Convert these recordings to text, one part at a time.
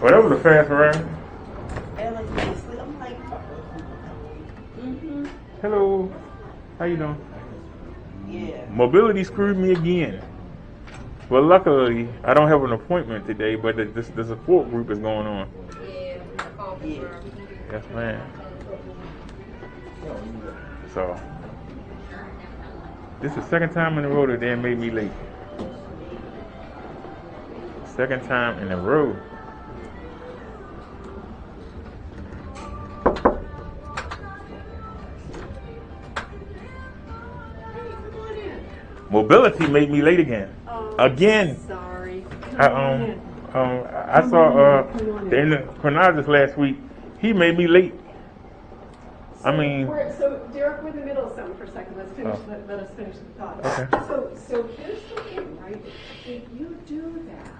Well, that was a fast ride. I'm like, Hello. How you doing? yeah. Mobility screwed me again. Well, luckily, I don't have an appointment today, but the support group is going on. Yeah. Yes, ma'am. So, this is the second time in a row that they made me late. Second time in a row. Mobility made me late again. Again. Sorry. I saw the endocrinologist last week. He made me late. So Derek, we're in the middle of something for a second. Let's finish. Let us finish the thought. Okay. So here's the thing, right? If you do that,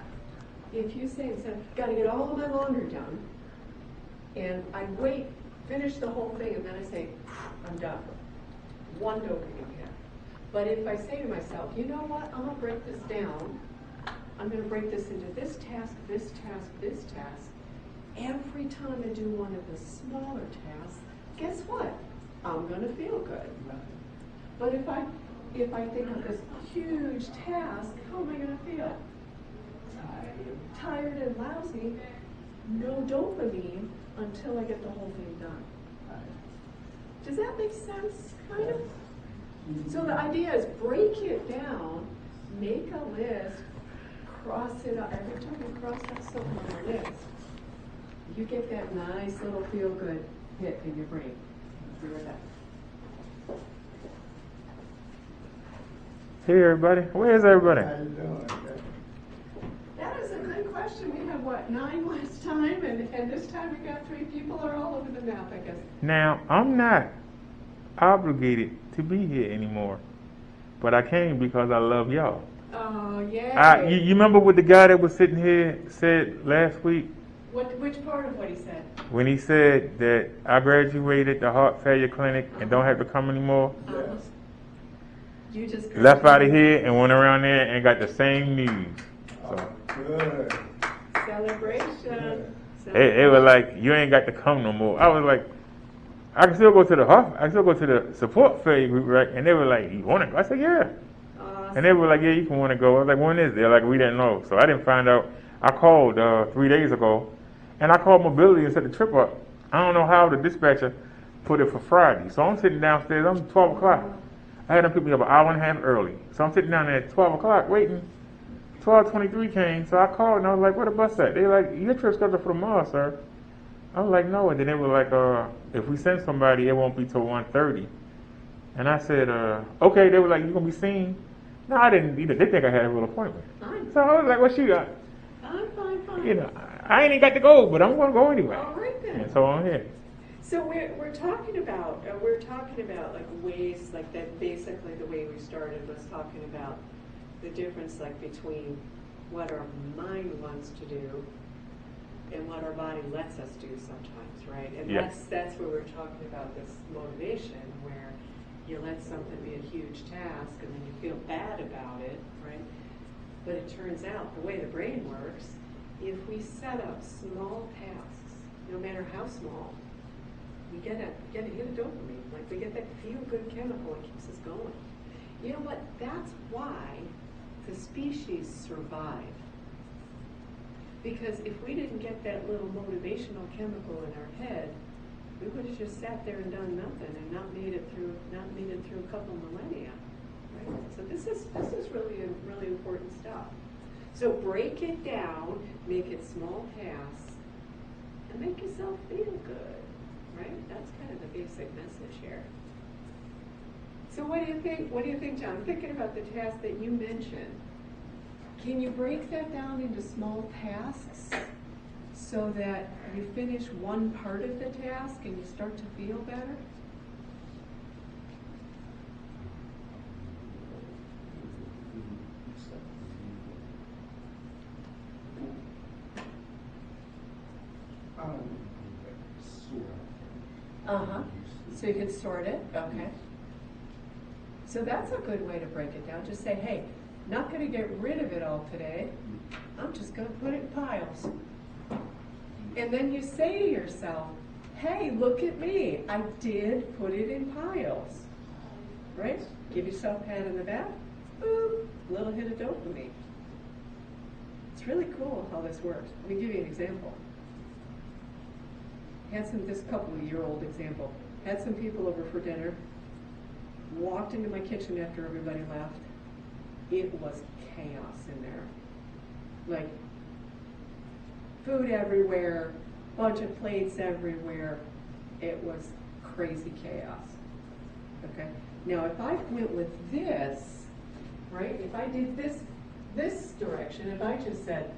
if you say, got to get all of my laundry done, and I finish the whole thing, and then I say, I'm done. One dopamine hit. But if I say to myself, you know what? I'm gonna break this down. I'm gonna break this into this task, this task, this task. Every time I do one of the smaller tasks, guess what? I'm gonna feel good. But if I think of this huge task, how am I gonna feel? Tired and lousy. No dopamine until I get the whole thing done. Does that make sense? Kind of. So the idea is break it down, make a list, cross it out. Every time you cross out something on the list, you get that nice little feel-good hit in your brain. Be right back. Hey, everybody. Where's everybody? How you doing? That is a good question. We had, 9 last time, and this time we got 3 people are all over the map, I guess. Now, I'm not obligated to be here anymore, but I came because I love y'all. Oh, yeah. You remember what the guy that was sitting here said last week? Which part of what he said? When he said that I graduated the heart failure clinic and don't have to come anymore? You just Left out of here and went around there and got the same news. So, Good. celebration. it was like, you ain't got to come no more. I was like, I can still go to the support failure group, right? And they were like, you want to go? I said, yeah. And they were like, yeah, you can want to go. I was like, when is it? They're like, we didn't know. So I didn't find out. I called 3 days ago, and I called Mobility and set the trip up. I don't know how the dispatcher put it for Friday. So I'm sitting downstairs. I'm 12 o'clock. I had them pick me up an hour and a half early. So I'm sitting down there at 12 o'clock waiting. 12:23 came, so I called and I was like, where the bus at? They were like, your trip's scheduled for tomorrow, sir. I was like, no. And then they were like, if we send somebody, it won't be till 1:30. And I said, okay. They were like, you going to be seen? No, I didn't either. They think I had a real appointment. Fine. So I was like, what she got? Fine. You know, I ain't got to go, but I'm going to go anyway. All right then. And so I'm here. So we're talking about like ways, like that. Basically, the way we started was talking about the difference, like between what our mind wants to do and what our body lets us do sometimes, right? And that's where we're talking about this motivation, where you let something be a huge task and then you feel bad about it, right? But it turns out the way the brain works, if we set up small tasks, no matter how small, we get a hit of dopamine, like we get that feel-good chemical that keeps us going. You know what? That's why the species survived. Because if we didn't get that little motivational chemical in our head, we would have just sat there and done nothing and not made it through a couple millennia, right? So this is really important stuff. So break it down, make it small tasks, and make yourself feel good, right? That's kind of the basic message here. So what do you think? What do you think, John? Thinking about the task that you mentioned, can you break that down into small tasks so that you finish one part of the task and you start to feel better? So you can sort it, okay. So that's a good way to break it down. Just say, hey, not going to get rid of it all today. I'm just going to put it in piles. And then you say to yourself, hey, look at me. I did put it in piles. Right? Give yourself a pat on the back. Boop. Little hit of dopamine. It's really cool how this works. Let me give you an example. This couple of year old example. Had some people over for dinner. Walked into my kitchen after everybody left. It was chaos in there. Like, food everywhere, bunch of plates everywhere. It was crazy chaos. Okay? Now, if I went with this, right? If I did this direction, if I just said,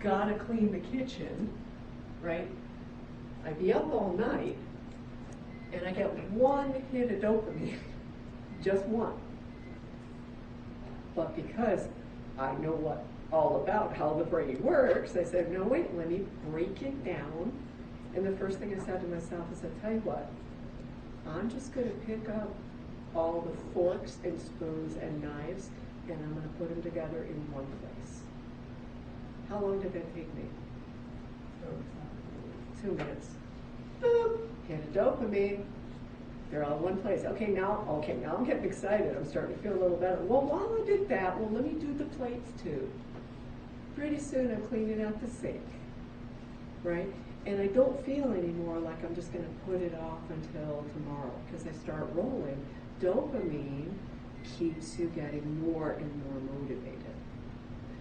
gotta clean the kitchen, right? I'd be up all night, and I get one hit of dopamine, just one. But because I know what all about how the brain works, I said, no, wait, let me break it down. And the first thing I said to myself is, I tell you what, I'm just going to pick up all the forks and spoons and knives, and I'm going to put them together in one place. How long did that take me? 2 minutes. Boop, hit a dopamine. They're all in one place. Okay, now I'm getting excited. I'm starting to feel a little better. Well, while I did that, let me do the plates too. Pretty soon I'm cleaning out the sink, right? And I don't feel anymore like I'm just going to put it off until tomorrow, because I start rolling. Dopamine keeps you getting more and more motivated.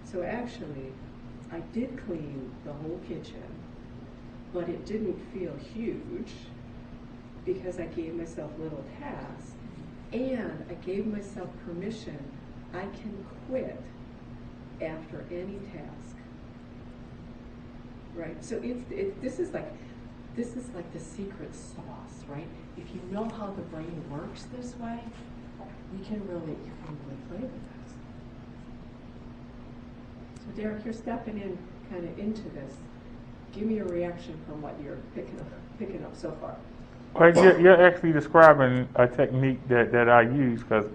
So actually, I did clean the whole kitchen, but it didn't feel huge because I gave myself little tasks, and I gave myself permission. I can quit after any task, right? So this is like the secret sauce, right? If you know how the brain works this way, you can really play with this. So Derek, you're stepping in kind of into this. Give me a reaction from what you're picking up so far. Well, you're actually describing a technique that I use, because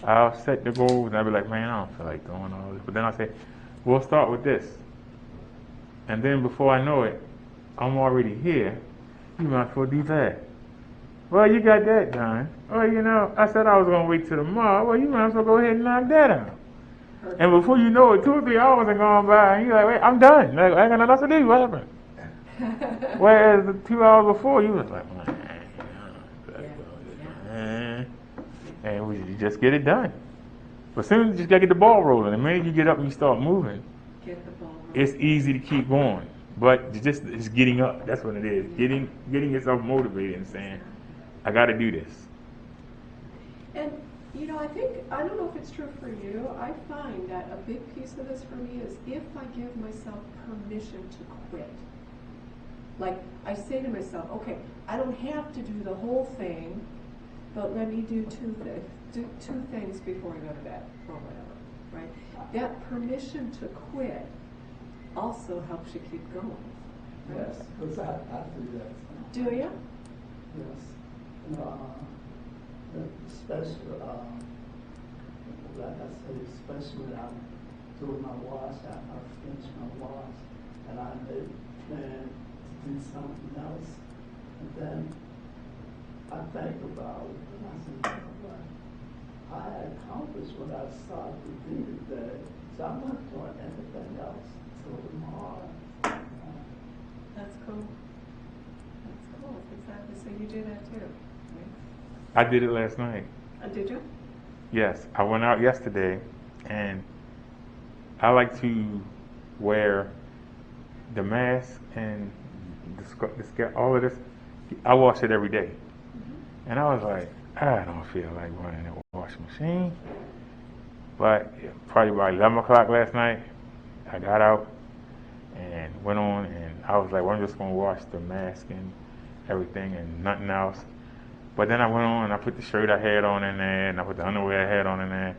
I'll set the goals and I'll be like, man, I don't feel like doing all this. But then I say, we'll start with this. And then before I know it, I'm already here. You might as well do that. Well, you got that done. Well, I said I was going to wait till tomorrow. Well, you might as well go ahead and knock that out. Perfect. And before you know it, 2 or 3 hours are gone by, and you're like, wait, I'm done. Like, I ain't got nothing else to do. What happened? Whereas the 2 hours before, you was like, and you just get it done. But soon you just got to get the ball rolling. The minute you get up and you start moving, it's easy to keep going. But it's getting up. That's what it is. Getting yourself motivated and saying, I got to do this. And, I don't know if it's true for you, I find that a big piece of this for me is if I give myself permission to quit. Like, I say to myself, okay, I don't have to do the whole thing, but let me do two things before I go to bed, or whatever, right? That permission to quit also helps you keep going. Right? Yes, because I do that. Do you? Yes. Especially, like I say, especially when I'm doing my wash, I finish my wash, and I may plan to do something else, and then I think about it, and I say, I accomplished what I started to do today, so I'm not doing anything else until tomorrow. That's cool. That's cool. Exactly. So you do that too, right? I did it last night. Did you? Yes, I went out yesterday, and I like to wear the mask and all of this. I wash it every day. And I was like, I don't feel like running the washing machine. But probably about 11 o'clock last night, I got out and went on, and I was like, well, I'm just going to wash the mask and everything and nothing else. But then I went on and I put the shirt I had on in there, and I put the underwear I had on in there,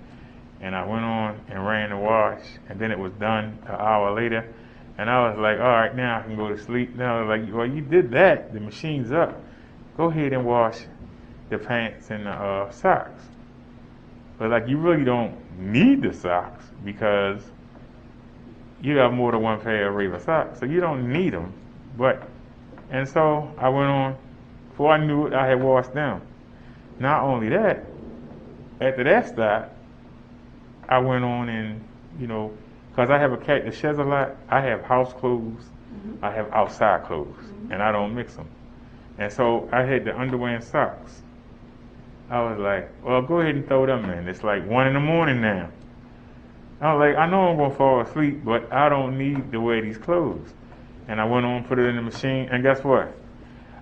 and I went on and ran the wash, and then it was done an hour later, and I was like, all right, now I can go to sleep. Then I was like, well, you did that. The machine's up. Go ahead and wash the pants and the socks. But like, you really don't need the socks because you got more than one pair of regular socks, so you don't need them. But, and so I went on, before I knew it, I had washed down. Not only that, after that stop, I went on and, you know, because I have a cat that sheds a lot, I have house clothes, I have outside clothes, and I don't mix them. And so I had the underwear and socks. I was like, well, go ahead and throw them in. It's like 1 in the morning now. I was like, I know I'm going to fall asleep, but I don't need to wear these clothes. And I went on, put it in the machine, and guess what?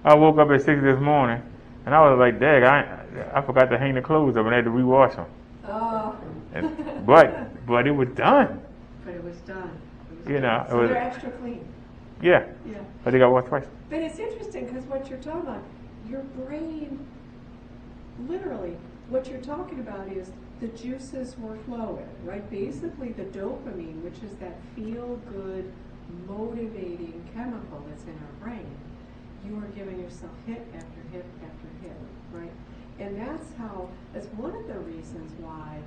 I woke up at 6 this morning, and I was like, dang, I forgot to hang the clothes up and I had to rewash them. Oh. But it was done. But it was done. You know, so they're extra clean. Yeah. Yeah. But they got washed twice. But it's interesting because what you're talking about, your brain, literally, what you're talking about is the juices were flowing, right? Basically, the dopamine, which is that feel-good, motivating chemical that's in our brain, you are giving yourself hit after hit after hit, right? And that's one of the reasons why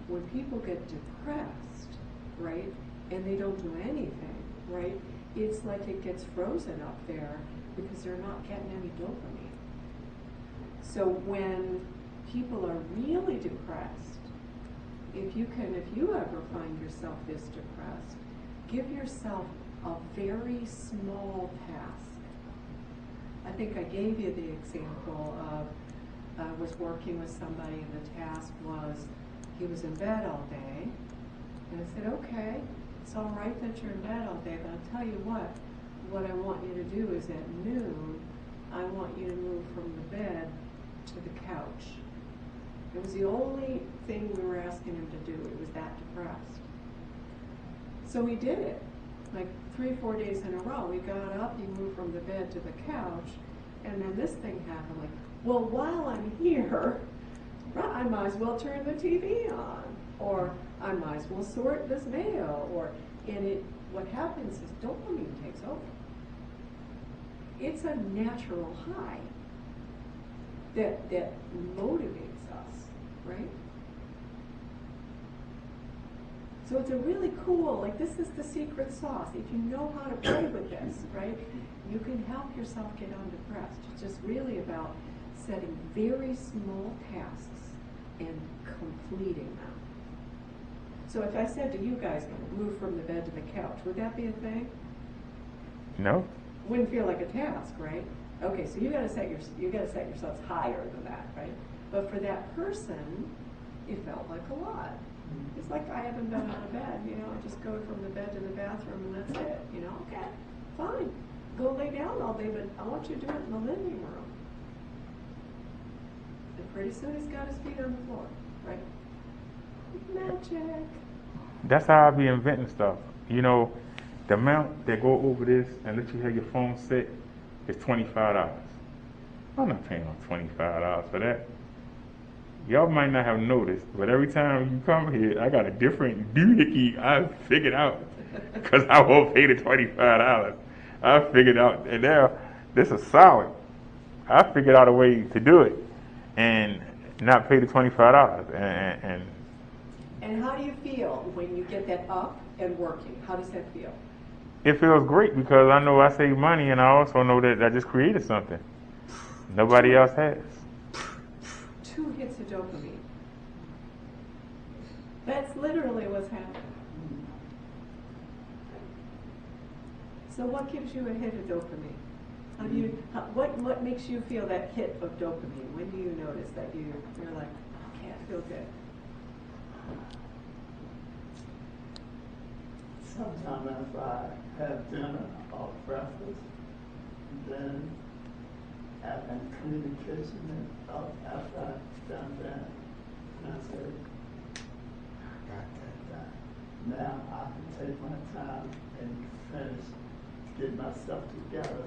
when people get depressed, right, and they don't do anything, right, it's like it gets frozen up there because they're not getting any dopamine. So when people are really depressed, if you ever find yourself this depressed, give yourself a very small task. I think I gave you the example of I was working with somebody and the task was he was in bed all day. And I said, okay, it's all right that you're in bed all day, but I'll tell you what I want you to do is at noon, I want you to move from the bed to the couch. It was the only thing we were asking him to do. It was that depressed. So we did it. Like 3 or 4 days in a row. We got up, he moved from the bed to the couch, and then this thing happened. Like, well, while I'm here, I might as well turn the TV on, or I might as well sort this mail, what happens is dopamine takes over. It's a natural high that motivates us, right? So it's a really cool, like this is the secret sauce. If you know how to play with this, right, you can help yourself get undepressed. It's just really about setting very small tasks and completing them. So if I said to you guys, move from the bed to the couch, would that be a thing? No. Wouldn't feel like a task, right? Okay, so you gotta set yourselves higher than that, right? But for that person, it felt like a lot. It's like I haven't been out of bed, I just go from the bed to the bathroom and that's it, okay, fine. Go lay down all day, but I want you to do it in the living room. And pretty soon he's got his feet on the floor, right? Magic. That's how I be inventing stuff. The amount that go over this and let you have your phone set is $25. I'm not paying no $25 for that. Y'all might not have noticed, but every time you come here, I got a different doohickey I figured out because I won't pay the $25. I figured out, and now this is solid. I figured out a way to do it and not pay the $25. And how do you feel when you get that up and working? How does that feel? It feels great because I know I save money and I also know that I just created something nobody else has. 2 hits of dopamine. That's literally what's happening. So what gives you a hit of dopamine? What makes you feel that hit of dopamine? When do you notice that you're like, okay, I feel good? Sometimes if I have dinner or breakfast, then and clean the kitchen and after I've done that, and I say, I got that done. Now I can take my time and finish, get myself together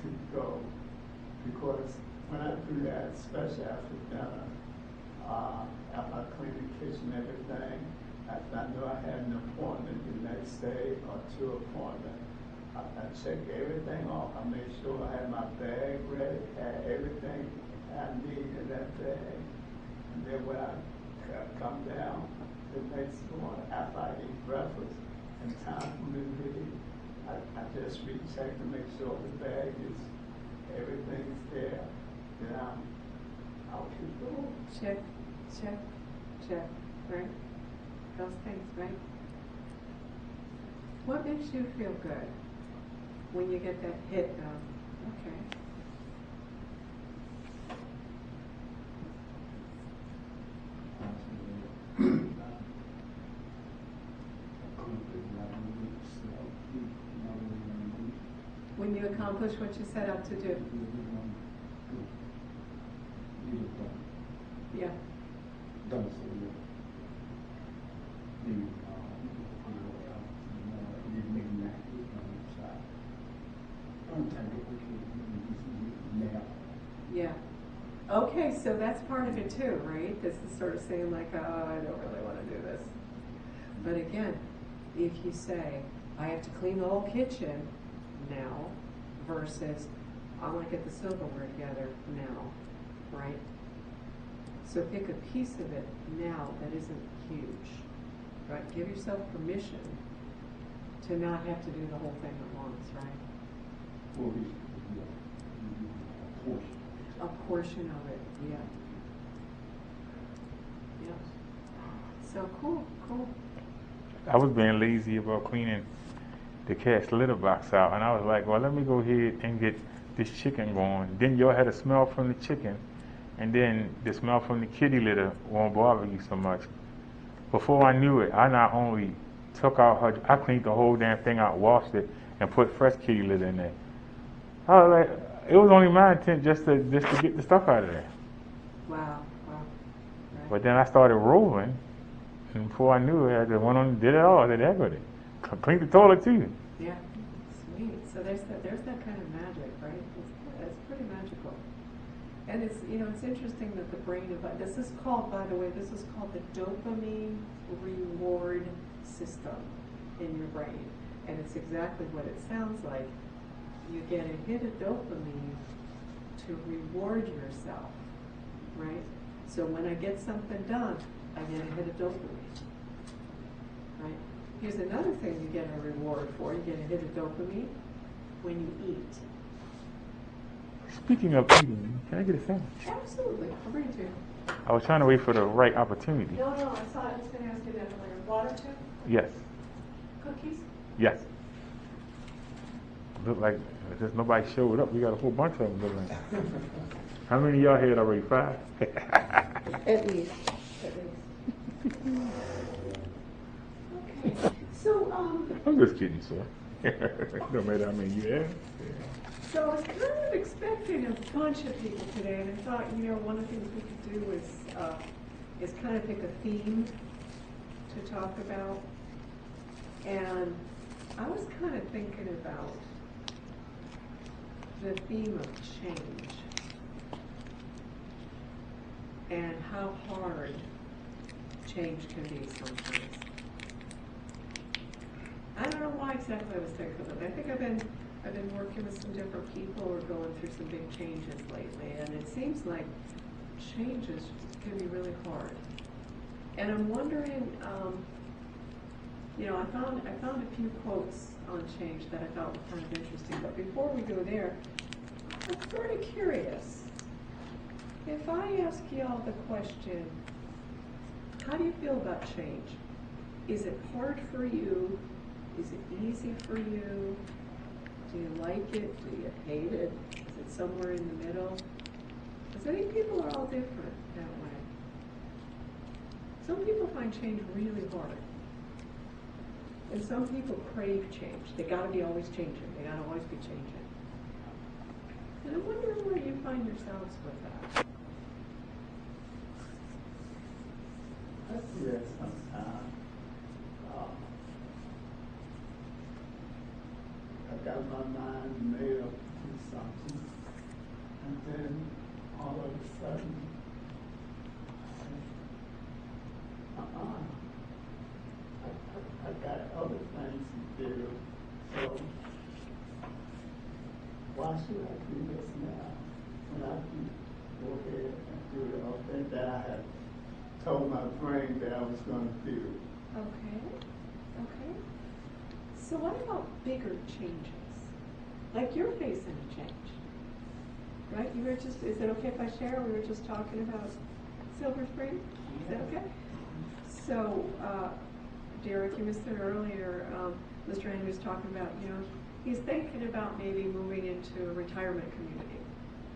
to go. Because when I do that, especially after dinner, after I clean the kitchen and everything, after I know I had an appointment the next day or 2 appointments, I check everything off. I made sure I had my bag ready, had everything I need in that bag. And then when I come down the next morning after I eat breakfast and time for me to leave, I just recheck to make sure the bag is, everything's there, then I'll keep going. Check, check, check, right? Those things, right? What makes you feel good when you get that hit of, okay? When you accomplish what you set out to do. Yeah. Yeah. Okay, so that's part of it too, right? This is sort of saying like, oh, I don't really want to do this. But again, if you say, I have to clean the whole kitchen now, versus I want to get the silverware together now, right? So pick a piece of it now that isn't huge, right? Give yourself permission to not have to do the whole thing at once, right? A portion of it, yeah. Yeah. So cool. I was being lazy about cleaning the cat's litter box out, and I was like, well, let me go ahead and get this chicken going. Then y'all had a smell from the chicken, and then the smell from the kitty litter won't bother you so much. Before I knew it, I not only took out I cleaned the whole damn thing out, washed it, and put fresh kitty litter in there. I was like, it was only my intent just to get the stuff out of there. Wow. Right. But then I started rolling, and before I knew it, I just went on and did it all. I did heck with it. Cleaned the toilet too. Yeah, sweet. So there's that kind of magic, right? It's pretty magical. And it's, it's interesting that the brain of, this is called, by the way, this is called the dopamine reward system in your brain. And it's exactly what it sounds like. You get a hit of dopamine to reward yourself, right? So when I get something done, I get a hit of dopamine, right? Here's another thing you get a reward for. You get a hit of dopamine when you eat. Speaking of eating, can I get a sandwich? Absolutely. I'll bring it to you. I was trying to wait for the right opportunity. No, I saw I was going to ask you that later. Water too? Yes. Cookies? Yes. Look like just nobody showed up. We got a whole bunch of them. Look like. How many of y'all had already? 5? At least. Okay. So, I'm just kidding, sir. No matter how many you have. So I was kind of expecting a bunch of people today, and I thought, one of the things we could do is kind of pick a theme to talk about. And I was kind of thinking about the theme of change and how hard change can be sometimes. I don't know why exactly I was thinking of it. I think I've been working with some different people who are going through some big changes lately, and it seems like changes can be really hard. And I'm wondering, I found a few quotes on change that I thought were kind of interesting. But before we go there, I'm sort of curious. If I ask y'all the question, how do you feel about change? Is it hard for you? Is it easy for you? Do you like it? Do you hate it? Is it somewhere in the middle? Because I think people are all different that way. Some people find change really hard. And some people crave change. They gotta be always changing. They gotta always be changing. And I'm wondering where you find yourselves with that. I do that sometimes. I got my mind made up to something, and then all of a sudden, I got other things to do, so why should I do this now when I can go ahead and do the other thing that I had told my brain that I was going to do? Okay. So what about bigger changes? Like you're facing a change, right? You were just, is it okay if I share? We were just talking about Silver Spring. Is that okay? So, Derek, you missed it earlier. Mr. Andy was talking about, he's thinking about maybe moving into a retirement community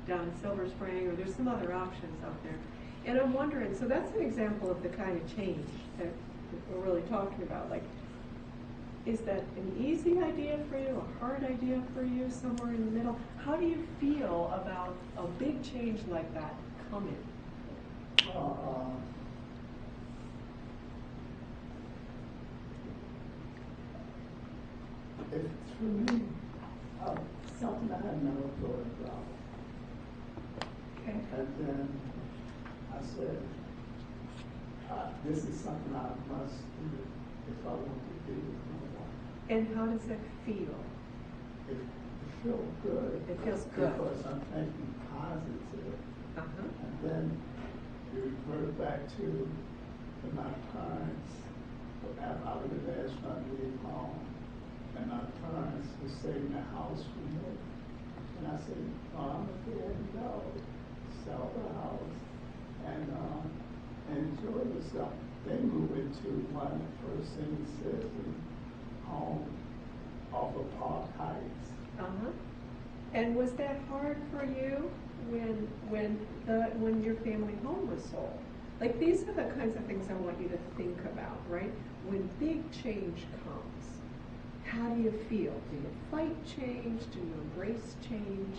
down in Silver Spring, or there's some other options out there. And I'm wondering, so that's an example of the kind of change that we're really talking about. Like, is that an easy idea for you, a hard idea for you, somewhere in the middle? How do you feel about a big change like that coming? It's for me, something I had never thought about. Okay. And then I said, this is something I must do if I want to be with my wife. And how does it feel? It feels good. It feels good. Because I'm thinking positive. Uh-huh. And then you refer back to my parents. I was the last one to leave home. And my parents were staying in the house with me. And I said, Mom, there you go. Sell the house. And enjoy yourself. They moved into one of the first senior citizen home off of Park Heights. Uh-huh. And was that hard for you when your family home was sold? Like, these are the kinds of things I want you to think about, right? When big change comes, how do you feel? Do you fight change? Do you embrace change?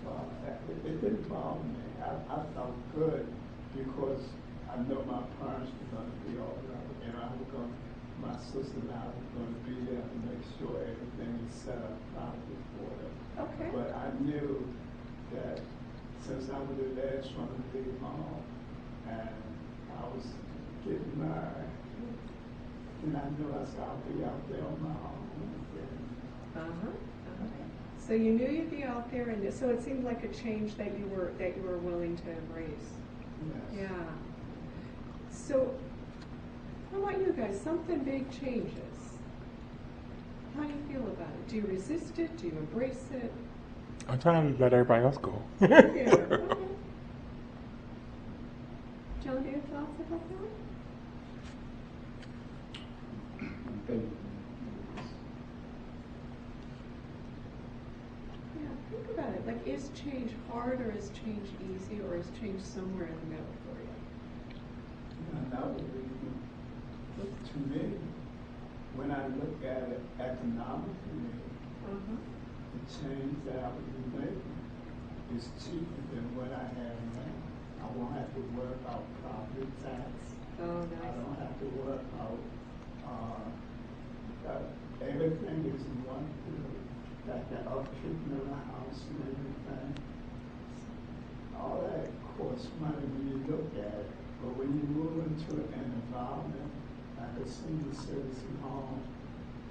Well, it didn't bother me. I felt good because I know my parents were going to be all right. And my sister and I were going to be there to make sure everything is set up properly for them. Okay. But I knew that since I was the last one to leave home and I was getting married, and I knew I said I'll be out there on my own. Uh-huh. Uh-huh. So you knew you'd be out there, and so it seemed like a change that you were willing to embrace. Yes. Yeah. So, how about you guys? Something big changes. How do you feel about it? Do you resist it? Do you embrace it? I'm trying to let everybody else go. Yeah. Okay. John, do you have thoughts about that? Yeah, think about it. Like, is change hard, or is change easy, or is change somewhere in the middle for you? Another reason, to me, when I look at it economically, Uh-huh. the change that I would be making is cheaper than what I have now. I won't have to worry about property tax. Oh, I nice. don't have to worry about everything is one thing, like the upkeep of the house and everything. All that costs money when you look at it, but when you move into an environment like a senior citizen home,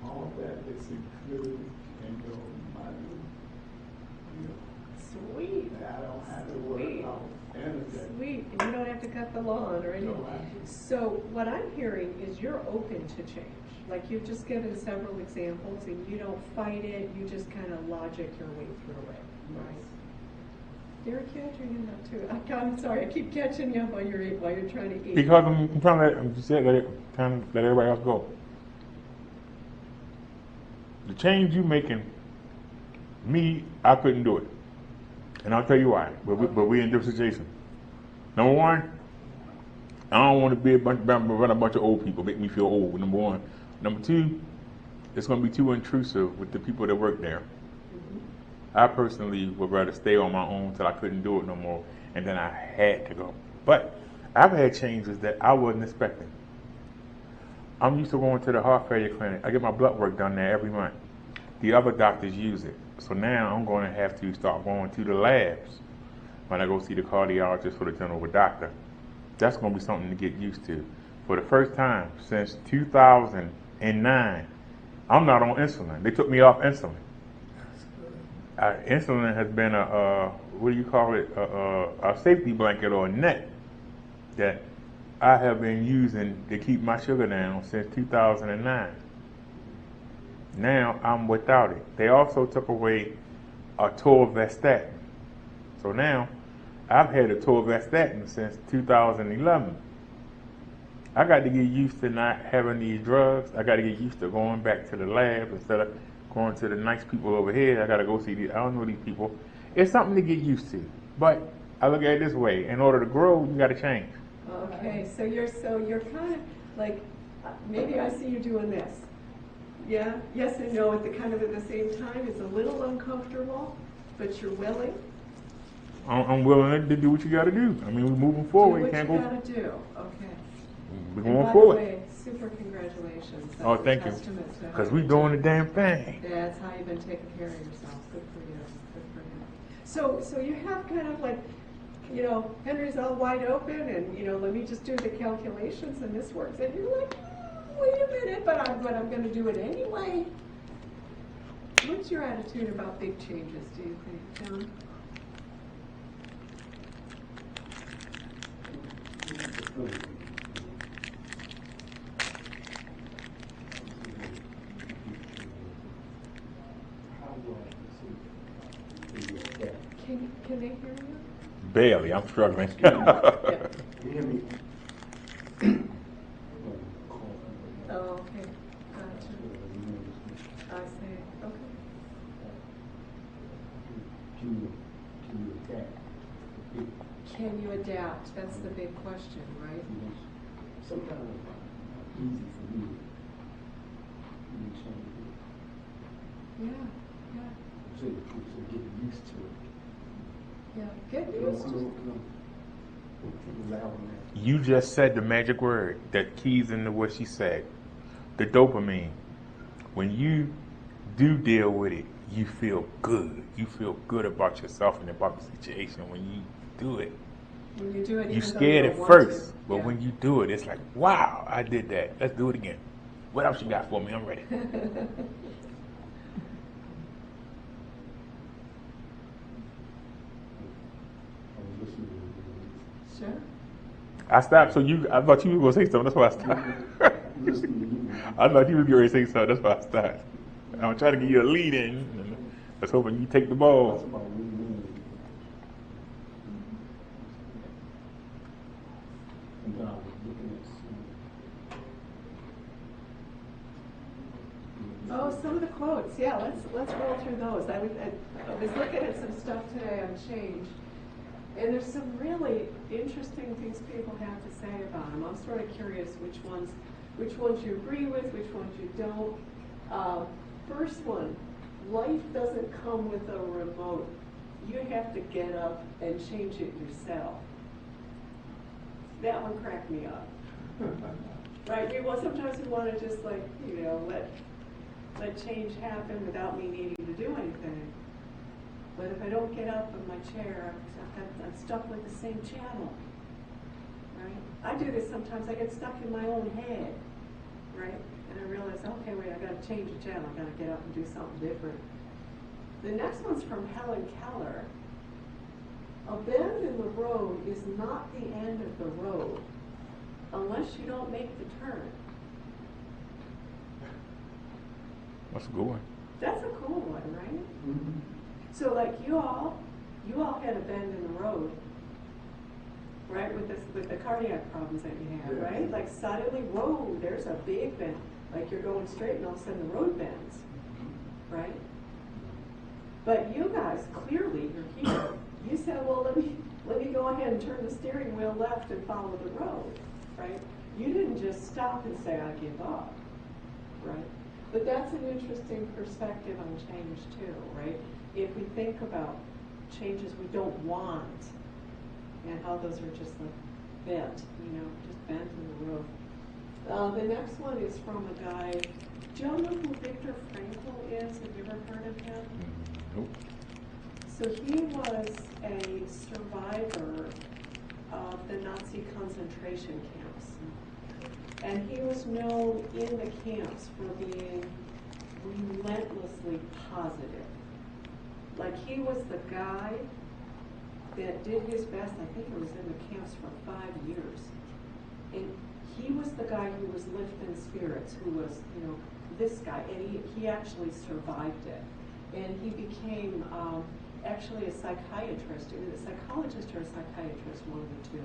all that is included in your money. Sweet. I don't have to worry about anything. Sweet. And you don't have to cut the lawn or anything. No, I don't. So what I'm hearing is you're open to change. Like, you've just given several examples, and you don't fight it. You just kind of logic your way through it. Right. Derek, you had your hand up too. I'm sorry. I keep catching you up while you're trying to eat. Because I'm trying to trying to let everybody else go. The change you making, me, I couldn't do it. And I'll tell you why. But we in different situations. Number one, I don't want to be around a bunch of old people, make me feel old, number one. Number two, it's going to be too intrusive with the people that work there. I personally would rather stay on my own till I couldn't do it no more, and then I had to go. But I've had changes that I wasn't expecting. I'm used to going to the heart failure clinic. I get my blood work done there every month. The other doctors use it. So now I'm going to have to start going to the labs when I go see the cardiologist or the general doctor. That's going to be something to get used to. For the first time since 2009, I'm not on insulin. They took me off insulin. Insulin has been a safety blanket or a net that I have been using to keep my sugar down since 2009. Now I'm without it. They also took away a torvastatin. So now I've had a torvastatin since 2011. I got to get used to not having these drugs. I got to get used to going back to the lab instead of going to the nice people over here. I got to go see these. I don't know these people. It's something to get used to. But I look at it this way: in order to grow, you got to change. Okay, so you're kind of like, maybe I see you doing this. Yeah, yes and no at the same time. It's a little uncomfortable, but you're willing. I'm willing to do what you got to do. I mean, we're moving forward. Do what can't you go. got to do. Okay. We're And going by forward. the way, super congratulations. That's Oh, a thank you. testament to how Because we're you've doing the been damn thing. That's how you've been taking care of yourself. Good for you. Good for you. So you have kind of like, Henry's all wide open, and let me just do the calculations, and this works. And you're like, wait a minute, but I'm going to do it anyway. What's your attitude about big changes? Do you think, John? Can they hear you? Barely. I'm struggling. Yeah. Oh, okay. Gotcha. I see. Okay. Can you adapt? That's the big question, right? Sometimes it's easy for me to change it. Yeah. Yeah. So get used to it. Yeah. Get used to it. You just said the magic word that keys into what she said. The dopamine. When you do deal with it, you feel good. You feel good about yourself and about the situation when you do it. When you do it, You even though scared you at don't first, want to. but Yeah. when you do it, it's like, wow, I did that. Let's do it again. What else you got for me? I'm ready. Sure. I stopped. So I thought you were gonna say something. That's why I stopped. I thought you were going to say something. That's why I stopped. I'm trying to give you a lead in. And I was hoping you take the ball. Oh, some of the quotes. Yeah, let's roll through those. I was looking at some stuff today on change, and there's some really interesting things people have to say about them. I'm sort of curious which ones you agree with, which ones you don't. First one, life doesn't come with a remote. You have to get up and change it yourself. That one cracked me up. Right? Sometimes we want to just let change happen without me needing to do anything. But if I don't get up from my chair, I'm stuck with the same channel. Right? I do this sometimes. I get stuck in my own head. Right? And I realize, okay, wait, I got to change the channel. I got to get up and do something different. The next one's from Helen Keller. A bend in the road is not the end of the road unless you don't make the turn. That's a good one. That's a cool one, right? Mm-hmm. So like you all had a bend in the road, right? With the cardiac problems that you have, Yeah. right? Like suddenly, whoa, there's a big bend. Like you're going straight and all of a sudden the road bends, right? But you guys, clearly you're here. You said, well, let me go ahead and turn the steering wheel left and follow the road, right? You didn't just stop and say, I give up, right? But that's an interesting perspective on change too, right? If we think about changes we don't want and how those are just like bent, just bent in the road. The next one is from a guy. Do you all know who Viktor Frankl is? Have you ever heard of him? Nope. So he was a survivor of the Nazi concentration camps. And he was known in the camps for being relentlessly positive. Like he was the guy that did his best. I think it was in the camps for 5 years. And he was the guy who was lifting spirits, who was, you know, this guy, and he actually survived it. And he became actually a psychiatrist, either a psychologist or a psychiatrist, one of the two.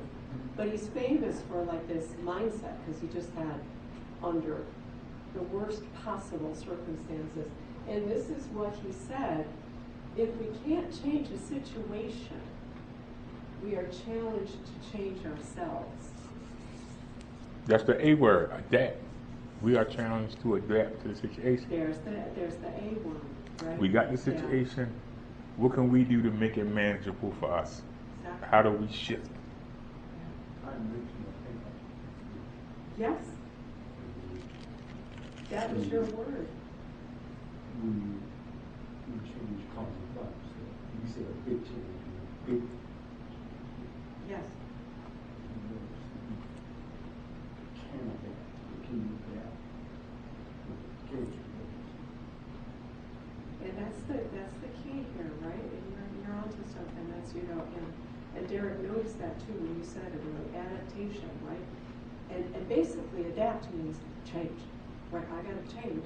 But he's famous for like this mindset, because he just had under the worst possible circumstances. And this is what he said: if we can't change a situation, we are challenged to change ourselves. That's the A word, adapt. We are challenged to adapt to the situation. There's the A one, right? We got the situation. What can we do to make it manageable for us? Exactly. How do we shift? Yes. That was your word. We change cause of life. So you said a big change. Big. Yes. Can adapt. Can you adapt? Can you? And that's the key here, right? And you're onto something. That's, you know, and Derek noticed that too when you said it, you know, adaptation, right? And basically adapt means change, right? I got to change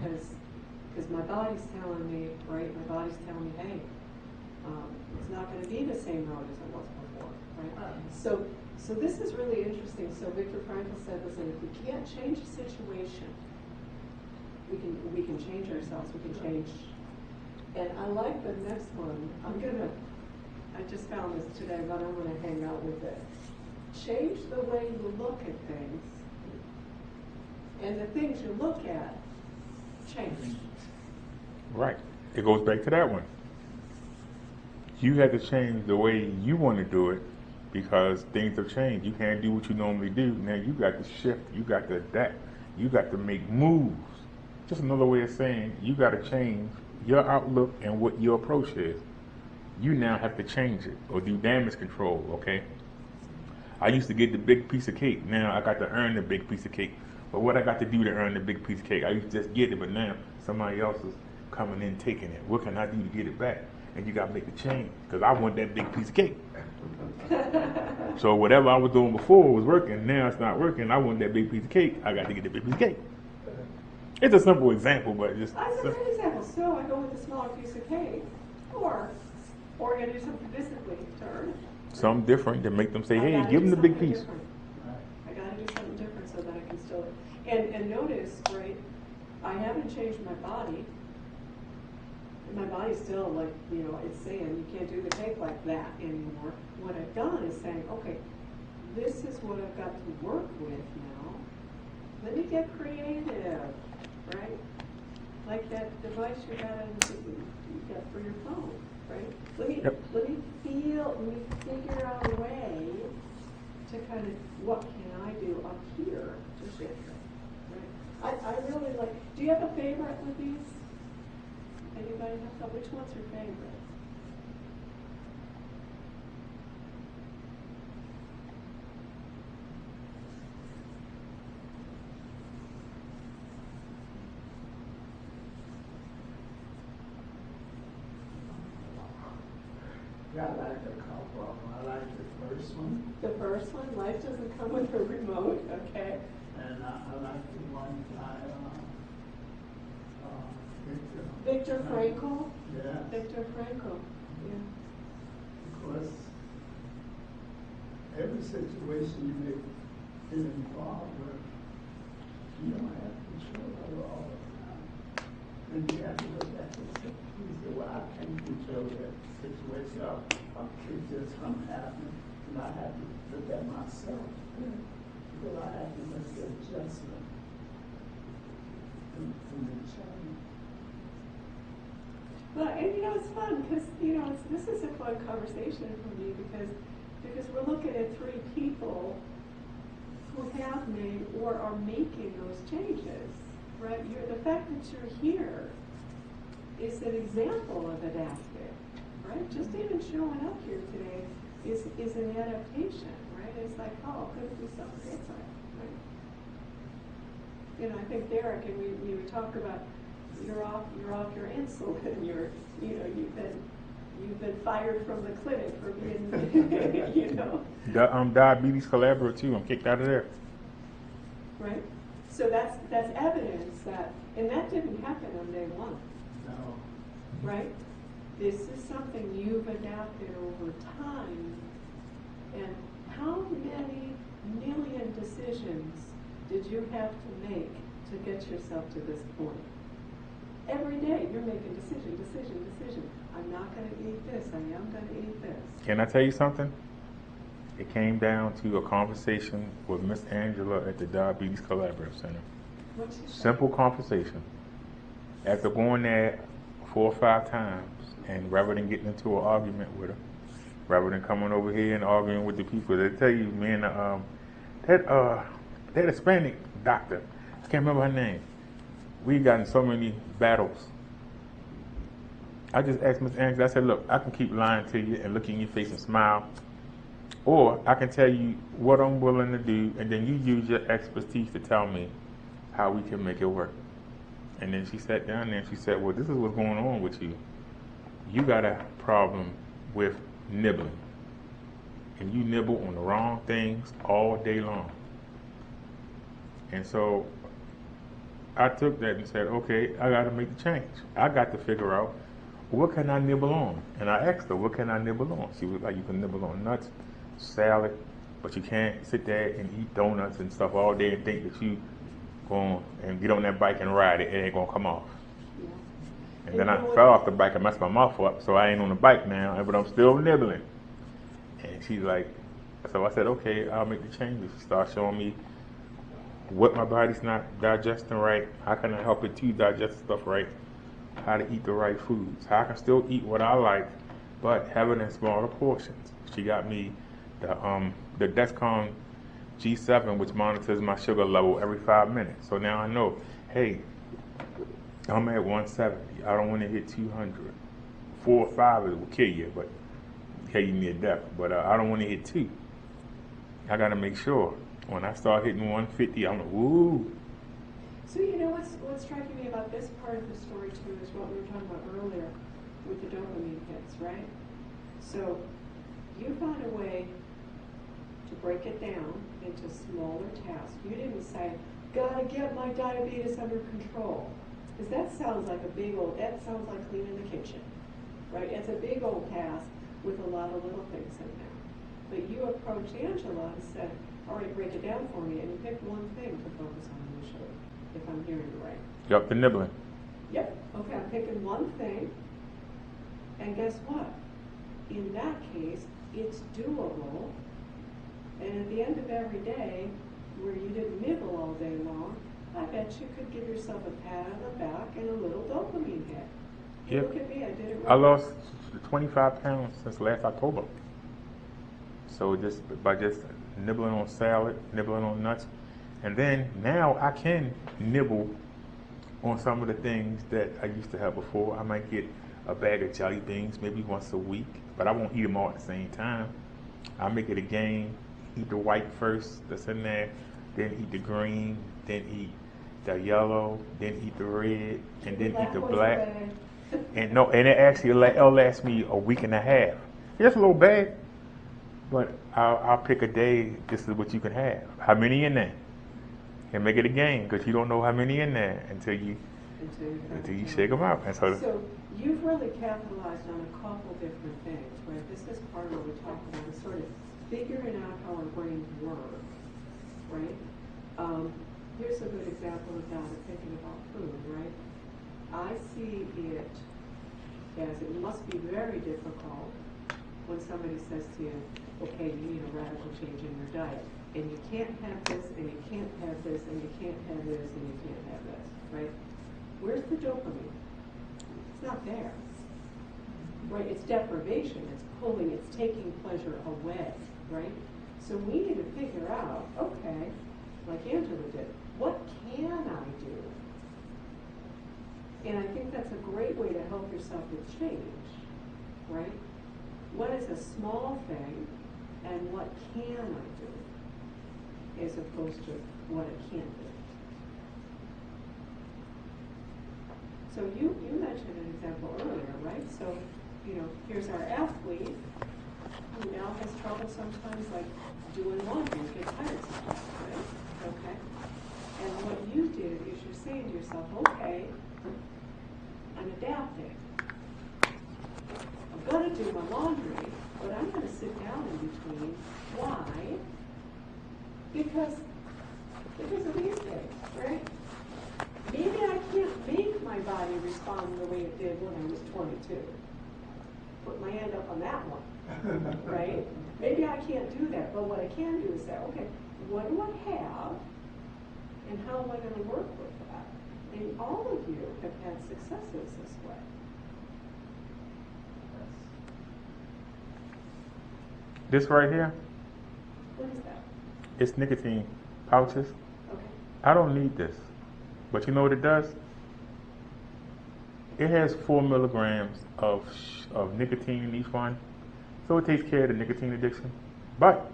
because my body's telling me, right? My body's telling me, hey, it's not going to be the same road as it was before, right? So this is really interesting. So Viktor Frankl said, listen, if we can't change a situation, we can change ourselves. We can change. And I like the next one. I just found this today, but I'm gonna hang out with it. Change the way you look at things, and the things you look at change. Right. It goes back to that one. You had to change the way you want to do it because things have changed. You can't do what you normally do. Now you got to shift. You got to adapt. You got to make moves. Just another way of saying you got to change your outlook and what your approach is. You now have to change it or do damage control, okay? I used to get the big piece of cake. Now I got to earn the big piece of cake. But what I got to do to earn the big piece of cake? I used to just get it, but now somebody else is coming in taking it. What can I do to get it back? And you got to make the change because I want that big piece of cake. So whatever I was doing before was working. Now it's not working. I want that big piece of cake. I got to get the big piece of cake. It's a simple example, but just... That's a great example. So I go with a smaller piece of cake, or I gotta do something physically to earn it. something different to make them say, I hey, gotta give do them the big something piece. different. I gotta do something different so that I can still, and notice, right, I haven't changed my body. My body's still like, you know, it's saying you can't do the cake like that anymore. What I've done is saying, okay, this is what I've got to work with now. Let me get creative, right? Like that device you got for your phone, right? Let me figure out a way to kind of, what can I do up here to shift it, right? I really like, do you have a favorite with these? Anybody have, which one's your favorite? I like a couple of them. I like the first one, The first one, life doesn't come with a remote, okay? and I like the one by Viktor Frankl? Yeah. Viktor Frankl, yeah. Because every situation you may be involved with, you don't have control over all the time. And you have to look at it. You say, well, I can't control that situation. I'll keep this from happening. And I have to look at myself. Because I have to make the adjustment and the change. Well, and you know, it's fun because, you know, this is a fun conversation for me because we're looking at three people who have made or are making those changes, right? The fact that you're here is an example of adapting, right? Just even showing up here today is an adaptation, right? It's like, oh, could it be something different, right? You know, I think Derek, and we would talk about you're off your insulin. You've been fired from the clinic for being, you know. Diabetes collaborator too. I'm kicked out of there. right? So that's evidence that, and that didn't happen on day one, No. right? This is something you've adapted over time. And how many million decisions did you have to make to get yourself to this point? Every day you're making decision. I'm not going to eat this. I am going to eat this. Can I tell you something? It came down to a conversation with Miss Angela at the Diabetes Collaborative Center. What's she say? Simple conversation. After going there 4 or 5 times, and rather than getting into an argument with her, rather than coming over here and arguing with the people, they tell you, man, that Hispanic doctor, I can't remember her name. We got in so many battles. I just asked Miss Angela, I said, look, I can keep lying to you and look in your face and smile, or I can tell you what I'm willing to do, and then you use your expertise to tell me how we can make it work. And then she sat down there and she said, well, this is what's going on with you. You got a problem with nibbling. And you nibble on the wrong things all day long. And so I took that and said, okay, I got to make the change. I got to figure out, what can I nibble on? And I asked her, what can I nibble on? She was like, you can nibble on nuts, salad, but you can't sit there and eat donuts and stuff all day and think that you going and get on that bike and ride it. It ain't going to come off. Yeah. And then I fell off the bike and messed my mouth up, so I ain't on the bike now, but I'm still nibbling. And she's like, so I said, okay, I'll make the changes. She started showing me what my body's not digesting right, how can I help it to digest stuff right, how to eat the right foods, how I can still eat what I like, but have it in smaller portions. She got me the Dexcom G7, which monitors my sugar level every 5 minutes. So now I know, hey, I'm at 170. I don't want to hit 200. 4 or 5 it will kill you, but kill you near death. But I don't want to hit 2. I got to make sure. When I start hitting 150, I'm like, woo. So you know what's striking me about this part of the story too is what we were talking about earlier with the dopamine hits, right? So you found a way to break it down into smaller tasks. You didn't say, gotta get my diabetes under control. Because that sounds like that sounds like cleaning the kitchen, right? It's a big old task with a lot of little things in there. But you approached Angela and said, all right, break it down for me, and you picked one thing to focus on initially, if I'm hearing you right. Yep, the nibbling. Yep, okay, I'm picking one thing, and guess what? In that case, it's doable, and at the end of every day, where you didn't nibble all day long, I bet you could give yourself a pat on the back and a little dopamine hit. Hey, Yep. look at me, I did it right. I lost 25 pounds since last October. So by just nibbling on salad, nibbling on nuts, and then now I can nibble on some of the things that I used to have before. I might get a bag of jelly beans maybe once a week, but I won't eat them all at the same time. I'll make it a game, eat the white first that's in there, then eat the green, then eat the yellow, then eat the red, and then eat the black. And it'll last me a week and a half. Just a little bag, but I'll pick a day. This is what you can have. How many in there? And make it a game, because you don't know how many in there until you shake them out. And so you've really capitalized on a couple different things, right? This is part of what we talk about, is sort of figuring out how our brains work, right? Here's a good example of that, of thinking about food, right? I see it as it must be very difficult when somebody says to you, okay, you need a radical change in your diet, and you can't have this, and you can't have this, and you can't have this, and you can't have this, right? Where's the dopamine? It's not there, right? It's deprivation, it's taking pleasure away, right? So we need to figure out, okay, like Angela did, what can I do? And I think that's a great way to help yourself with change, right? What is a small thing, and what can I do, as opposed to what I can't do. So you mentioned an example earlier, right? So, here's our athlete who now has trouble sometimes, like doing laundry, get tired sometimes, right? Okay. And what you do is you're saying to yourself, okay, I'm adapting. I'm going to do my laundry, but I'm going to sit down in between. Why? Because of these things, right? Maybe I can't make my body respond the way it did when I was 22. Put my hand up on that one, right? Maybe I can't do that, but what I can do is say, okay, what do I have, and how am I going to work with that? And all of you have had successes this way. This right here, What is that? it's nicotine pouches. Okay. I don't need this. But you know what it does? It has 4 milligrams of nicotine in each one. So it takes care of the nicotine addiction. But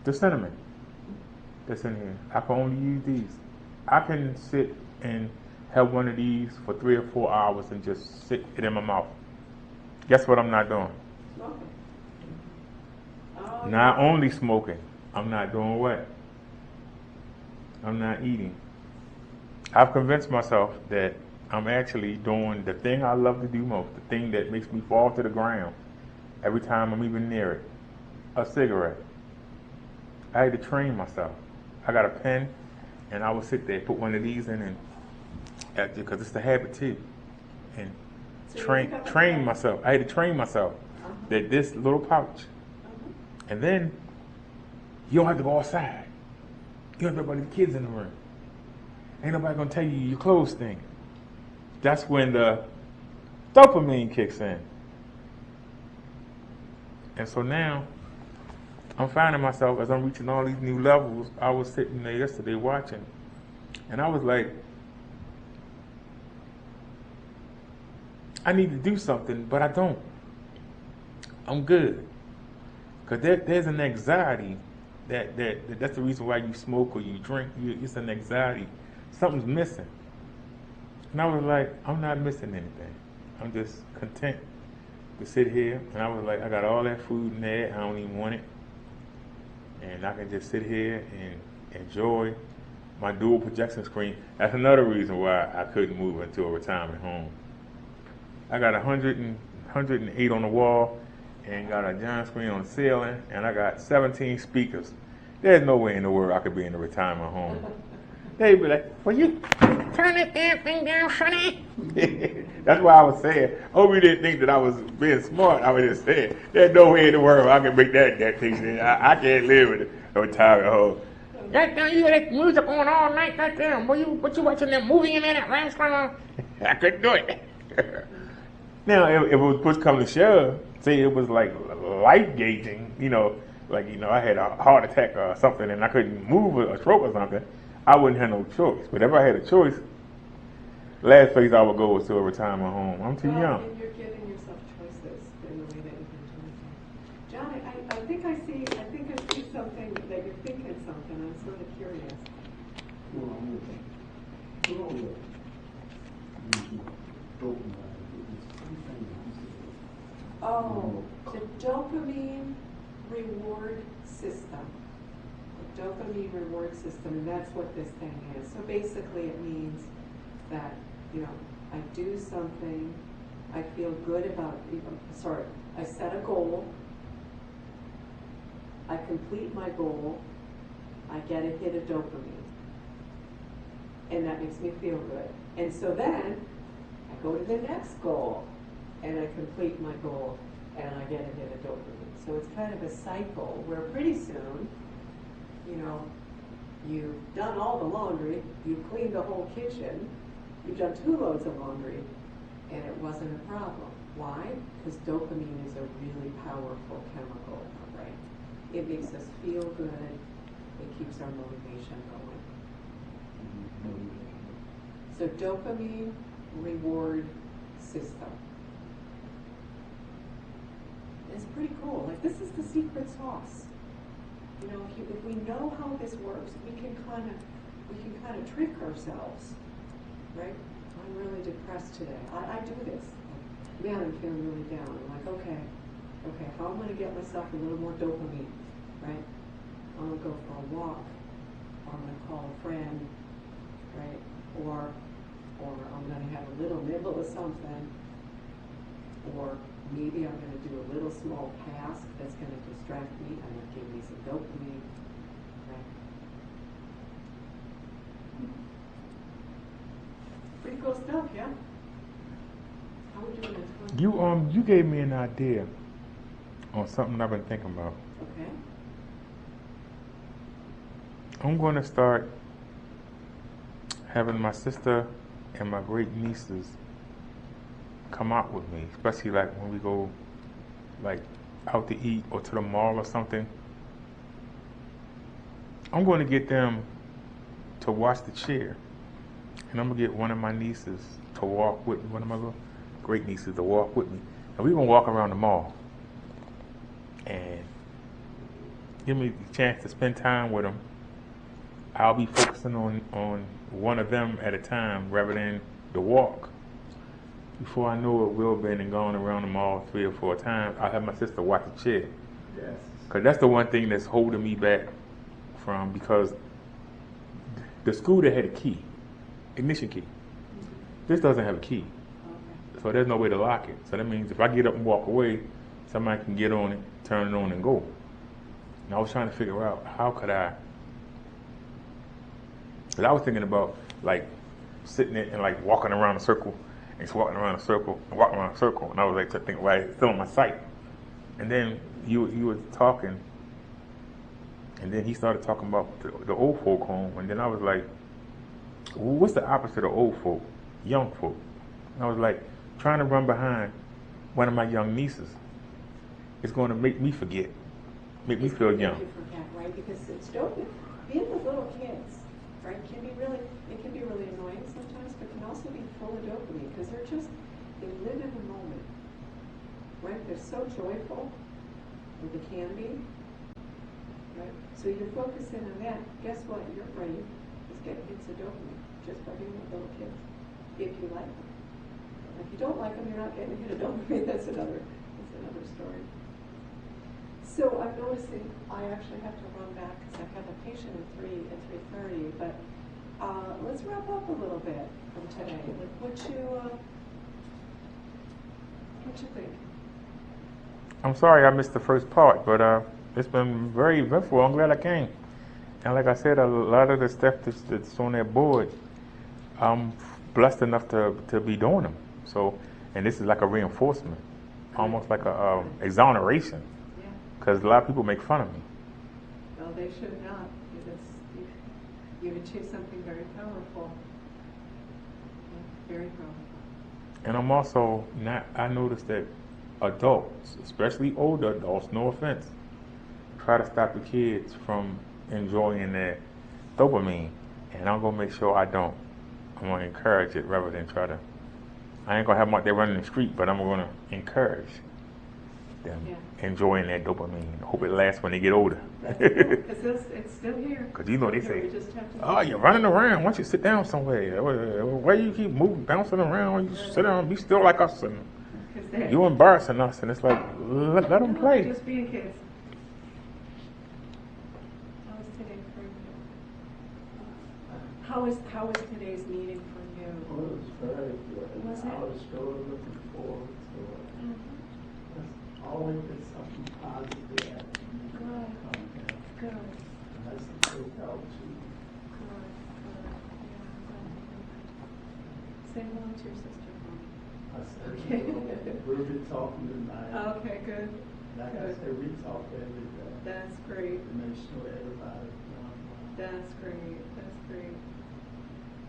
the cinnamon that's in here, I can only use these. I can sit and have one of these for 3 or 4 hours and just sit it in my mouth. Guess what I'm not doing? Smoking. Oh, Not only smoking, I'm not doing what? I'm not eating. I've convinced myself that I'm actually doing the thing I love to do most, the thing that makes me fall to the ground every time I'm even near it, a cigarette. I had to train myself. I got a pen, and I would sit there, put one of these in, and because it's the habit too, and So you train become a train habit. myself. I had to train myself that this little pouch, and then you don't have to go outside. You don't have everybody, the kids in the room. Ain't nobody gonna tell you your clothes stink. That's when the dopamine kicks in. And so now, I'm finding myself as I'm reaching all these new levels. I was sitting there yesterday watching, and I was like, I need to do something, but I don't. I'm good. Because there's an anxiety that's the reason why you smoke or you drink. It's an anxiety. Something's missing. And I was like, I'm not missing anything. I'm just content to sit here. And I was like, I got all that food in there. I don't even want it. And I can just sit here and enjoy my dual projection screen. That's another reason why I couldn't move into a retirement home. I got 108 on the wall and got a giant screen on the ceiling, and I got 17 speakers. There's no way in the world I could be in a retirement home. They'd be like, well, you turn that damn thing down, Sonny. That's why I was saying, you didn't think that I was being smart. I was just saying, there's no way in the world I can make that thing. I can't live in a retirement home. Goddamn, you got that music on all night, goddamn. What you watching that movie in there, that Rams on? I couldn't do it. Now, if it was push come to shove, say it was like life gauging, I had a heart attack or something and I couldn't move or stroke or something, I wouldn't have no choice. But if I had a choice, last place I would go was to a retirement home. I'm too young. And you're giving yourself choices in the way that you can do it. John, I think I see something that you're thinking something. I'm sort of curious. Oh, the dopamine reward system. The dopamine reward system, and that's what this thing is. So basically it means that, I do something, I feel good about, I set a goal, I complete my goal, I get a hit of dopamine, and that makes me feel good. And so then, I go to the next goal, and I complete my goal, and I get a hit of dopamine. So it's kind of a cycle where pretty soon, you've done all the laundry, you've cleaned the whole kitchen, you've done 2 loads of laundry, and it wasn't a problem. Why? Because dopamine is a really powerful chemical, right? It makes us feel good. It keeps our motivation going. So dopamine reward system. It's pretty cool. Like, this is the secret sauce. If we know how this works, we can kind of trick ourselves, right? I'm really depressed today. I do this. Man, I'm feeling really down. I'm like, okay, how am I going to get myself a little more dopamine, right? I'm going to go for a walk. or I'm going to call a friend, right? Or I'm going to have a little nibble of something, or maybe I'm going to do a little small task that's going to distract me and will give me some dopamine, right? Pretty cool stuff, yeah? How are we doing this? You gave me an idea on something I've been thinking about. Okay. I'm going to start having my sister and my great nieces come out with me, especially like when we go like out to eat or to the mall or something. I'm going to get them to watch the chair, and I'm going to get one of my nieces to walk with me, one of my great nieces to walk with me, and we're going to walk around the mall and give me the chance to spend time with them. I'll be focusing on one of them at a time rather than the walk. Before I know it, we'll been and gone around the mall 3 or 4 times. I'll have my sister watch the chair. Yes. Because that's the one thing that's holding me back from, because the scooter had a key, ignition key. This doesn't have a key. Okay. So there's no way to lock it. So that means if I get up and walk away, somebody can get on it, turn it on, and go. And I was trying to figure out how could I. Because I was thinking about like sitting there and like walking around a circle, and just walking around a circle, and walking around a circle. And I was like thinking, why it's still on my sight. And then you were talking, and then he started talking about the old folk home. And then I was like, well, what's the opposite of old folk? Young folk. And I was like, trying to run behind one of my young nieces. It's going to make me forget, make me feel young. You forget, right? Because it's dopamine. Being with little kids, right, can be really annoying sometimes, but can also be full of dopamine because they live in the moment, right? They're so joyful, or they can be, right? So you're focusing on that. Guess what? Your brain is getting hits of dopamine just by being with little kids, if you like them. If you don't like them, you're not getting a hit of dopamine. That's another story. So I'm noticing I actually have to run back because I have a patient at 3:30. But let's wrap up a little bit from today. What you think? I'm sorry I missed the first part, but it's been very eventful. I'm glad I came. And like I said, a lot of the stuff that's on that board, I'm blessed enough to be doing them. So, and this is like a reinforcement, almost like a exoneration. Because a lot of people make fun of me. Well, they should not. You've achieved something very powerful. Very powerful. And I'm also I noticed that adults, especially older adults, no offense, try to stop the kids from enjoying their dopamine. And I'm going to make sure I don't. I'm going to encourage it rather than try to. I ain't going to have them out there running the street, but I'm going to encourage them enjoying that dopamine. Hope it lasts when they get older. Because it's still here. Because you know they say, oh, you're running around. Why don't you sit down somewhere? Why you keep moving, bouncing around? You sit down, be still like us. And you're embarrassing us. And it's like, let them play. Just being kids. How was today for you? How was today's meeting for you? Well, it was very good. Was it? I was really looking forward to it. There's always been something positive at Good. And that's a big help to you. Good. Yeah. Say hello to your sister for me. I said, Okay. we'll be talking tonight. Okay, good. Like I said, we talk every day. That's great. To make sure everybody's doing well. That's great. That's great.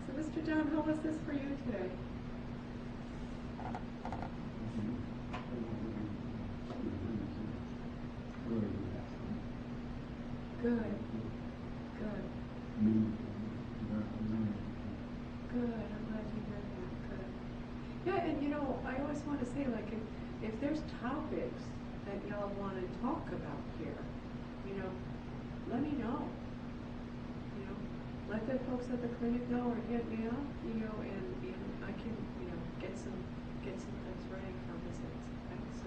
So, Mr. John, how was this for you today? Good. Good. Good. I'm glad to hear that. Good. Yeah, and I always want to say, like, if there's topics that y'all want to talk about here, let me know. Let the folks at the clinic know or hit me up, and I can, get some things ready for visits. Okay? So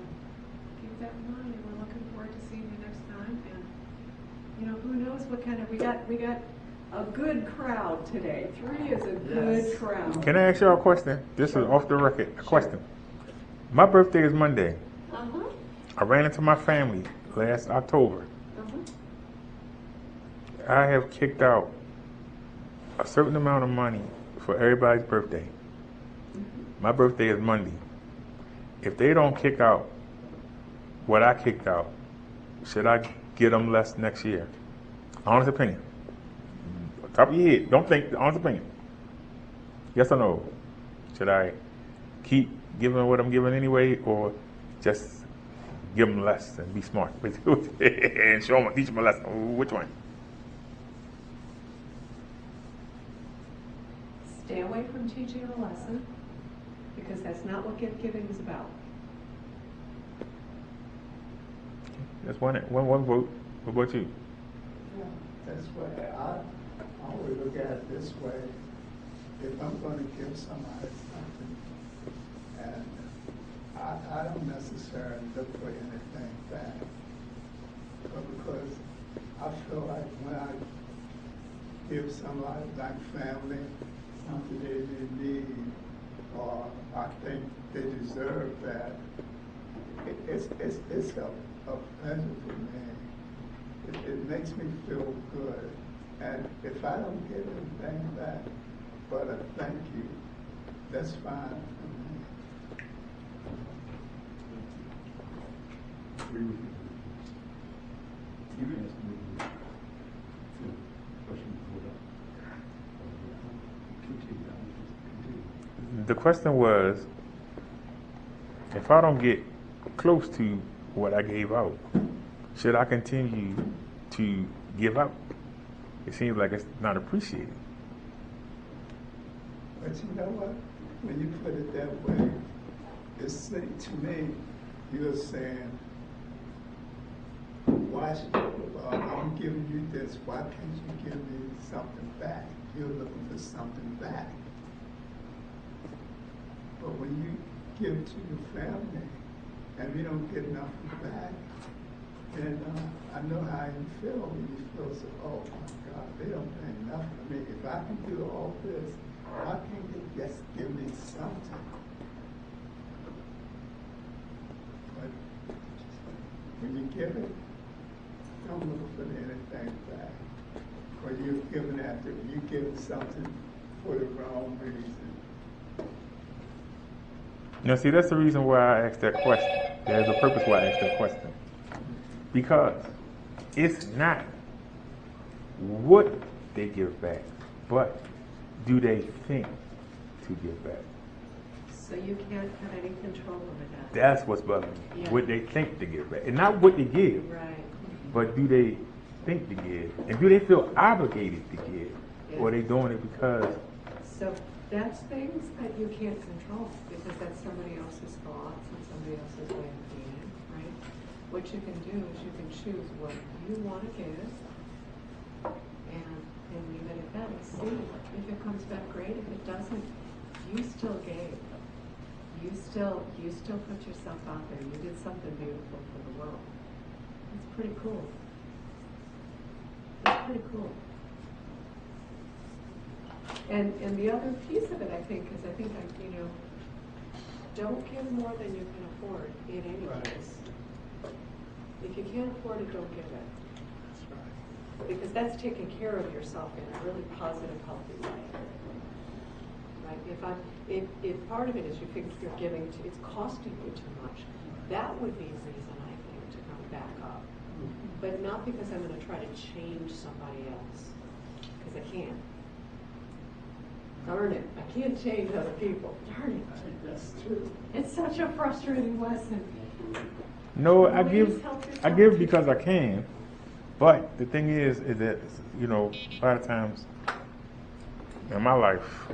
keep that in mind, and we're looking forward to seeing you next time. And who knows what kind of we got a good crowd today. 3 is a good Yes. crowd. Can I ask y'all a question? This is off the record. A question. My birthday is Monday. Uh-huh. I ran into my family last October. Uh-huh. I have kicked out a certain amount of money for everybody's birthday. My birthday is Monday. If they don't kick out what I kicked out, should I get them less next year? Honest opinion. Top of your head. Don't think. Honest opinion. Yes or no? Should I keep giving what I'm giving anyway, or just give them less and be smart and show them, teach them a lesson? Which one? Stay away from teaching a lesson, because that's not what gift giving is about. That's one vote. What about you? Yeah, that's why I always look at it this way. If I'm going to give somebody something, and I don't necessarily look for anything back, but because I feel like when I give somebody like family something they need, or I think they deserve that, it's a pleasure for me. It makes me feel good. And if I don't get anything back but a thank you, that's fine for me. Agree with you. You can ask me the question before that. Continue. The question was, if I don't get close to what I gave out, should I continue to give out? It seems like it's not appreciated. But you know what? When you put it that way, it's to me, you're saying, why should I'm giving you this, why can't you give me something back? You're looking for something back. But when you give to your family and you don't get nothing back, then I know how you feel when you feel so, oh my God, they don't pay nothing. I mean, if I can do all this, why can't they just give me something? But when you give it, don't look for anything back. Or you're giving after, you give something for the wrong reason. Now, see, that's the reason why I asked that question. There's a purpose why I asked that question. Because it's not what they give back, but do they think to give back? So you can't have any control over that. That's what's bothering me. Yeah. What they think to give back. And not what they give, Right. but do they think to give? And do they feel obligated to give? Yeah. Or are they doing it because... So that's things that you can't control, because that's somebody else's thoughts and somebody else's way of being, right? What you can do is you can choose what you want to give and leave it at that and see. If it comes back, great. If it doesn't, you still gave. You still put yourself out there. You did something beautiful for the world. It's pretty cool. It's pretty cool. And the other piece of it, I think, is don't give more than you can afford in any case. If you can't afford it, don't give it. That's right. Because that's taking care of yourself in a really positive, healthy way. Right? If part of it is you think you're giving, it's costing you too much, that would be a reason, I think, to come back up. But not because I'm going to try to change somebody else, because I can't. Darn it, I can't change other people. Darn it. That's true. It's such a frustrating lesson. No, I Please give help yourself. I give because I can. But the thing is that, a lot of times in my life,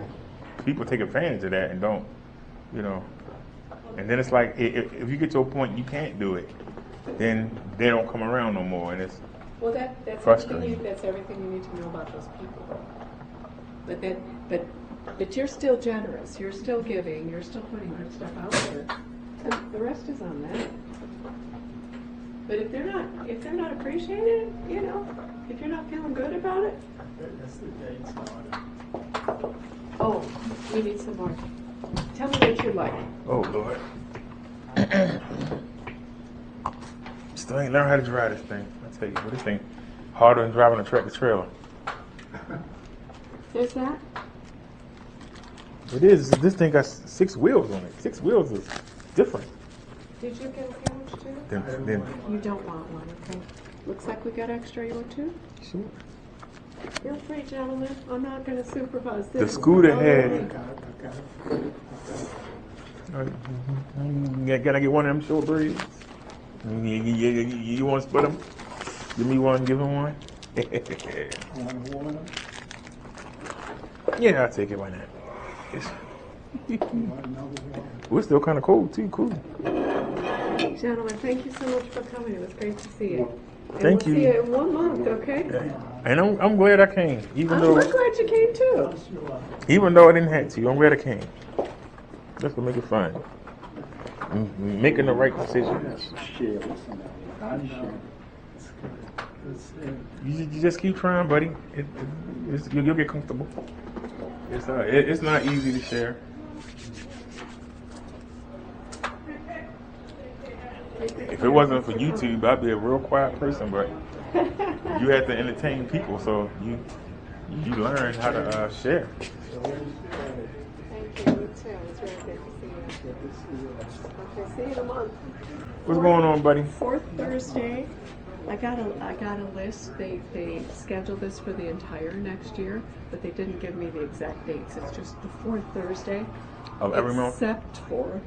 people take advantage of that and don't, And then it's like, if you get to a point you can't do it, then they don't come around no more, and it's Well, that's frustrating. that's everything you need to know about those people. But you're still generous. You're still giving. You're still putting good stuff out there. And the rest is on them. But if they're not appreciating it, you know, if you're not feeling good about it, That's the dates on it. oh, we need some more. Tell me what you like. Oh, Lord. Still ain't learned how to drive this thing. I tell you, this thing harder than driving a tractor trailer. There's that. It is. This thing got 6 wheels on it. 6 wheels is different Did you get a sandwich too? than You don't want one, okay? Looks like we got extra. You want two? sure. Feel free, gentlemen. I'm not going to supervise this. The scooter Don't had. worry. Can I get one of them short breeds? You want to split them? Give me one, give him one. Yeah, I'll take it. Why not? We're still kind of cold too. Cool. Gentlemen, thank you so much for coming. It was great to see you. And Thank we'll you. see you in 1 month, okay? And I'm glad I came, even I'm though glad you came too. I didn't have to. I'm glad I came. That's what make it fun. Making the right decisions. Share with somebody. I share. You just keep trying, buddy. You'll get comfortable. It's not easy to share. If it wasn't for YouTube, I'd be a real quiet person. But you have to entertain people, so you learn how to share. Thank you. You too. It's really good to see you. Okay, see you in a month. What's going on, buddy? 4th Thursday. I got a list. They scheduled this for the entire next year, but they didn't give me the exact dates. It's just the 4th Thursday. Of every month? Except for.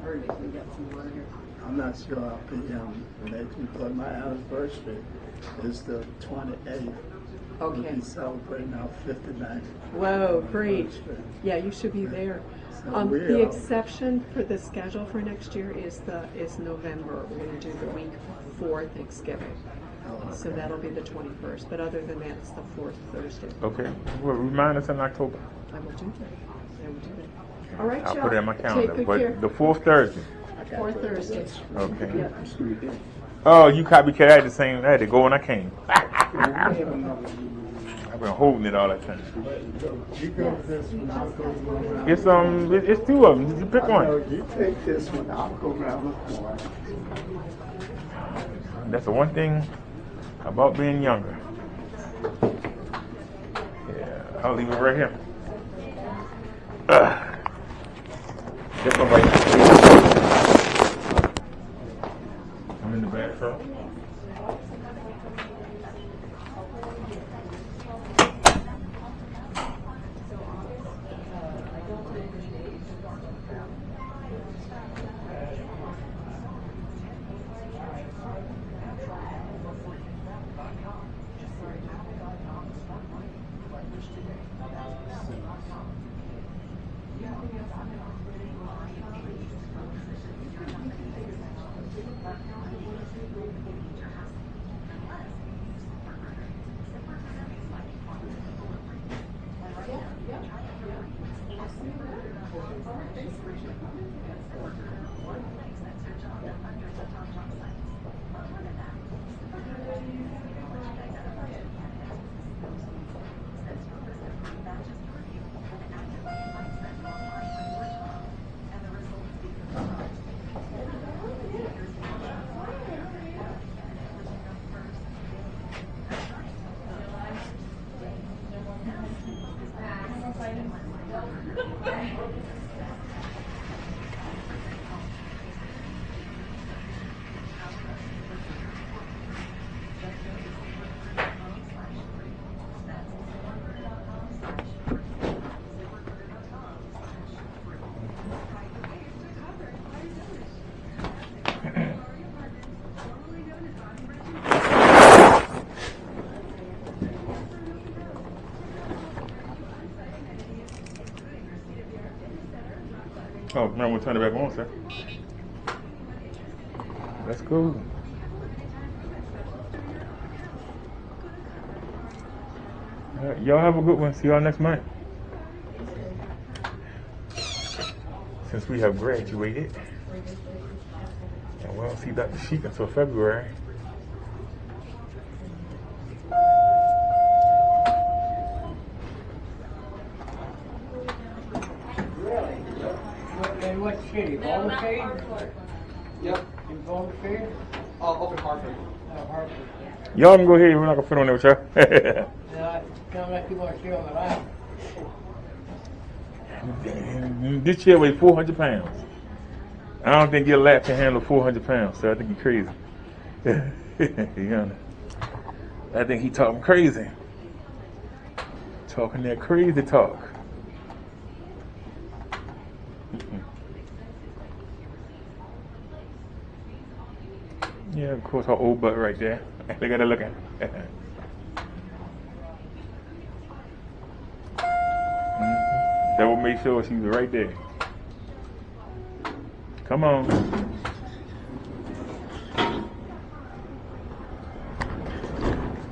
We got some more here. I'm not sure I'll be making, but my anniversary is the 28th. We'll Okay. be celebrating our 59th. Whoa, great. anniversary. Yeah, you should be there. So we The are- exception for the schedule for next year is November. We're going to do the week before Thanksgiving. So that'll be the 21st. But other than that, it's the 4th Thursday. Okay. Well, remind us in October. I will do that. I will do that. All right, I'll y'all. put it in my calendar. Take good But care. the 4th Thursday. 4th Thursday. Okay. Yeah. Oh, you copycat. I had the same. I had to go when I came. I've been holding it all that time. You go with this one, I'll go with one. It's 2 of them. Just pick No, one. you take this one, I'll go around with one. That's the one thing about being younger. Yeah, I'll leave it right here. This one right here. I'm in the bathroom. Oh, man, we'll turn it back on, sir. That's cool. All right, y'all have a good one. See y'all next month. Since we have graduated. And we don't see Dr. Sheik until February. In what city? Boulder City? Yep. In Boulder City? Up in Hartford. Hartford. Y'all can go ahead. We're not gonna fit on there with y'all. Sound like you want to stay on the line. This chair weighs 400 pounds. I don't think your lap can handle 400 pounds, so I think you're crazy. You know, I think he talking crazy. Talking that crazy talk. Yeah, of course, her old butt right there. Look at her looking. That will make sure she's right there. Come on.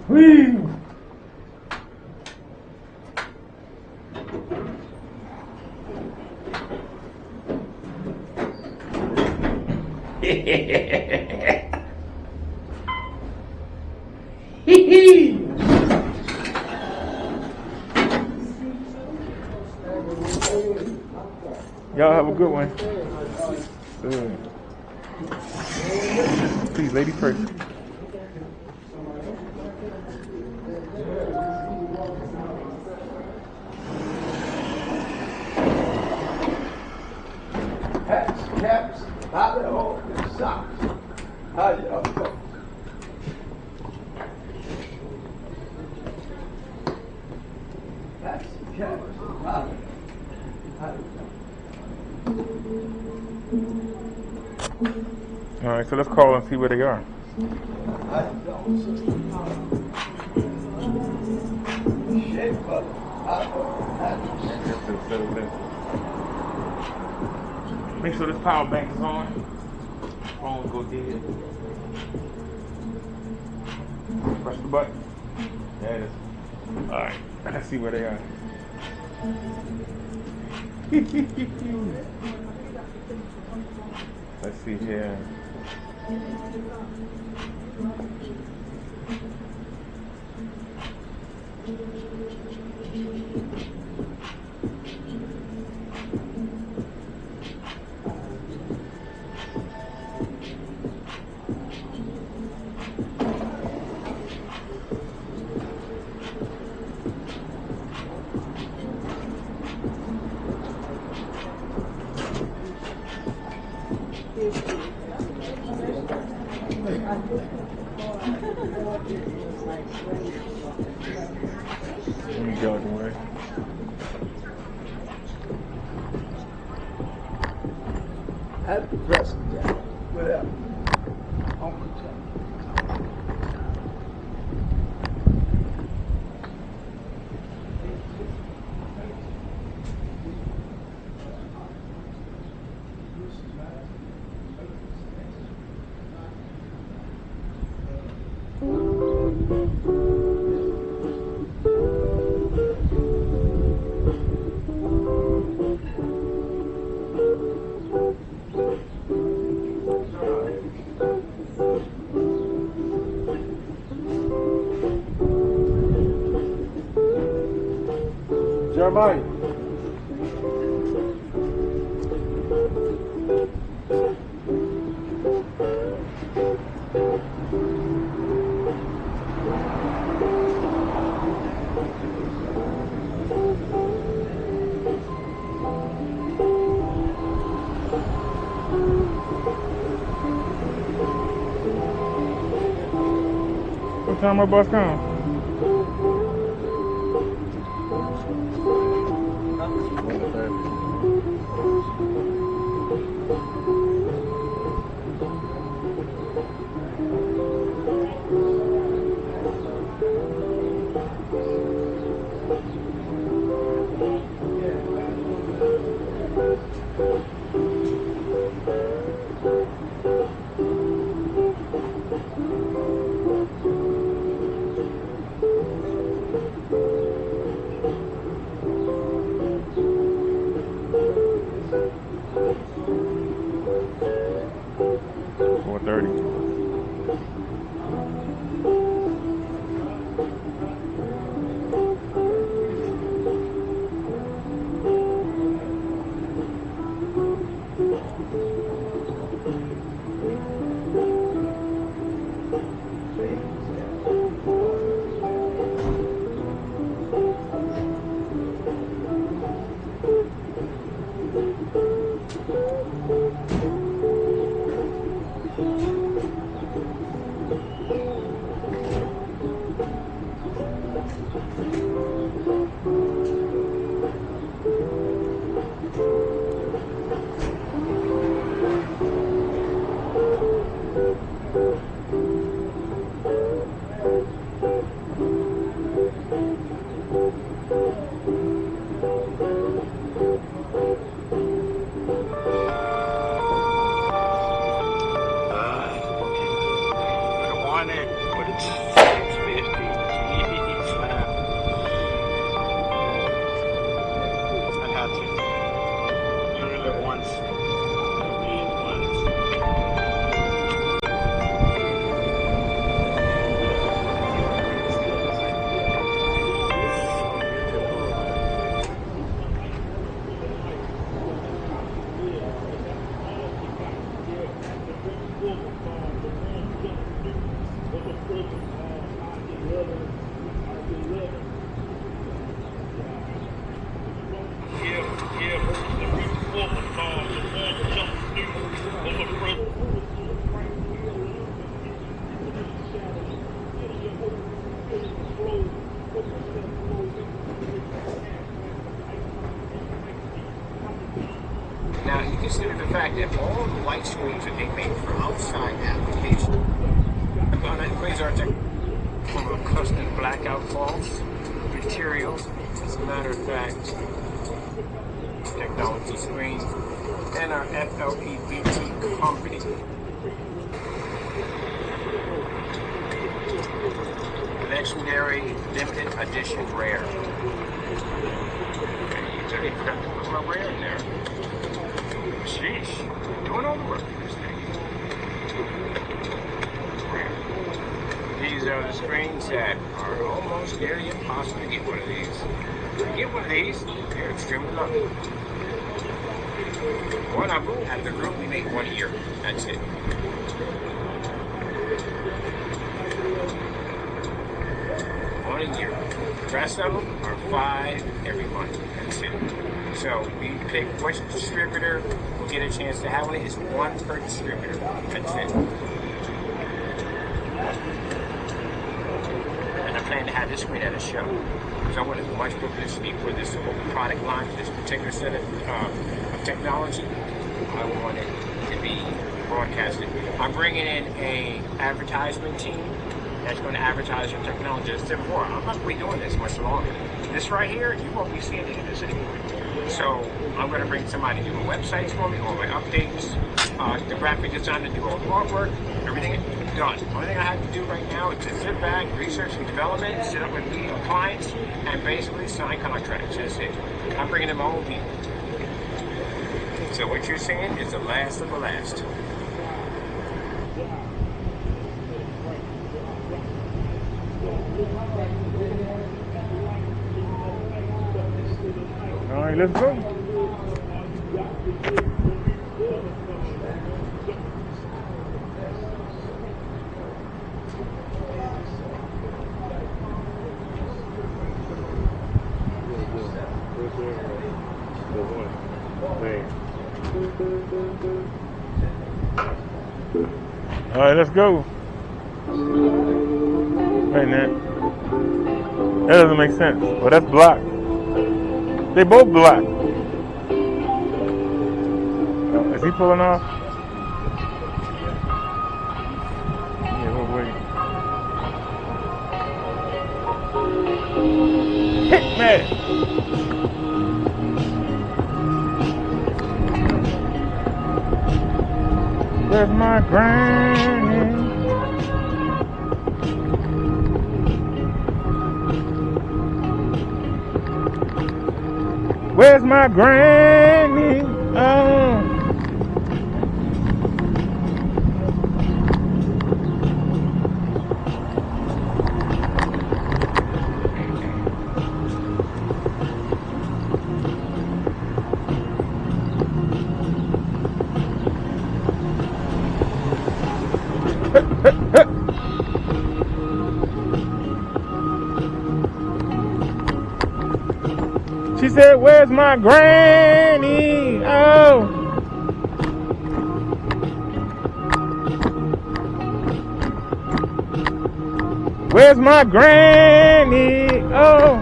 Whee! Y'all have a good one. Please, lady first. Hats, caps, hot and socks. How y'all go? Hats, caps, hot. All right, so let's call and see where they are. Shit, but Make sure this power bank is on. Phone go dead. Press the button. There it is. All right, let's see where they are. Let's see here. Let me go away. happy dressing gown. Whatever. Uncle John. Jeremiah. What time my bus comes? ones. These ones. Now you consider the fact that all the light screens that they make for outside application on that quasar tech from a custom blackout false material. As a matter of fact, technology screens and our FLEBT company. Legendary limited edition rare. So they forgot to put my rare in there. Sheesh, doing all the work for this thing. Rare. These are the screens that are almost nearly impossible to get one of these. To get one of these, you're extremely lucky. One of them, out of the group, we make one a year. That's it. One a year. The rest of them are 5 every month. That's it. So we pick which distributor will get a chance to have one. It's one per distributor. That's it. And I plan to have this screen at a show. So I want as much publicity for this whole product line, for this particular set of technology. I want it to be broadcasted. I'm bringing in a advertisement team that's going to advertise your technology. As I said before, I'm not going to be doing this much longer. This right here, you won't be seeing any of this anymore. So I'm going to bring somebody to do my websites for me, all my updates, the graphic design to do all the artwork, everything done. The only thing I have to do right now is to sit back, research and development, sit up with the clients, and basically sign contracts. That's it. I'm bringing in my own people. So what you're seeing is the last of the last. All right, let's go. All right, let's go. Wait a minute. That doesn't make sense. Well, that's blocked. They both blocked. Is he pulling off? Yeah, we'll wait. Hit me! Where's my granny? Where's my granny? Oh. She said, where's my granny? Oh. Where's my granny? Oh.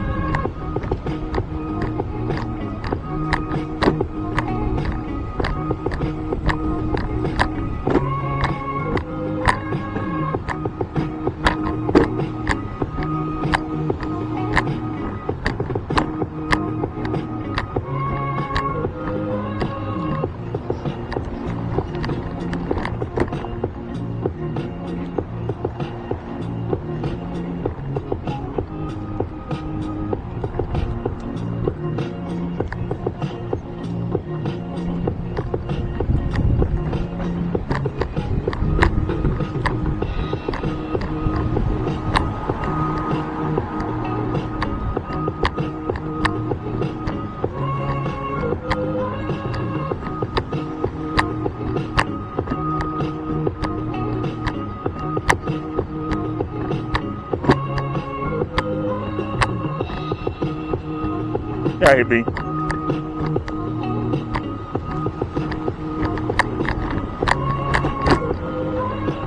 Yeah, it be.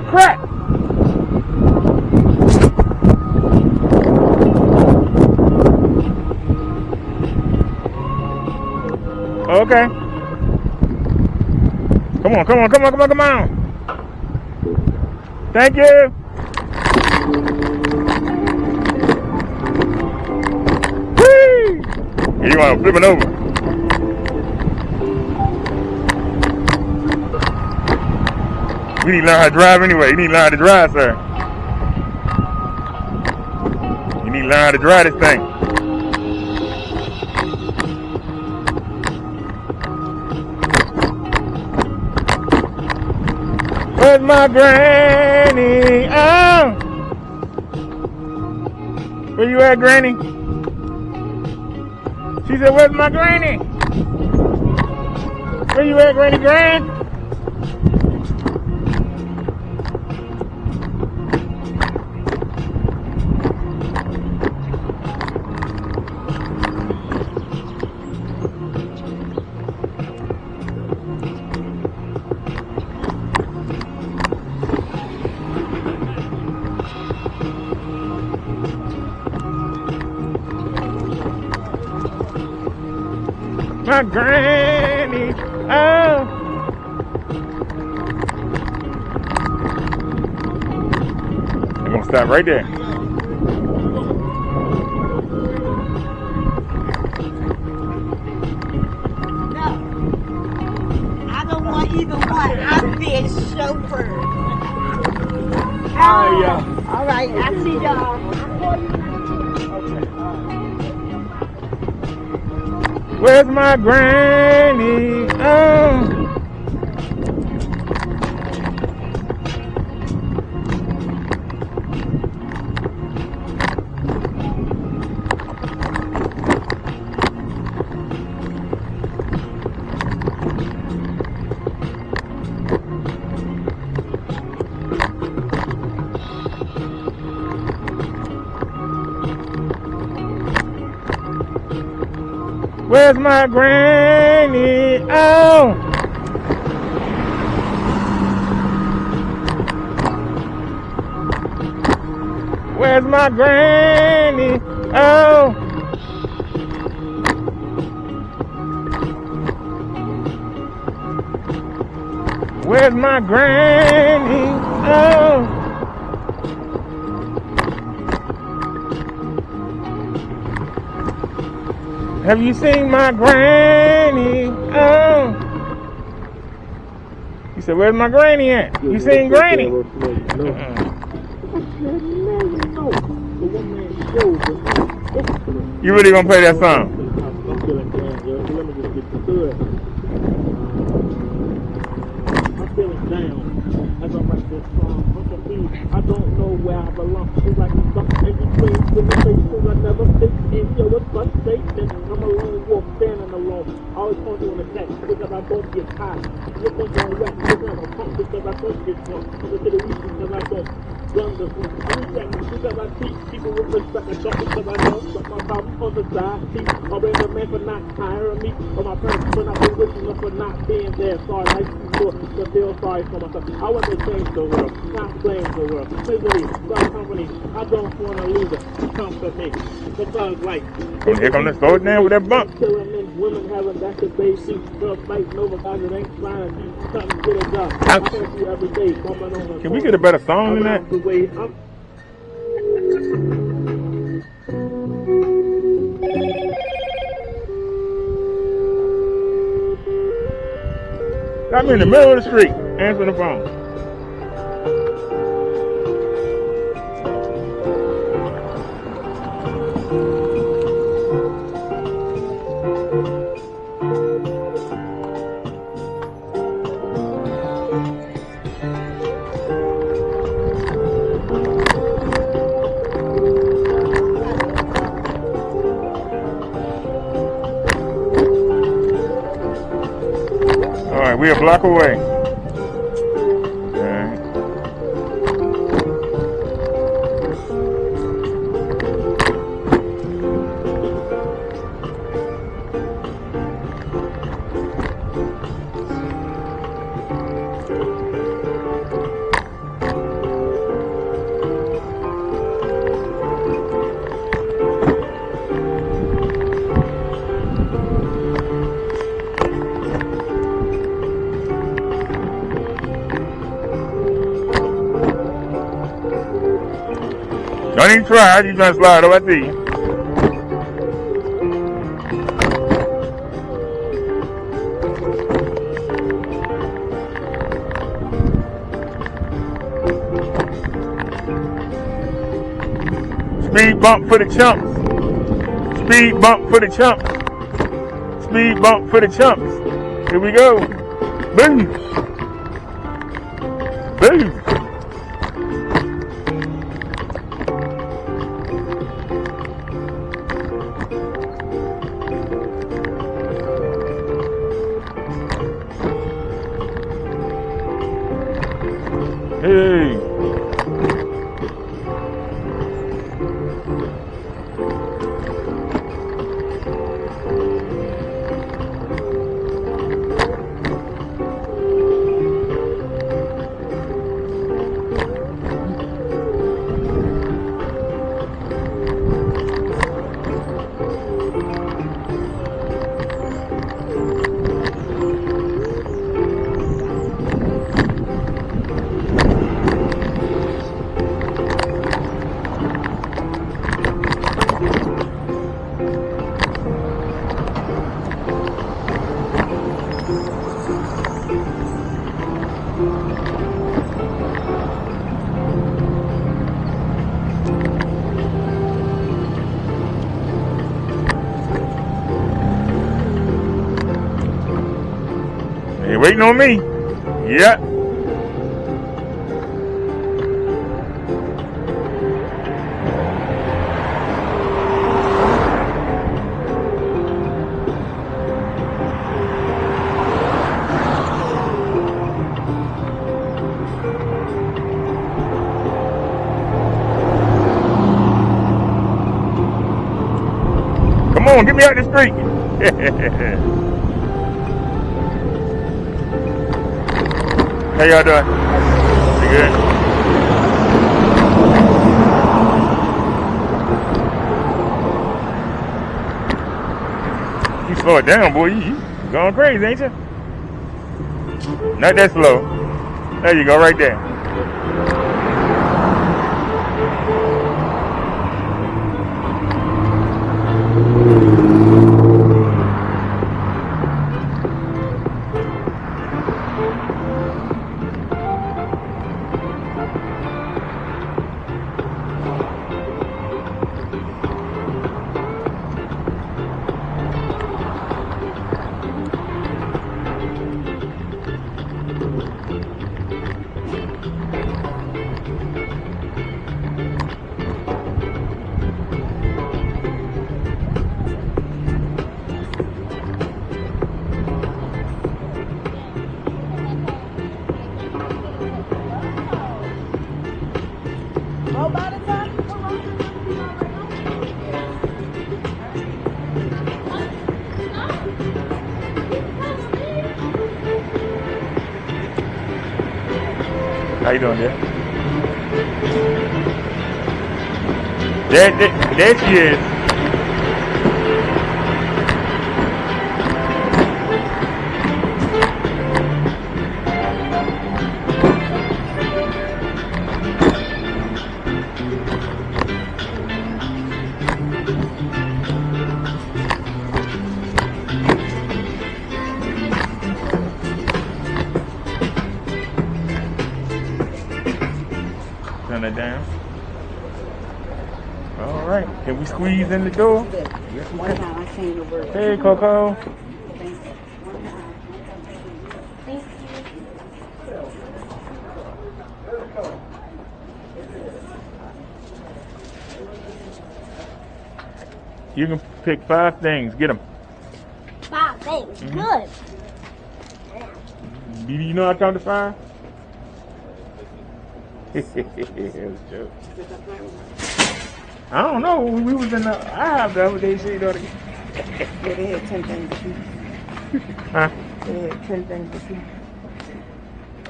Crap! Okay. Come on, come on, come on, come on, come on. Thank you. Whee! You want to flip it over? We need to learn how to drive anyway. You need to learn how to drive, sir. You need to learn how to drive this thing. Where's my granny? Oh! Where you at, granny? She said, where's my granny? Where you at, granny grand? My granny, oh. I'm gonna stop right there. No, I don't want either one. I'm being chauffeured. All right, I see y'all. Where's my granny? Oh. Where's my granny? Oh! Where's my granny? Oh! Where's my granny? Oh! Have you seen my granny? Oh. You said, where's my granny at? You seen granny? You really gonna play that song? I'm feeling down, yo. Let me just get to it. I'm feeling down as I write this song. I don't know where I belong. It's like I'm stuck in between civilizations I never fit in. Yo, it's frustration. I'm a lone wolf standing alone. Always on doing the next because I don't get high. You're thinking I'm wet because I'm a punk because I don't get drunk. I'm a city because I don't run the room. I'm respecting because I treat people with respect and don't because I don't put my problems on the side. See, I'm a man for not hiring me or my parents for not being rich enough for not being there. Sorry, I to feel sorry for myself. I want to change the world, not blame the world. Misery, bad company, I don't want to lose it. Come for me. The bug like. And here come the slow it down with that bump. Killing men, women having back to baby, girls fighting over guys that ain't trying to do something to get a job. I thank you every day, bumping on the Can we get a better song than that? the way I'm in the middle of the street, answering the phone. Alright, we're a block away. Alright. Don't even try. You trying to slide over? I see you. Speed bump for the chumps. Speed bump for the chumps. Speed bump for the chumps. Here we go. Boom. Boom. Hey. They waiting on me. Yeah. Come on, get me out the street. How y'all doing? You good? You slow it down, boy. You going crazy, ain't you? Not that slow. There you go, right there. How you doing, there? There she is. Turn it down. All right. Can we squeeze in the door? One time I seen the word. Hey, Coco. You can pick 5 things. Get them. 5 things. Good. Do you know I count to 5? It was a joke. I don't know. We was in the IHOP the other day. She know. Yeah, they had 10 things to see. Huh? They had 10 things to see.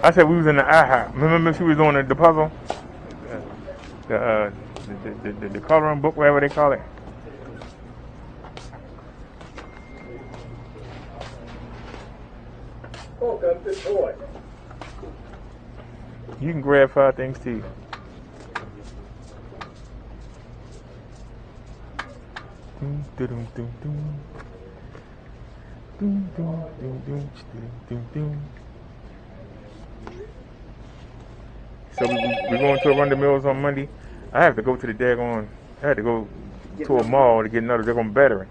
I said we was in the IHOP. Remember she was doing the puzzle? The coloring book, whatever they call it. Welcome to Toy. You can grab 5 things too. So we're going to Run the Mills on Monday. I have to go to the daggone. I had to go to a mall to get another daggone battery.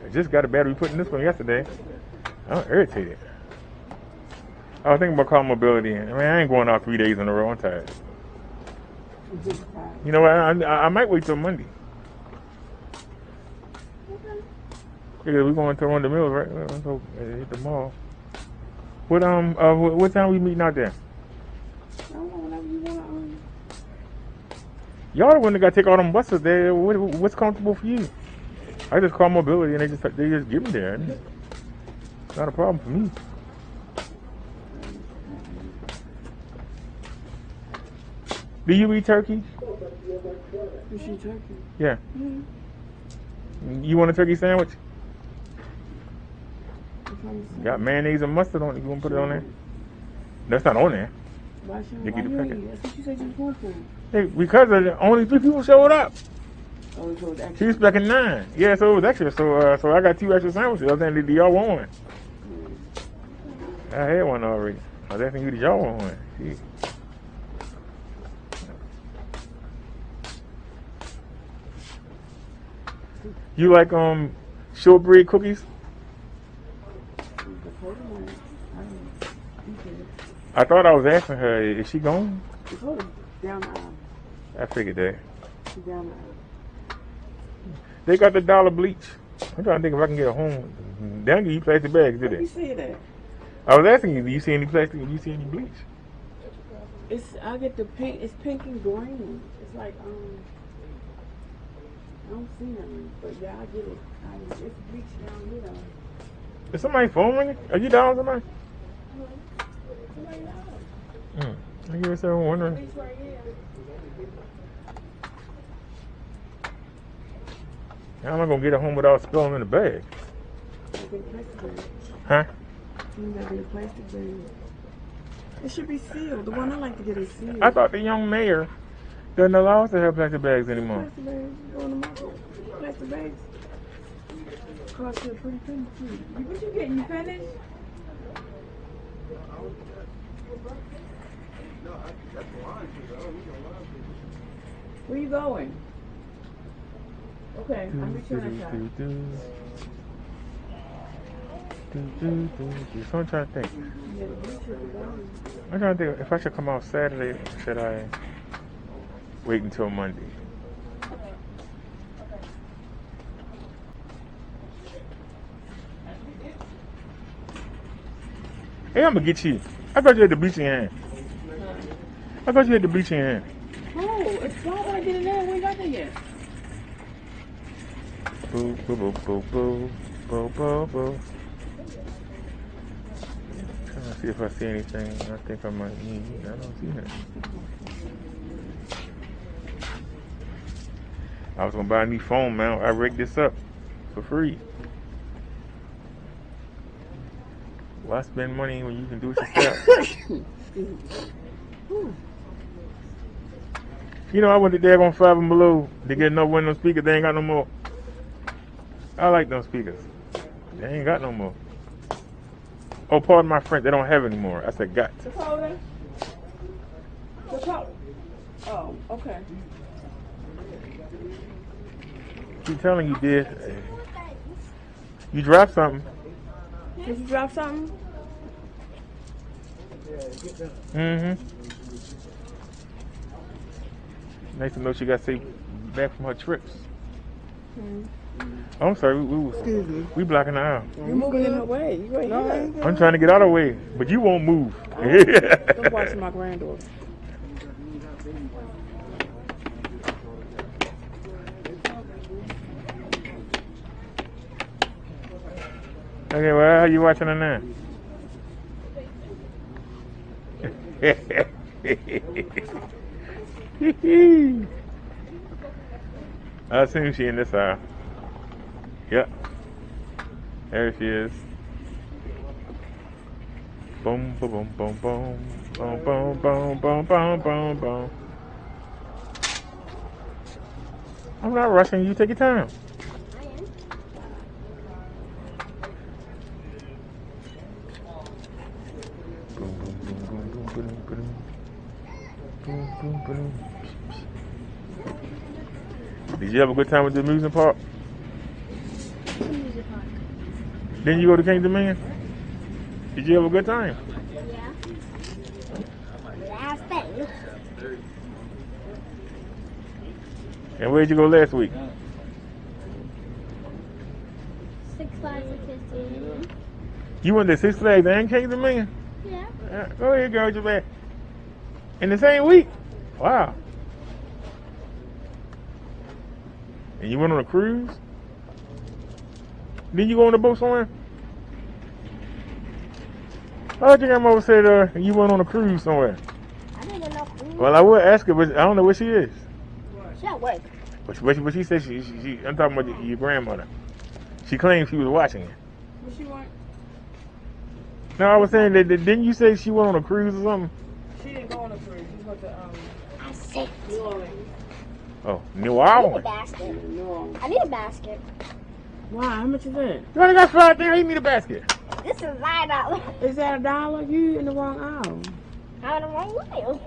I just got a battery put in this one yesterday. I'm irritated. I was thinking about car mobility. I mean, I ain't going out 3 days in a row. I'm tired. You know what? I might wait till Monday. Yeah, we're going to Run the Mills, right? Let's go hit the mall. What time we meeting out there? Y'all the one that got to take all them buses there. What's comfortable for you? I just call mobility and they just get me there. It's not a problem for me. Do you eat turkey? You see turkey? Yeah. Mm-hmm. You want a turkey sandwich? Got mayonnaise and mustard on it. You want to put it on there? That's not on there. Why should They get the packet. That's what you said you was going for. Hey, because only 3 people showed up. Oh, it was extra. She was expecting 9. Yeah, so it was extra. So I got 2 extra sandwiches. I was saying, do y'all want one? I had one already. I was asking you, did y'all want one? Shit. You like shortbread cookies? I thought I was asking her, is she gone? Down the aisle. I figured that. Down the aisle. They got the dollar bleach. I'm trying to think if I can get a home. They don't give you plastic bags, do Let me they? see that. I was asking you, do you see any plastic? Do you see any bleach? I get the pink. It's pink and green. It's like I don't see nothing, but yeah, I get it. It's bleach down here though. Is somebody phone ringing? Are you down somebody? I guess everyone wondering. Bleach right here. How am I gonna get it home without spilling in the bag? Huh? You gotta get a plastic bag. It should be sealed. The one I like to get is sealed. I thought the young mayor doesn't allow us to have plastic bags anymore. Plastic bags. Go in the market. Plastic bags. Cost you a pretty penny too. What you getting? You finished? Where you going? Okay, I'm returning that. So I'm trying to think. I'm trying to think if I should come out Saturday or should I wait until Monday? Hey, I'm gonna get you. I thought you had the bleach in your hand. I thought you had the bleach in your hand. Oh, it's not when I get in there. We ain't got there yet. Boo, boo, boo, boo, boo, boo, boo, boo. Trying to see if I see anything I think I might need. I don't see nothing. I was gonna buy a new phone mount. I rigged this up for free. Why spend money when you can do it yourself? You know, I went to daggone 5 and Below to get no window speakers. They ain't got no more. I like those speakers. They ain't got no more. Oh, pardon my French. They don't have any more. I said got. The folder? The folder? Oh, okay. Keep telling you, dear. You dropped something. Did you drop something? Mm-hmm. Nice to know she got safe back from her trips. Mm-hmm. Oh, I'm sorry, Excuse me. we blocking the aisle. You're moving in her way. You right here. I'm trying to get out of the way, but you won't move. I'm watching my granddaughter. Okay, well, how you watching her now? I assume she in this aisle. Yep. There she is. Boom, boom, boom, boom, boom, boom, boom, boom, boom, boom, boom, boom. I'm not rushing you. Take your time. Boom, boom, boom, boom, boom, boom, boom, boom, boom, boom. Did you have a good time with the amusement park? Amusement park. Didn't you go to King's Dominion? Did you have a good time? Yeah. Last thing. And where'd you go last week? 6 Flags and 15. You went to Six Flags and King's Dominion? Yeah. Go ahead, girl, your man. In the same week? Wow. And you went on a cruise? Didn't you go on a boat somewhere? I heard your grandmother said you went on a cruise somewhere. I didn't go no cruise. Well, I would ask her, but I don't know where she is. She at work. But she said she I'm talking about your grandmother. She claimed she was watching it. What she want? No, I was saying that didn't you say she went on a cruise or something? She didn't go on a cruise. She went to I said New Orleans. Oh, New I need a Orleans. basket. New Orleans. I need a basket. Why? How much is that? You only got 5 things. How you need a basket? This is $9. Is that $1? You in the wrong aisle. I'm in the wrong aisle.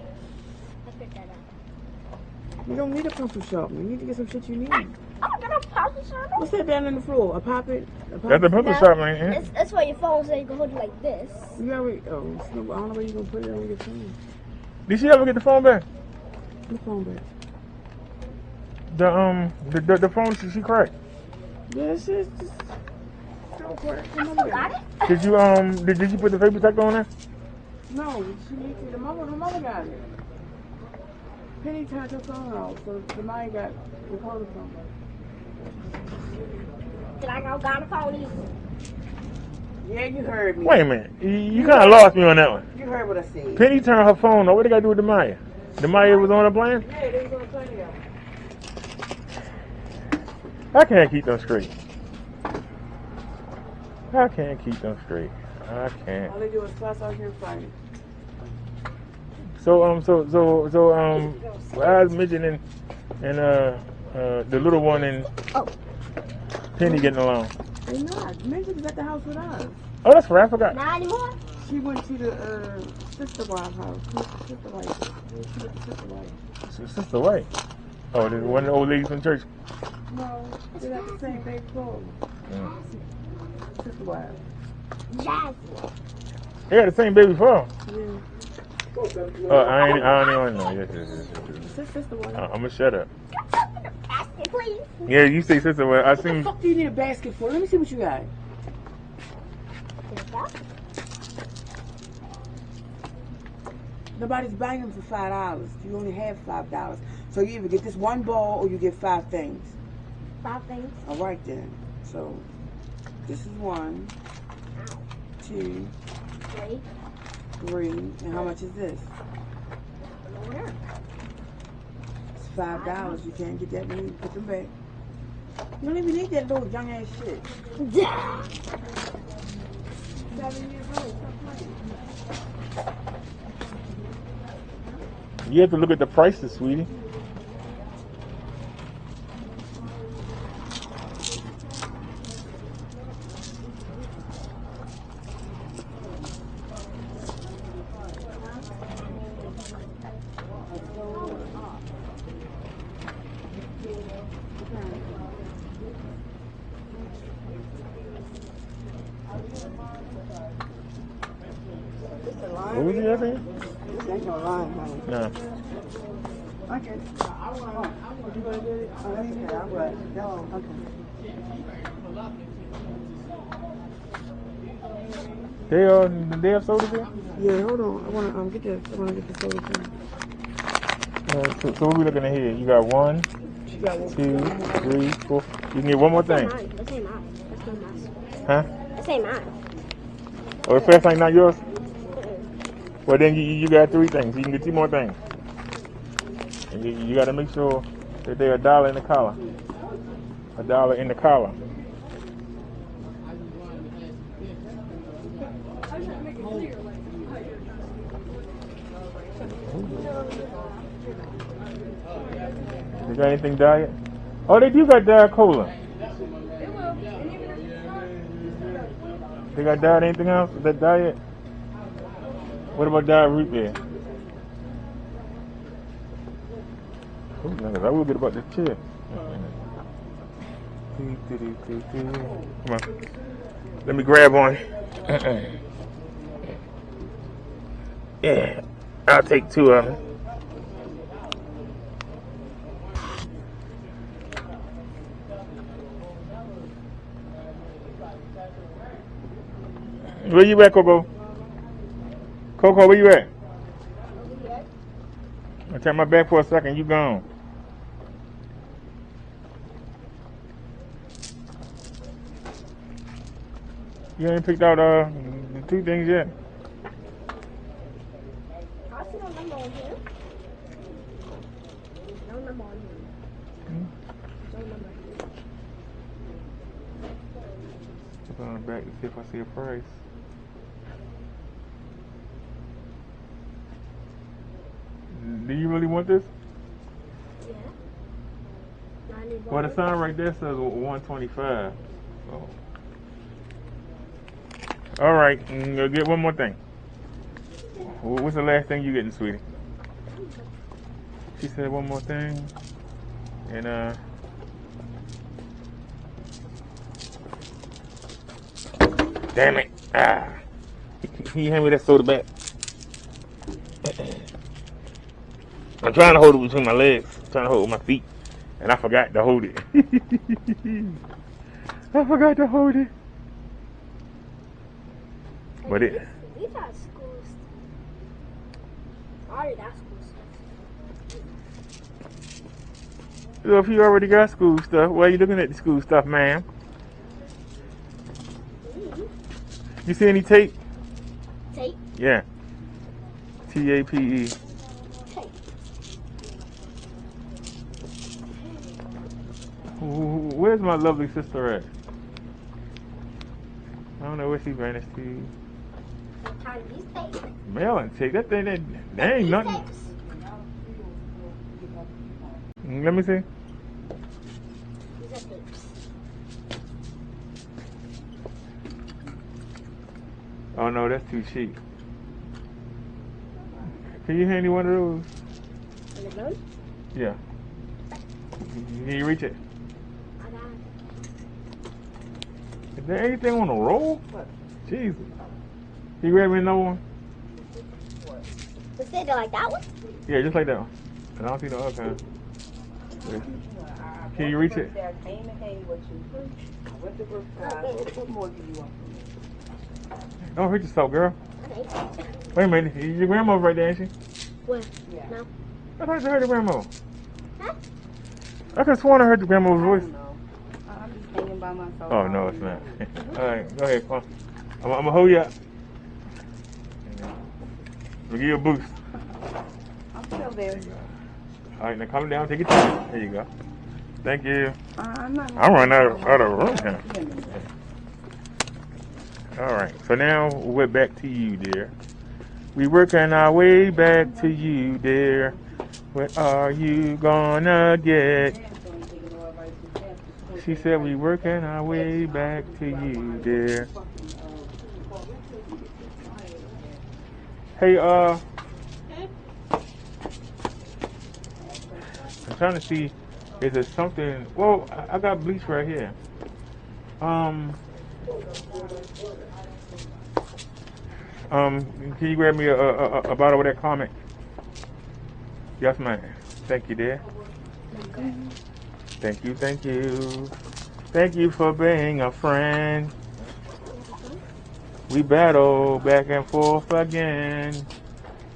I picked that up. You don't need a pencil sharpener. You need to get some shit you need. I'm gonna pop it. What's that down on the floor? A poppet? That's a pencil sharpener, ain't it? It's for your phone so you can hold it like this. You already, I don't know where you're going to put it on your phone. Did she ever get the phone back? The phone back. The phone she cracked. Yeah, it's just don't crack. I still got it. Did you put the vapor protector on there? No, she needs to. Her mother got it. Penny turned her phone off, so the mine got the phone. Did I go got a phone either? Yeah, you heard me. Wait a minute. You kind of lost me on that one. You heard what I said. Penny turned her phone on. What did I do with the Maya? The Maya was on her plan? Yeah, they was on the plane together. I can't keep them straight. I can't keep them straight. I can't. All they do is fuss out here and fight. So I was mentioning and the little one and Penny getting along. They not. Mention is at the house with us. Oh, that's right. I forgot. Not anymore. She went to the sister wife house. Sister wife. She went to sister wife. Sister White. Oh, there's one of the old ladies from church. No, they got the same baby clothes. Sister wife. Jasmine. They got the same baby phone. Yeah. Oh, I don't even know. Yes. Sister wife. I'm gonna shut up. Basket, please. Yeah, you say sister White. I What the assume. fuck do you need a basket for? Let me see what you got. Nobody's buying them for $5. You only have $5. So you either get this one ball or you get 5 things. 5 things. All right then. So this is 1, 2, 3. And how much is this? It's $5. You can't get that many. Put them back. You don't even need that little young ass shit. 7 years old. Stop playing. You have to look at the prices, sweetie. What was the other thing? This ain't no line, honey. No. Okay. You gonna get it? Oh, that's okay. I will. No. Okay. They have soda there? Yeah, hold on. I wanna get this. I wanna get the soda too. So what we looking at here? You got 1, 2, 3, 4. You can get one more thing. This ain't mine. That's not mine. Huh? This ain't mine. Oh, the first thing not yours? Well, then you got 3 things. You can get 2 more things. And you got to make sure that they're $1 in the collar. $1 in the collar. They got anything diet? Oh, they do got Diet Cola. They got diet anything else? Is that diet? What about diet root beer? I will get about this chair. Come on. Let me grab one. Yeah, I'll take 2 of them. Where you at, Coco? Coco, where you at? I'll turn my back for a second. You gone. You ain't picked out the 2 things yet? I see no number on here. No number on here. No number. Look on the back to see if I see a price. Do you really want this? Yeah. 91. Well, the sign right there says 125. So. All right, get one more thing. What's the last thing you getting, sweetie? She said one more thing, and damn it! Can you hand me that soda back? I'm trying to hold it between my legs. I'm trying to hold it with my feet, and I forgot to hold it. I forgot to hold it. But These are school stuff. I already got school stuff. So if you already got school stuff, why are you looking at the school stuff, ma'am? You see any tape? Tape? Yeah. TAPE. Tape. Where's my lovely sister at? I don't know where she vanished to. These tapes. Mailing tape. That thing, that ain't nothing. Let me see. These are tapes. Oh no, that's too cheap. Can you hand me one of those? On the road? Yeah. Can you reach it? I got it. Is there anything on the roll? Jesus. Can you grab me another one? Let's say they're like that one? Yeah, just like that one. And I don't see no other kind. Can you reach it? I came and hang with you. I went to Brookside. What more do you want? Don't hurt yourself, girl. Okay. Wait a minute. Your grandma's right there, ain't she? Where? Yeah. No. I thought you heard your grandma. Huh? I could have sworn I heard your grandma's I voice. don't know. I'm just hanging by myself. Oh, no, it's not. All right, go ahead. Come on. I'm going to hold you up. We'll give you a boost. I'm still there. All right, now come down. Take your time. There you go. Thank you. I'm not. I'm running out of room now. All right, so now we're back to you, dear. We working our way back to you, dear. What are you gonna get? She said we working our way back to you, dear. Hey, I'm trying to see, is there something, well, I got bleach right here. Can you grab me a bottle of that Comet? Yes, ma'am. Thank you, dear. Thank you, thank you. Thank you for being a friend. We battle back and forth again.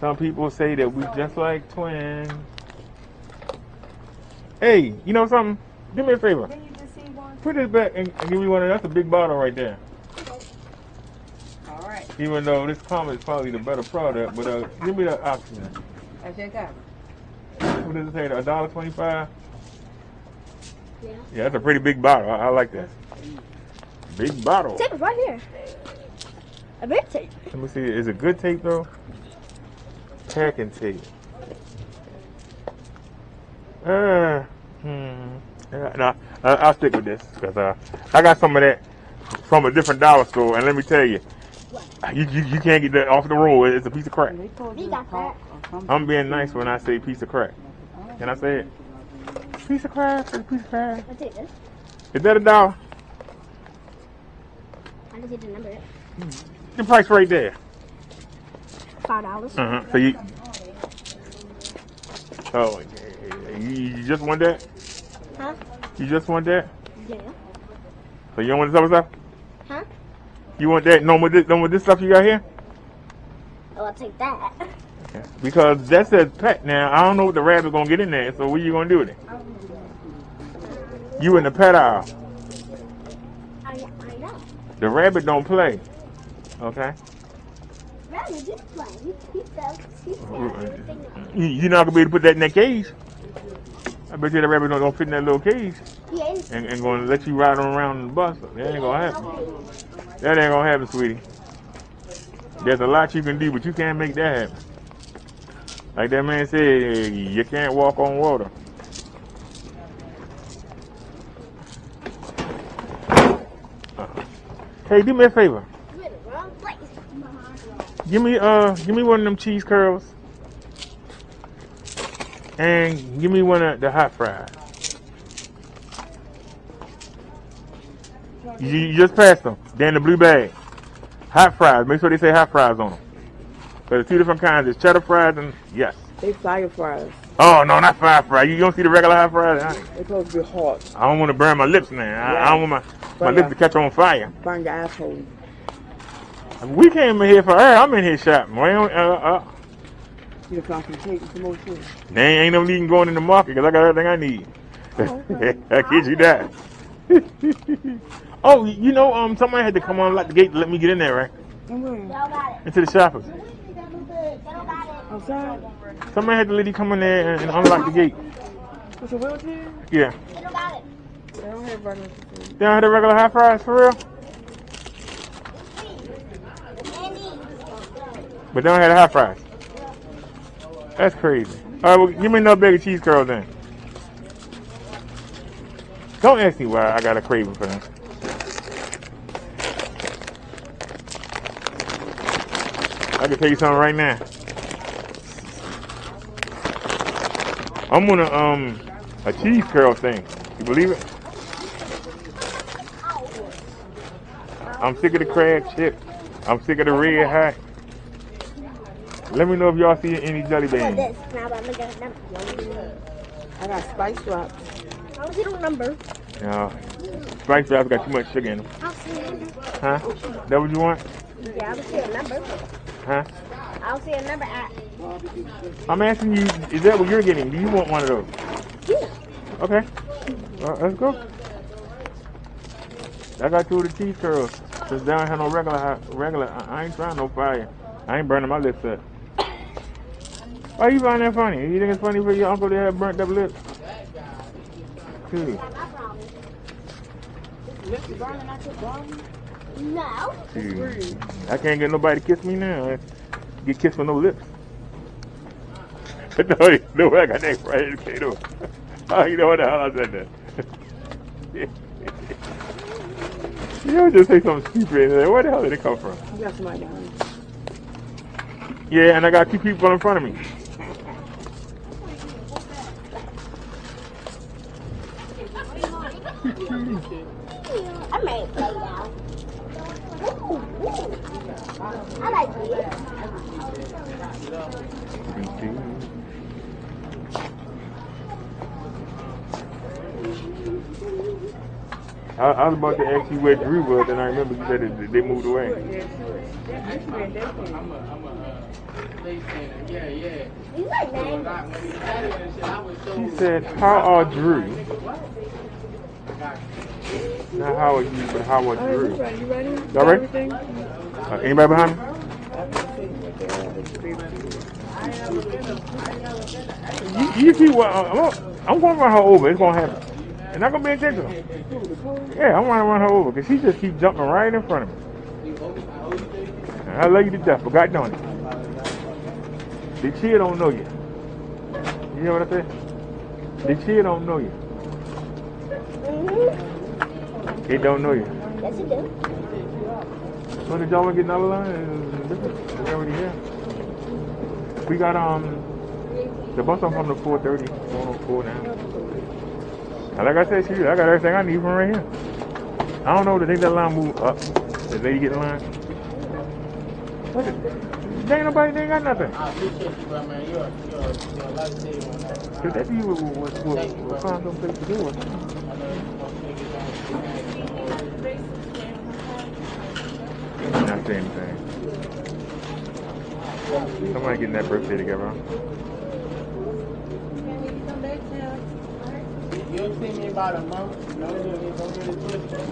Some people say that we just like twins. Hey, you know something? Do me a favor. Didn't you just see one? Put this back and give me one of that's a big bottle right there. All right. Even though this Comet is probably the better product, but give me the oxygen. That's your cover. What does it say? $1.25? Yeah. Yeah, that's a pretty big bottle. I like that. Big bottle. Tape is right here. A big tape. Let me see. Is it good tape though? Packing tape. No, I'll stick with this because I got some of that from a different dollar store, and let me tell you, you can't get that off the roll. It's a piece of crack. We got that. I'm being nice when I say piece of crack. Can I say it? Piece of crack. Piece of crack. I'll take this. Is that $1? I just need to number it. The price right there. $5. So you just want that? Huh? You just want that? Yeah. So you don't want this other stuff? Huh? You want that? No more this stuff you got here? Oh, I'll take that. Yeah. Because that says pet now. I don't know what the rabbit's gonna get in there. So what are you gonna do with it? You in the pet aisle. I know. The rabbit don't play. Okay? Rabbit just playing. He fell everything up. You're not gonna be able to put that in that cage. I bet you the rabbit don't fit in that little cage. Yeah. And gonna let you ride on around the bus. That ain't gonna happen. That ain't gonna happen, sweetie. There's a lot you can do, but you can't make that happen. Like that man said, you can't walk on water. Hey, do me a favor. You're in the wrong place. Give me one of them cheese curls. And give me one of the hot fries. You just passed them. They're in the blue bag. Hot fries. Make sure they say hot fries on them. There's two different kinds. There's cheddar fries and yes. They fire fries. Oh no, not fire fries. You don't see the regular hot fries? They're supposed to be hot. I don't want to burn my lips now. I don't want my lips to catch on fire. Burn your asshole. We came in here for her. I'm in here shopping. You found some cake and some more shit. They ain't no need in going in the market because I got everything I need. Oh, okay. I kid you that. Oh, you know, somebody had to come on, lock the gate to let me get in there, right? Into the shoppers. I'm sorry. Somebody had to let you come in there and unlock the gate. What's a wheelchair? Yeah. They don't got it. They don't have regular food. They don't have the regular hot fries for real? But they don't have the hot fries. That's crazy. All right, well, give me another bag of cheese curls then. Don't ask me why I got a craving for them. I can tell you something right now. I'm on a cheese curl thing. You believe it? I'm sick of the crab chip. I'm sick of the red hot. Let me know if y'all see any jelly beans. This. Now I'm looking at number. I got spice drops. I don't see no number. No. Spice drops got too much sugar in them. I'll see a number. Huh? That what you want? Yeah, I don't see a number. Huh? I don't see a number at. I'm asking you, is that what you're getting? Do you want one of those? Yeah. Okay. Let's go. I got two of the cheese curls. Since they don't have no regular, I ain't trying no fire. I ain't burning my lips up. Why you find that funny? You think it's funny for your uncle to have burnt up lips? Dude. No. Dude. I can't get nobody to kiss me now. Get kissed with no lips. No, I got that fried potato. Oh, you know what the hell I said that? You ever just say something stupid? Where the hell did it come from? You got somebody behind. Yeah, and I got two people in front of me. I may play now. I like it. I was about to ask you where Drew was, and I remember you said that they moved away. He's like man. She said, how are Drew? Not how are you, but how are Drew? You ready? Y'all ready? Anybody behind me? You see what? I'm going to run her over. It's going to happen. It's not going to be intentional. Yeah, I'm going to run her over because she just keeps jumping right in front of me. I love you to death, but God darn it. The kid don't know you. You hear what I said? The kid don't know you. Mm-hmm. It don't know you. Yes, it do. So did y'all want to get another line? We already here. We got the bus on from the 4:30, 104 now. And like I said, shoot, I got everything I need from right here. I don't know, they think that line move up. The lady get in line. What the, there ain't nobody, they ain't got nothing. I appreciate you, bro, man. You're a lifesaver on that. Cause that you would find some place to do it. Not saying anything. Somebody getting that birthday together. You'll see me about a month. Don't get it twisted.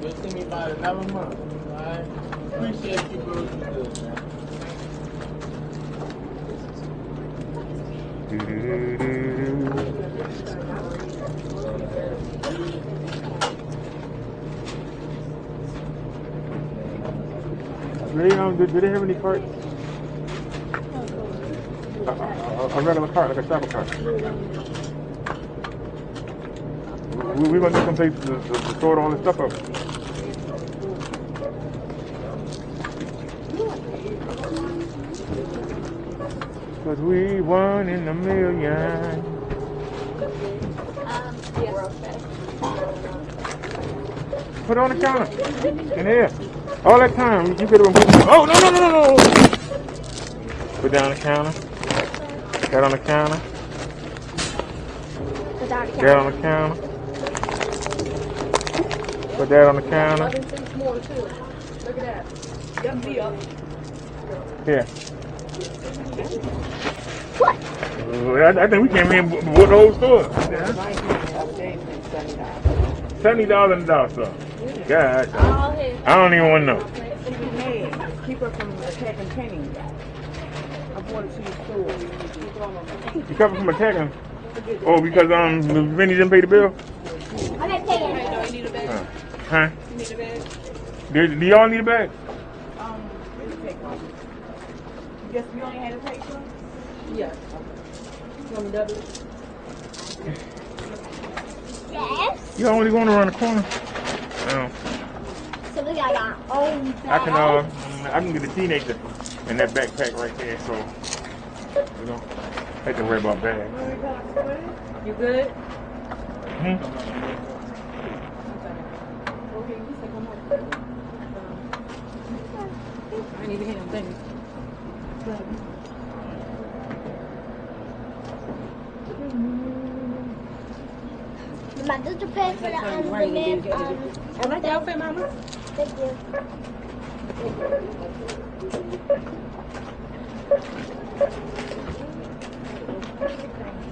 You'll see me about another month. Alright? Appreciate you, bro. You good, man. Do they have any carts? A regular cart, like a shopper cart. We're going to need some place to store all this stuff up. Cause we won in a million. Yes. Put it on the counter. In here. All that time, you could have been putting. Oh, no. Put that on the counter. That on the counter. That on the counter. Put that on the counter. Look at that. Here. What? I think we came in with the whole store. $70 in the dollar store. God. I don't even want to know. Keep her from attacking Penny. I bought it to your store. You covered from attacking? Oh, because Vinny didn't pay the bill? I'm not taking it. Do you need a bag? Huh? You need a bag? Do y'all need a bag? Let's take one. Guess we only had to take one? Yeah. You want me to double it? Yes. You only going around the corner? No. So we got our own bag. I can get a teenager in that backpack right there, so you know, I have to worry about bags. You good? Hmm? Okay, you said come on. I need to hit them things. My sister paid for the limit. I like the outfit, Mama. Thank you.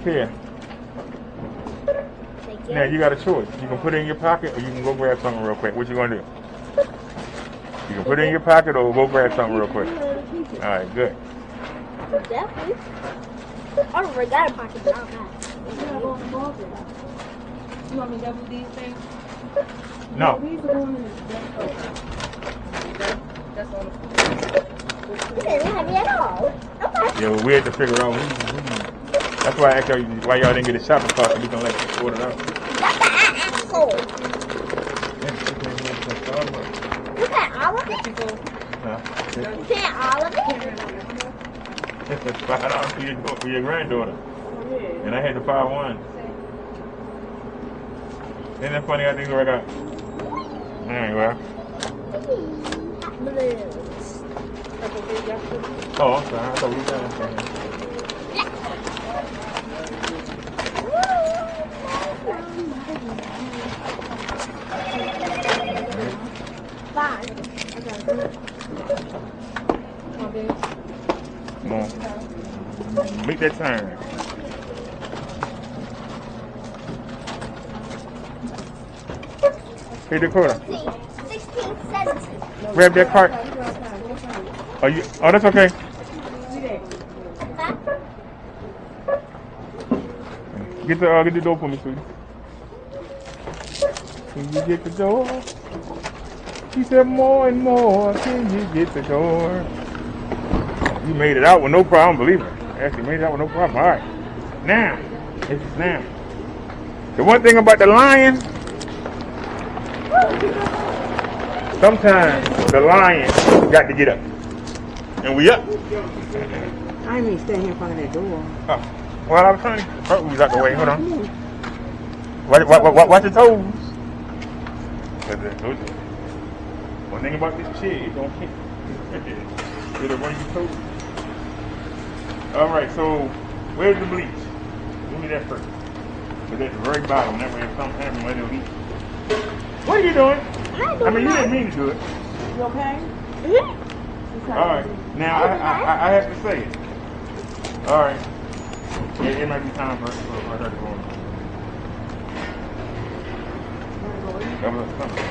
Here. Thank you. Now you got a choice. You can put it in your pocket, or you can go grab something real quick. What you gonna do? You can put it in your pocket, or go grab something real quick. All right, good. Definitely. I already got a pocket, but I don't have. You want me to double these things? No. These are going in this bag. That's on the floor. You didn't have it at all. Okay. Yeah, well, we had to figure it out. That's why I asked y'all why y'all didn't get a shopping cart so we can let you sort it out. That's the asshole. You got all of it? Huh? You can't all of it? It's $5 for your granddaughter. And I had the 5-1. Isn't that funny? I think I got. Alright, well. Oh, I'm sorry. I thought we were done. Five. Come on. Make that turn. Hey, Dakota. 16, 17. Grab that cart. Oh, that's okay. Get the door for me, sweetie. Can you get the door? He said more and more. Can you get the door? You made it out with no problem, believe me. Actually made it out with no problem. All right. Now, it's now. The one thing about the lion, sometimes the lion got to get up. And we up. I ain't mean stand here in front of that door. Oh. Well, I was trying to get the toes out the way. Hold on. Watch your toes. One thing about this chair, it don't kick. It'll run your toes. All right, so where's the bleach? Give me that first. But at the very bottom, that way if something happens, let it leak. What are you doing? I mean, you didn't mean to do it. You okay? All right, now I have to say it. All right, it might be time for her to go on. That was something.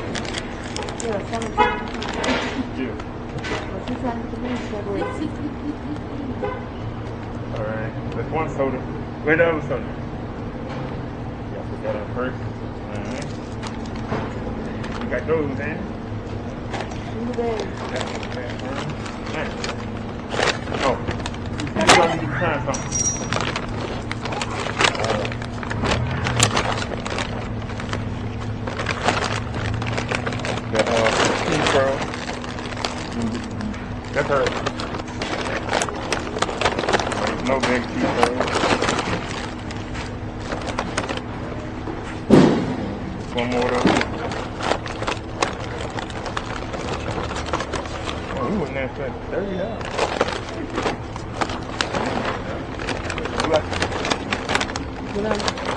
Yeah, 17. Yeah. Well, she's trying to get the minutes separated. All right, that's one soda. Where's the other soda? Y'all put that up first. All right. You got those in. In the bag. Oh, you still need to try something. The cheese curl. That's her. No big cheese curl. One more though. Oh, we wouldn't have said $30.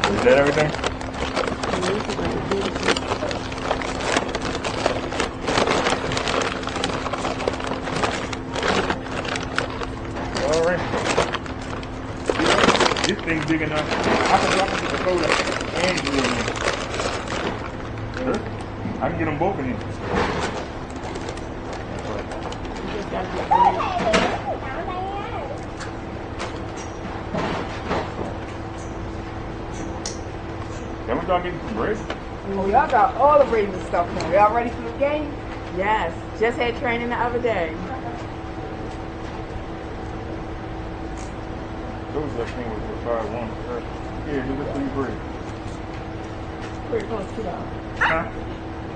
Is that everything? All right. This thing's big enough. I can get the soda and glue in there. Sure? I can get them both in here. Then we start getting some bread. Oh, y'all got all the bread and stuff now. Y'all ready for the game? Yes. Just had training the other day. Those that thing was 5-1. Here, here's the free bread. Bread costs $2. Huh?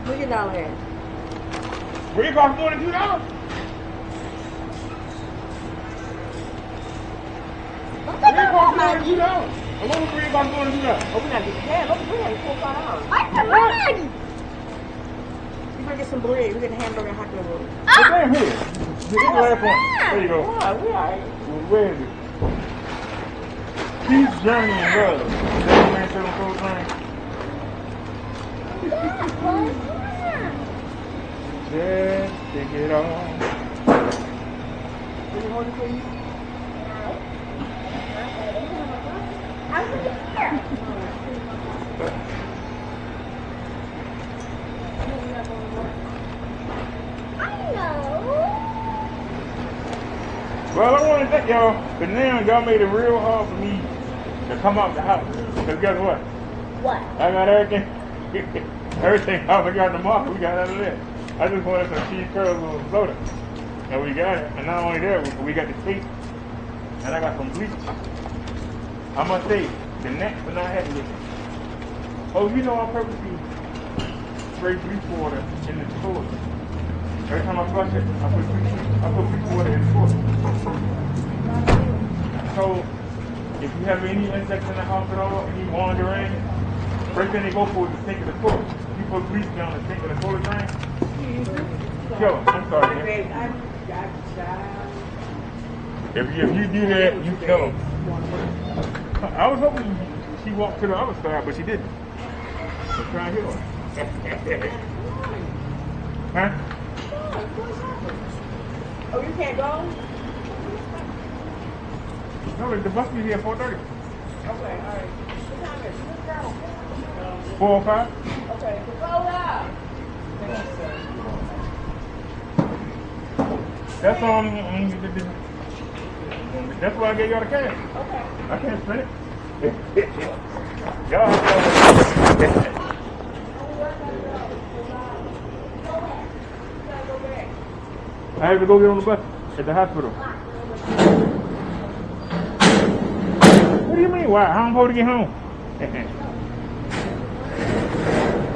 Look at down there. Bread costs more than $2? Bread costs more than $2. A little bread costs more than $2. Oh, we gotta get the look, we had $4 or $5. What's the bread? You better get some bread. We get a hamburger and hot dog. But damn here. This is the last one. There you go. Yeah, we alright. Where is it? Peace, journey, and love. Is that the man said on Cold Train? Just take it all. Is it holding for you? I'm here. I know. Well, I want to thank y'all, but now y'all made it real hard for me to come out the house. Because guess what? What? I got everything. Everything else I got in the market, we got out of there. I just wanted some cheese curls and some soda. And we got it. And not only that, we got the tape. And I got some bleach. I must say, the next are not happy with it. Oh, you know I purposely spray bleach water in the toilet. Every time I flush it, I put bleach water in the toilet. So, if you have any insects in the house at all, and you wander in, first thing they go for is the sink of the toilet. You put bleach down the sink of the toilet drain. Yo, I'm sorry, man. If you do that, you kill them. I was hoping she walked to the other side, but she didn't. So try and hit her. Huh? Oh, you can't go? No, the bus be here at 4:30. Okay, all right. What time is it? 4 or 5? Okay, go up. Thank you, sir. That's all. That's why I gave y'all the cash. Okay. I can't spend it. Y'all have to. I have to go get on the bus at the hospital. What do you mean? Why? How am I supposed to get home?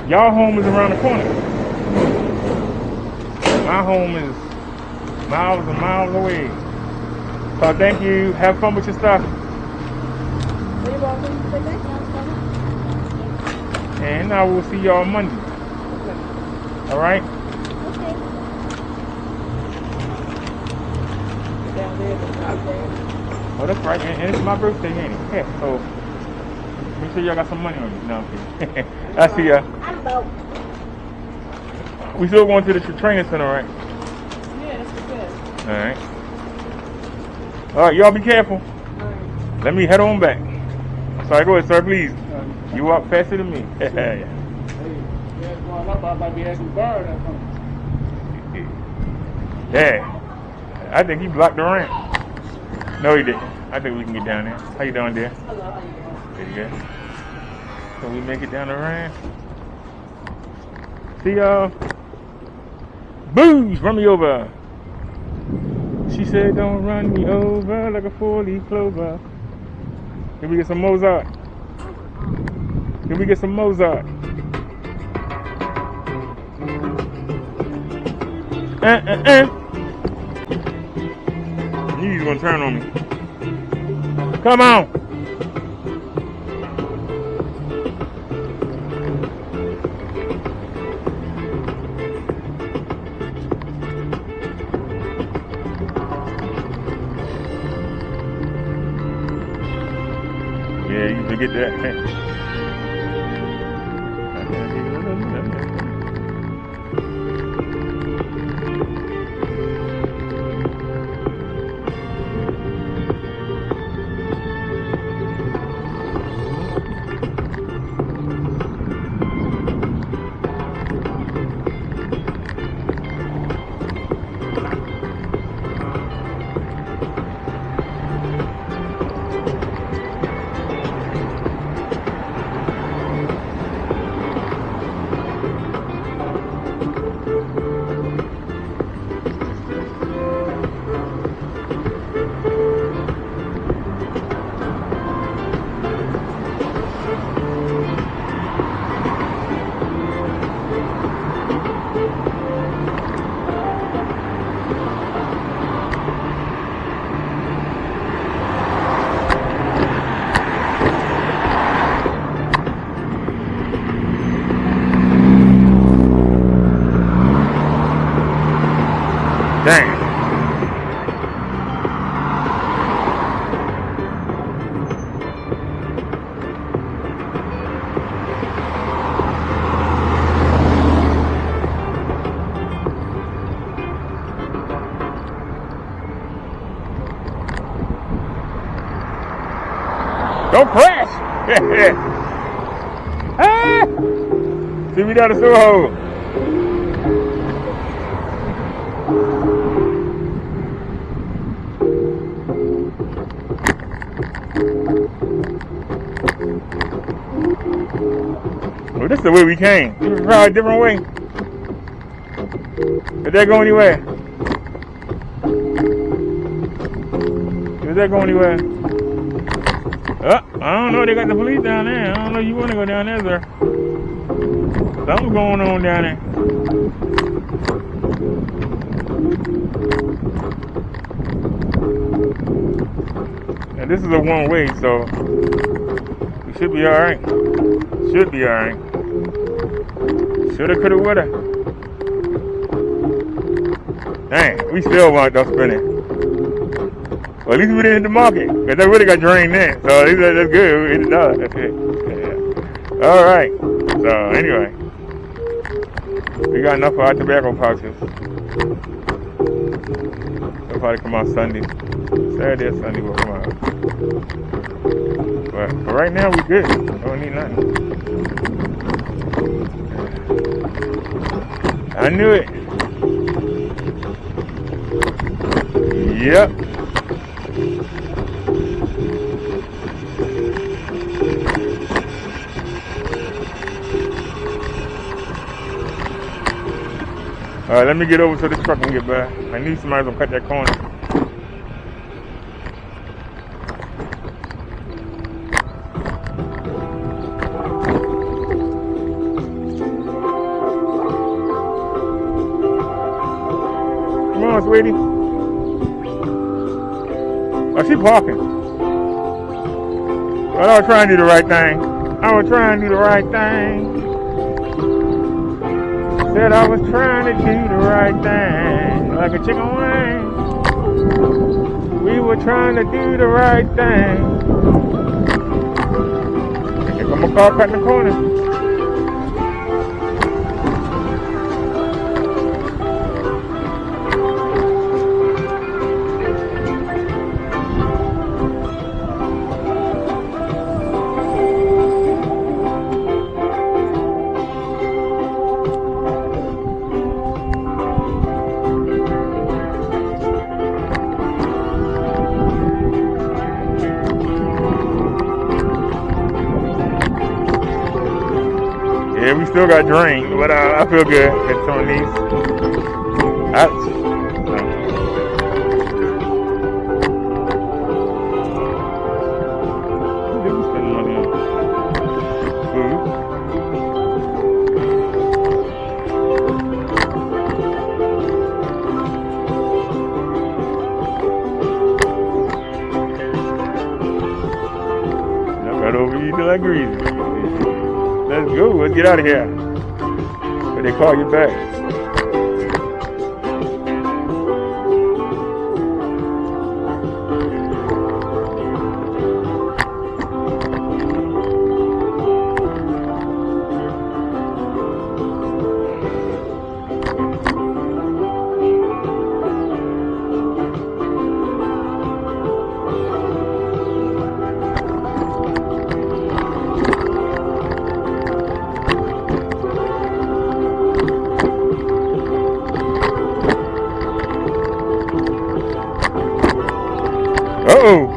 Y'all home is around the corner. My home is miles and miles away. So thank you. Have fun with your stuff. You're welcome. Thank you. And I will see y'all Monday. All right? Down there, the Oh, that's right. And it's my birthday, ain't it? Yeah. So make sure y'all got some money on you. No, I'm kidding. I see ya. We still going to the training center, right? Yeah, that's the best. All right, y'all be careful. Let me head on back. Sorry, go ahead, sir, please. You walk faster than me. Hey, going up, I might be asking bird or something. Yeah. I think he blocked the ramp. No, he didn't. I think we can get down there. How you doing, dear? Hello, how you doing? Pretty good. Can we make it down the ramp? See y'all. Booze, run me over. She said, don't run me over like a 4-leaf clover. Can we get some Mozart? Can we get some Mozart? He's gonna turn on me. Come on. Yeah, you forget that. Dang. Don't crash! Ah! See me down the sewer hole. Well, this is the way we came. We tried a different way. Did that go anywhere? Did that go anywhere? I don't know. They got the police down there. I don't know if you want to go down there, sir. Something's going on down there. And this is a one-way, so we should be all right. Should be all right. Shoulda, coulda, woulda. Dang, we still wound up spinning. Well, at least we didn't hit the market, because that really got drained in. So that's good. We hit the dollar. All right. So anyway, We got enough of our tobacco pouches. They'll probably come out Sunday. Saturday or Sunday will come out. But for right now, we good. Don't need nothing. I knew it. Yep. All right, let me get over so the truck can get by. I need somebody to cut that corner. Come on, sweetie. Oh, she parking. Well, I was trying to do the right thing. I was trying to do the right thing. Said I was trying to do the right thing. Like a chicken wing. We were trying to do the right thing. Here come a car cutting the corner. Yeah, we still got drained, but I feel good at some of these. Y'all got overeaten like greasy. Let's go. Let's get out of here. But they call you back. Uh-oh.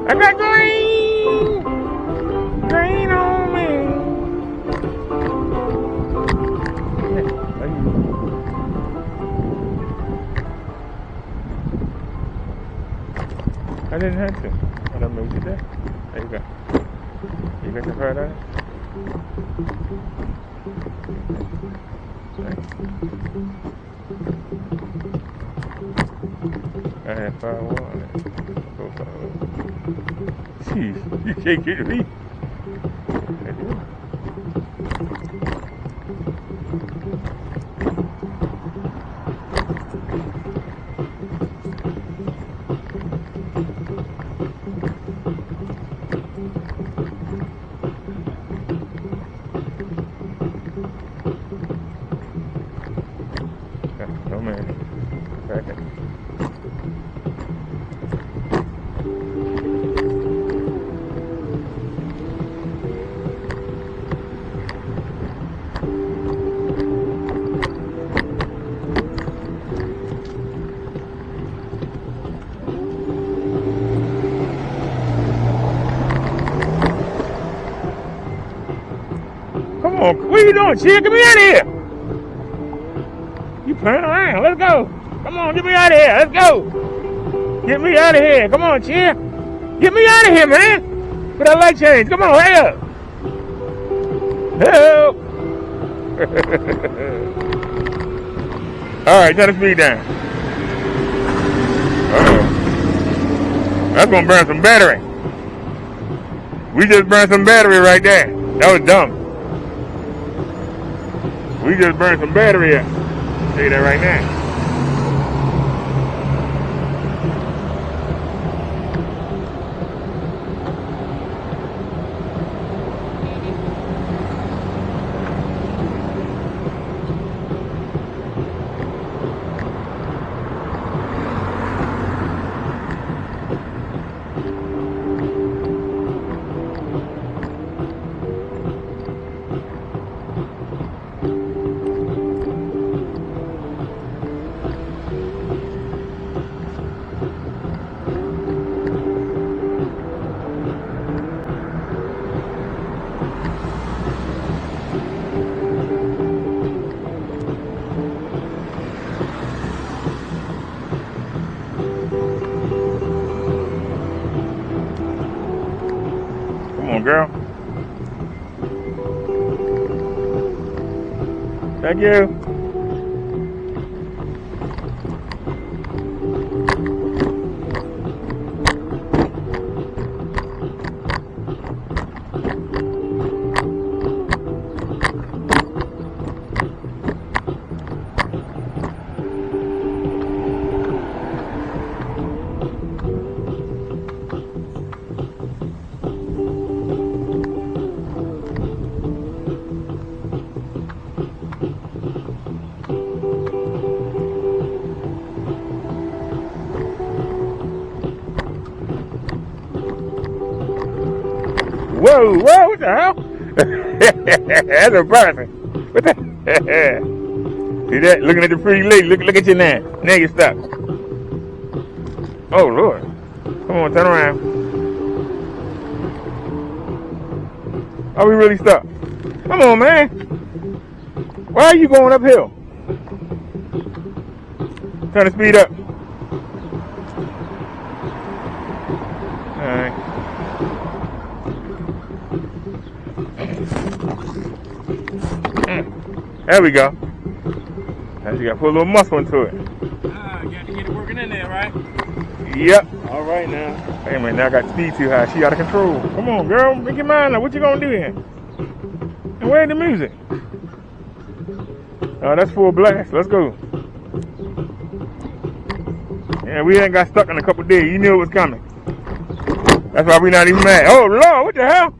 I got green! Green on me! I didn't have to. I done moved it there. There you go. You got your card on it? I had 5 on it. Jeez, you can't get me. No man. Back it. What you doing, chick? Get me out of here. You playing around. Let's go. Come on, get me out of here. Let's go. Get me out of here. Come on, chick. Get me out of here, man. Put that light change. Come on, hurry up. Help. All right, turn the speed down. Uh-oh. That's going to burn some battery. We just burned some battery right there. That was dumb. We just burned some battery up. I'll tell you that right now. Come on, girl. Thank you. Whoa, whoa, what the hell? That's a person. What the See that? Looking at the pretty lady. Look at you now. Now you're stuck. Oh, Lord. Come on, turn around. Are we really stuck? Come on, man. Why are you going uphill? Turn the speed up. Alright. There we go. Now you gotta put a little muscle into it. You got to get it working in there, right? Yep. All right now. Hey man, now I got speed too high. She out of control. Come on, girl. Make your mind up. What you gonna do here? And where's the music? Oh, that's full blast. Let's go. Yeah, we ain't got stuck in a couple days. You knew it was coming. That's why we not even mad. Oh Lord, what the hell?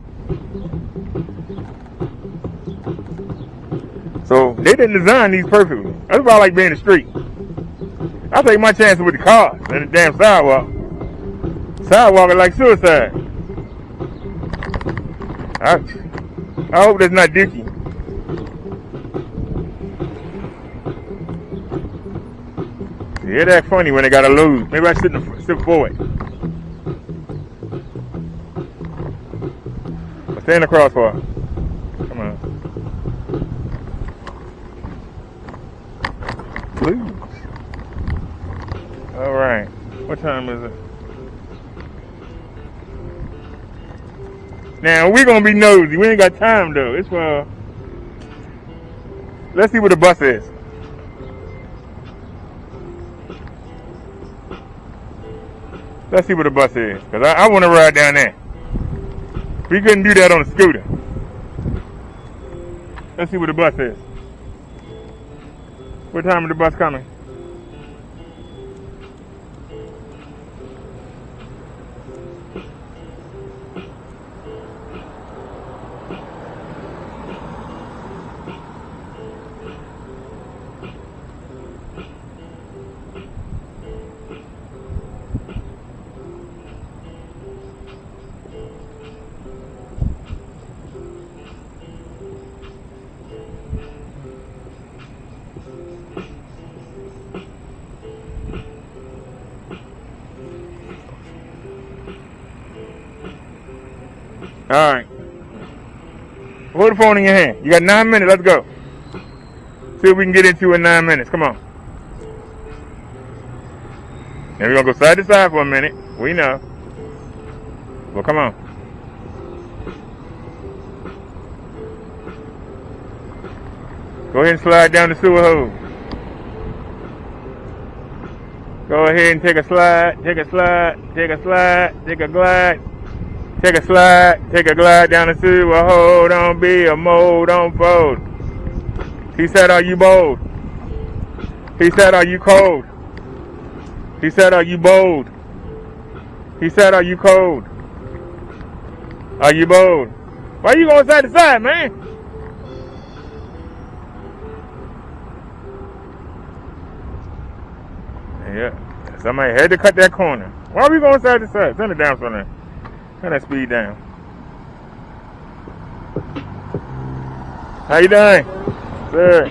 So they didn't design these perfectly. That's why I like being in the street. I take my chances with the cars and the damn sidewalk. Sidewalk is like suicide. Ouch. I hope that's not Dickie. Yeah, that's funny when they gotta lose. Maybe I shouldn't have stepped forward. But stay in the crossbar. Come on. Please. All right. What time is it? Now we're gonna be nosy. We ain't got time though. It's for. Let's see what the bus is. Let's see what the bus is, cause I want to ride down there. We couldn't do that on a scooter. Let's see what the bus is. What time is the bus coming? All right. Hold the phone in your hand. You got 9 minutes. Let's go. See what we can get into in 9 minutes. Come on. And we're going to go side to side for a minute. We know. Well, come on. Go ahead and slide down the sewer hole. Go ahead and take a slide, take a slide, take a slide, take a glide. Take a slide, take a glide down the sewer hole. Don't be a mole, don't fold. He said, are you bold? He said, are you cold? He said, are you bold? He said, are you cold? Are you bold? Why you going side to side, man? Yeah, somebody had to cut that corner. Why are we going side to side? Turn it down for now. Turn that speed down. How you doing? Sir.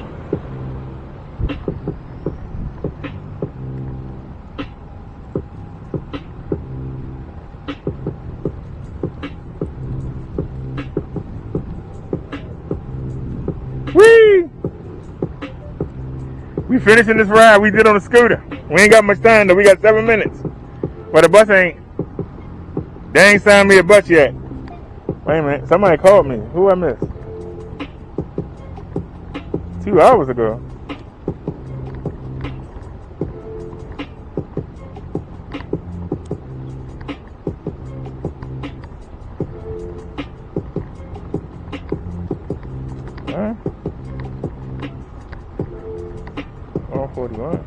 Whee! We finishing this ride we did on the scooter. We ain't got much time though. We got 7 minutes. But the bus ain't. They ain't signed me a bus yet. Wait a minute. Somebody called me. Who I missed? 2 hours ago. Huh? 141.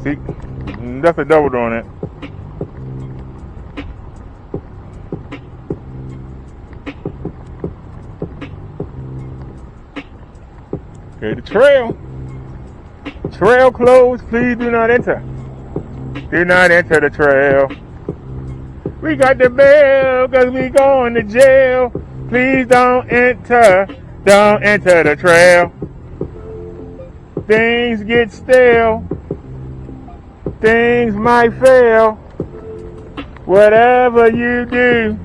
See, that's a double doing it. Okay, the trail. Trail closed. Please do not enter. Do not enter the trail. We got the bell because we going to jail. Please don't enter. Don't enter the trail. Things get stale. Things might fail. Whatever you do,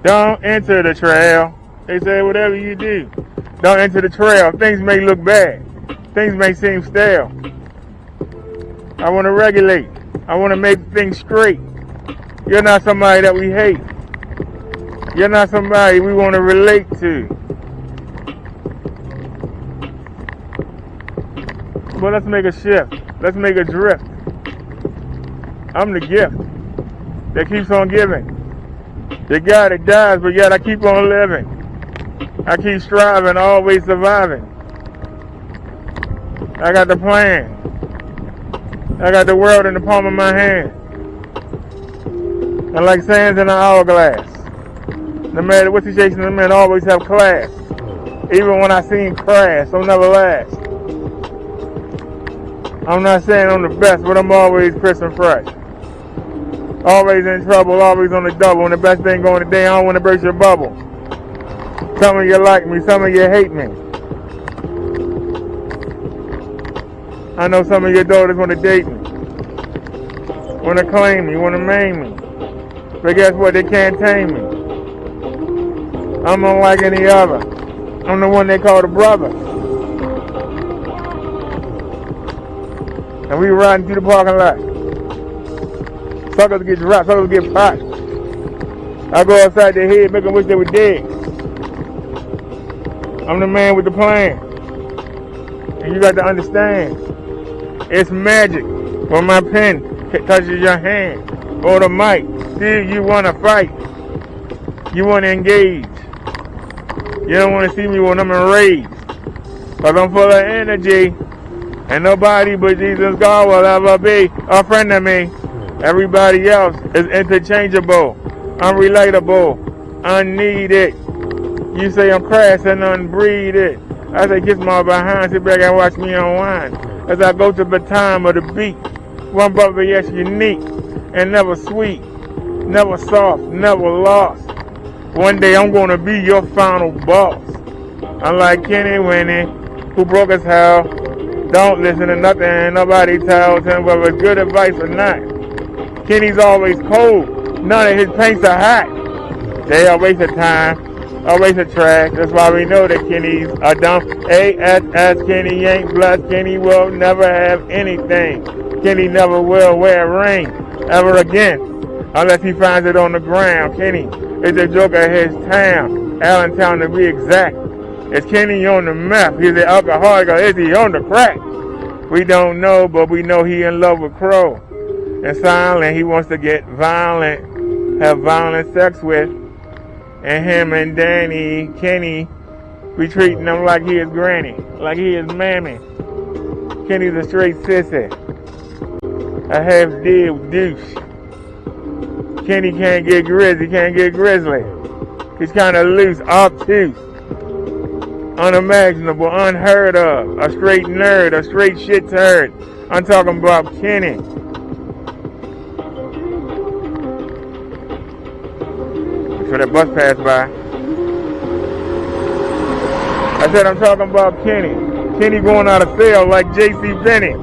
don't enter the trail. They say whatever you do, don't enter the trail. Things may look bad. Things may seem stale. I want to regulate. I want to make things straight. You're not somebody that we hate. You're not somebody we want to relate to. But let's make a shift. Let's make a drift. I'm the gift that keeps on giving. The guy that dies, but yet I keep on living. I keep striving, always surviving. I got the plan. I got the world in the palm of my hand. And like sands in an hourglass. No matter what situation I'm in, I always have class. Even when I seem crass, I'll never last. I'm not saying I'm the best, but I'm always crisp and fresh. Always in trouble, always on the double. When the best thing going today, I don't want to burst your bubble. Some of you like me, some of you hate me. I know some of your daughters want to date me. Want to claim me, want to maim me. But guess what? They can't tame me. I'm unlike any other. I'm the one they call the brother. And we riding through the parking lot. Suckers get dropped, suckers get popped. I go outside their head, make them wish they were dead. I'm the man with the plan. And you got to understand, it's magic when my pen touches your hand or the mic. See, you want to fight. You want to engage. You don't want to see me when I'm enraged. Because I'm full of energy. And nobody but Jesus God will ever be a friend of me. Everybody else is interchangeable, unrelatable, unneeded. You say I'm crass and unbreeded. I say kiss my behind, sit back and watch me unwind. As I go to the time of the beat. One brother, yes, unique and never sweet, never soft, never lost. One day I'm gonna be your final boss. Unlike Kenny Winnie, who broke his hell. Don't listen to nothing nobody tells him, whether it's good advice or not. Kenny's always cold. None of his paints are hot. They a waste of time, a waste of trash. That's why we know that Kenny's a dumb ASS. Kenny ain't blessed. Kenny will never have anything. Kenny never will wear a ring ever again unless he finds it on the ground. Kenny is a joke of his town, Allentown to be exact. Is Kenny on the meth? He's an alcoholic or is he on the crack? We don't know, but we know he in love with Crow. And silent, he wants to get violent, have violent sex with. And him and Danny, Kenny, we treating him like he is granny, like he is mammy. Kenny's a straight sissy, a half-dead douche. Kenny can't get grizzly, He's kind of loose, obtuse, unimaginable, unheard of, a straight nerd, a straight shit turd. I'm talking about Kenny. So that bus passed by. I said I'm talking about Kenny. Kenny going out of sale like J.C. Penney.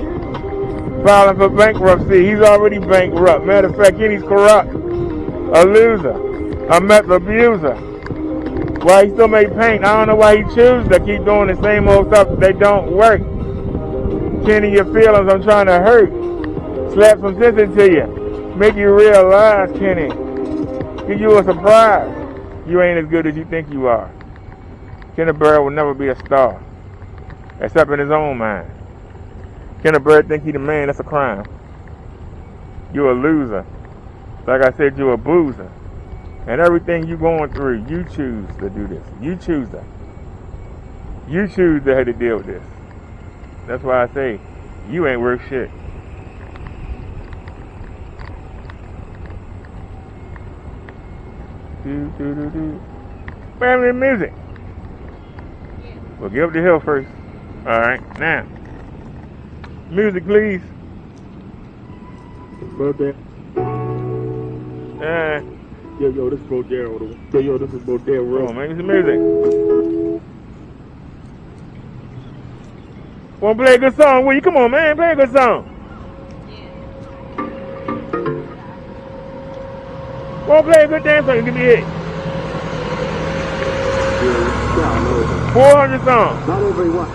Filing for bankruptcy. He's already bankrupt. Matter of fact, Kenny's corrupt. A loser. A meth abuser. Why he still make paint? I don't know why he chooses to keep doing the same old stuff that don't work. Kenny, your feelings I'm trying to hurt. Slap some sense into you. Make you realize, Kenny. Give you a surprise. You ain't as good as you think you are. Kenneth Bird will never be a star. Except in his own mind. Kenneth Bird think he the man, that's a crime. You're a loser. Like I said, you're a boozer. And everything you going through, you choose to do this. You choose that. You choose to have to deal with this. That's why I say, you ain't worth shit. Family music. We'll get up the hill first. Alright, now. Music, please. Birthday. Yo, this is Bodero. Yo, this is Bodero. Come on, make some music. Wanna play a good song with you? Come on, man, play a good song. Wanna play a good dance song? Give me a hit. 400 songs. Not everyone.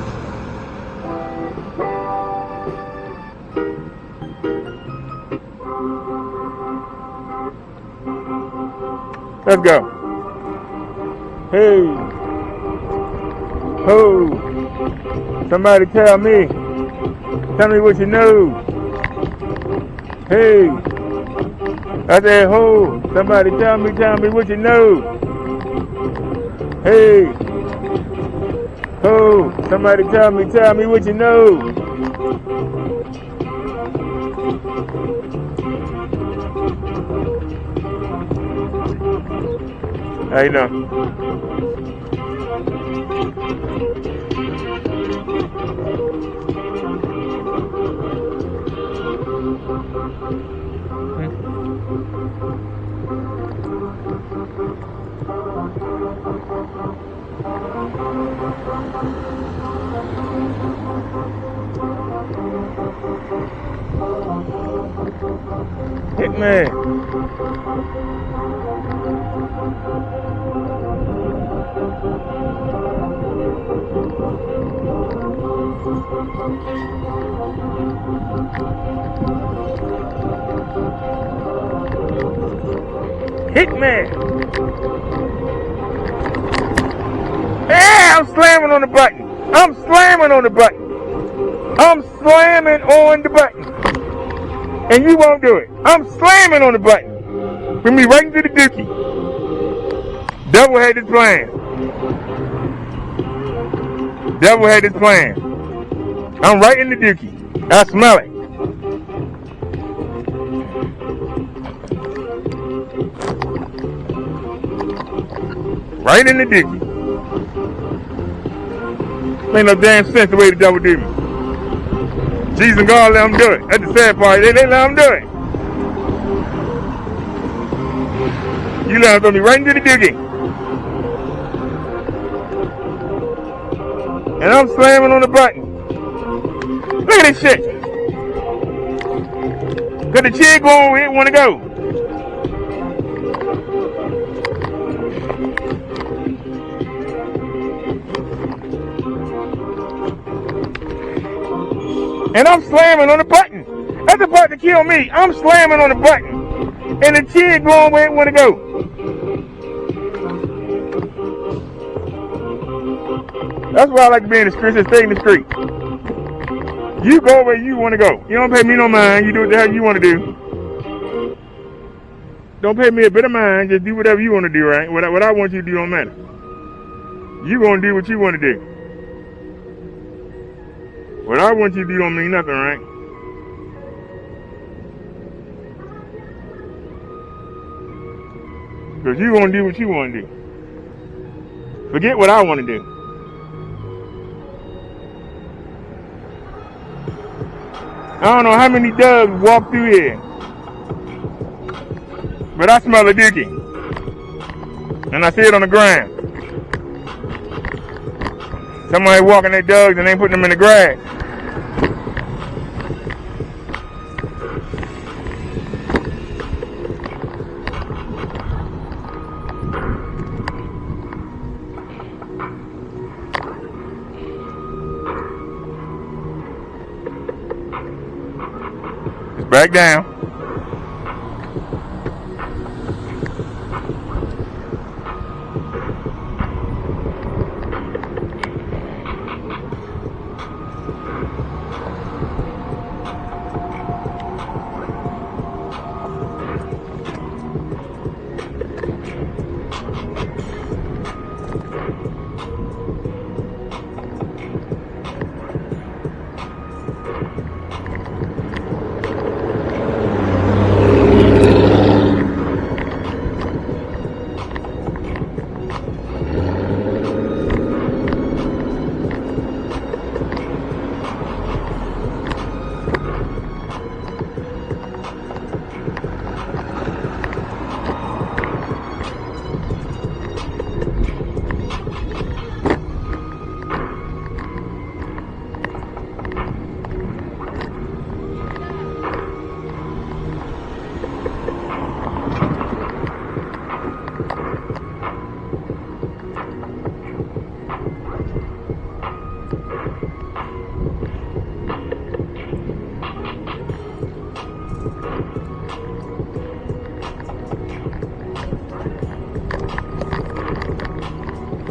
Let's go. Hey. Ho. Somebody tell me. Tell me what you know. Hey. I said, ho. Somebody tell me what you know. Hey. Ho. Somebody tell me what you know. How you doing? Hit me. Hit me. Yeah, I'm slamming on the button. I'm slamming on the button. I'm slamming on the button. And you won't do it. I'm slamming on the button. Bring me right into the dookie. Devil had his plan. Devil had his plan. I'm right in the dookie. I smell it. Right in the dookie. Ain't no damn sense the way the devil do me. Jesus and God let him do it. That's the sad part. They let him do it. You let him throw me right into the dookie. And I'm slamming on the button. Look at this shit. Got the chick going where it want to go. And I'm slamming on the button. That's about to kill me. I'm slamming on the button. And the kid going where it want to go. That's why I like to be in the streets and stay in the street. You go where you want to go. You don't pay me no mind. You do what the hell you want to do. Don't pay me a bit of mind. Just do whatever you want to do, right? What I want you to do don't matter. You gonna do what you want to do. What I want you to do don't mean nothing, right? Because you gonna do what you want to do. Forget what I want to do. I don't know how many dogs walk through here, but I smell a dookie. And I see it on the ground. Somebody walking their dogs and they putting them in the grass. It's back down.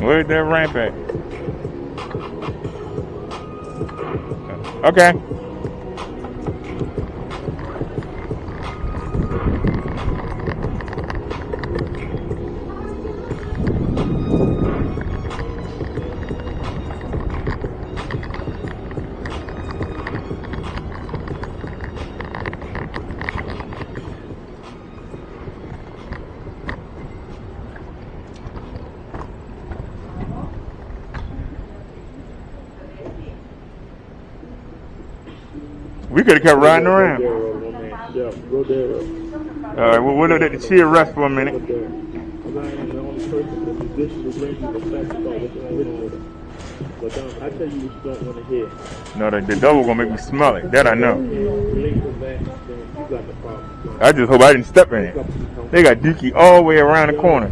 Where's that ramp at? Okay. We could have kept riding around. Yeah, go there. All right, we'll let the chill rest for a minute. I'm not the only person in the position to bring you the facts about what's going on. But I tell you what you don't want to hear. No, the dog gonna make me smell it. That I know. Relinquish that, then you got the problem. I just hope I didn't step in it. They got dookie all the way around the corner.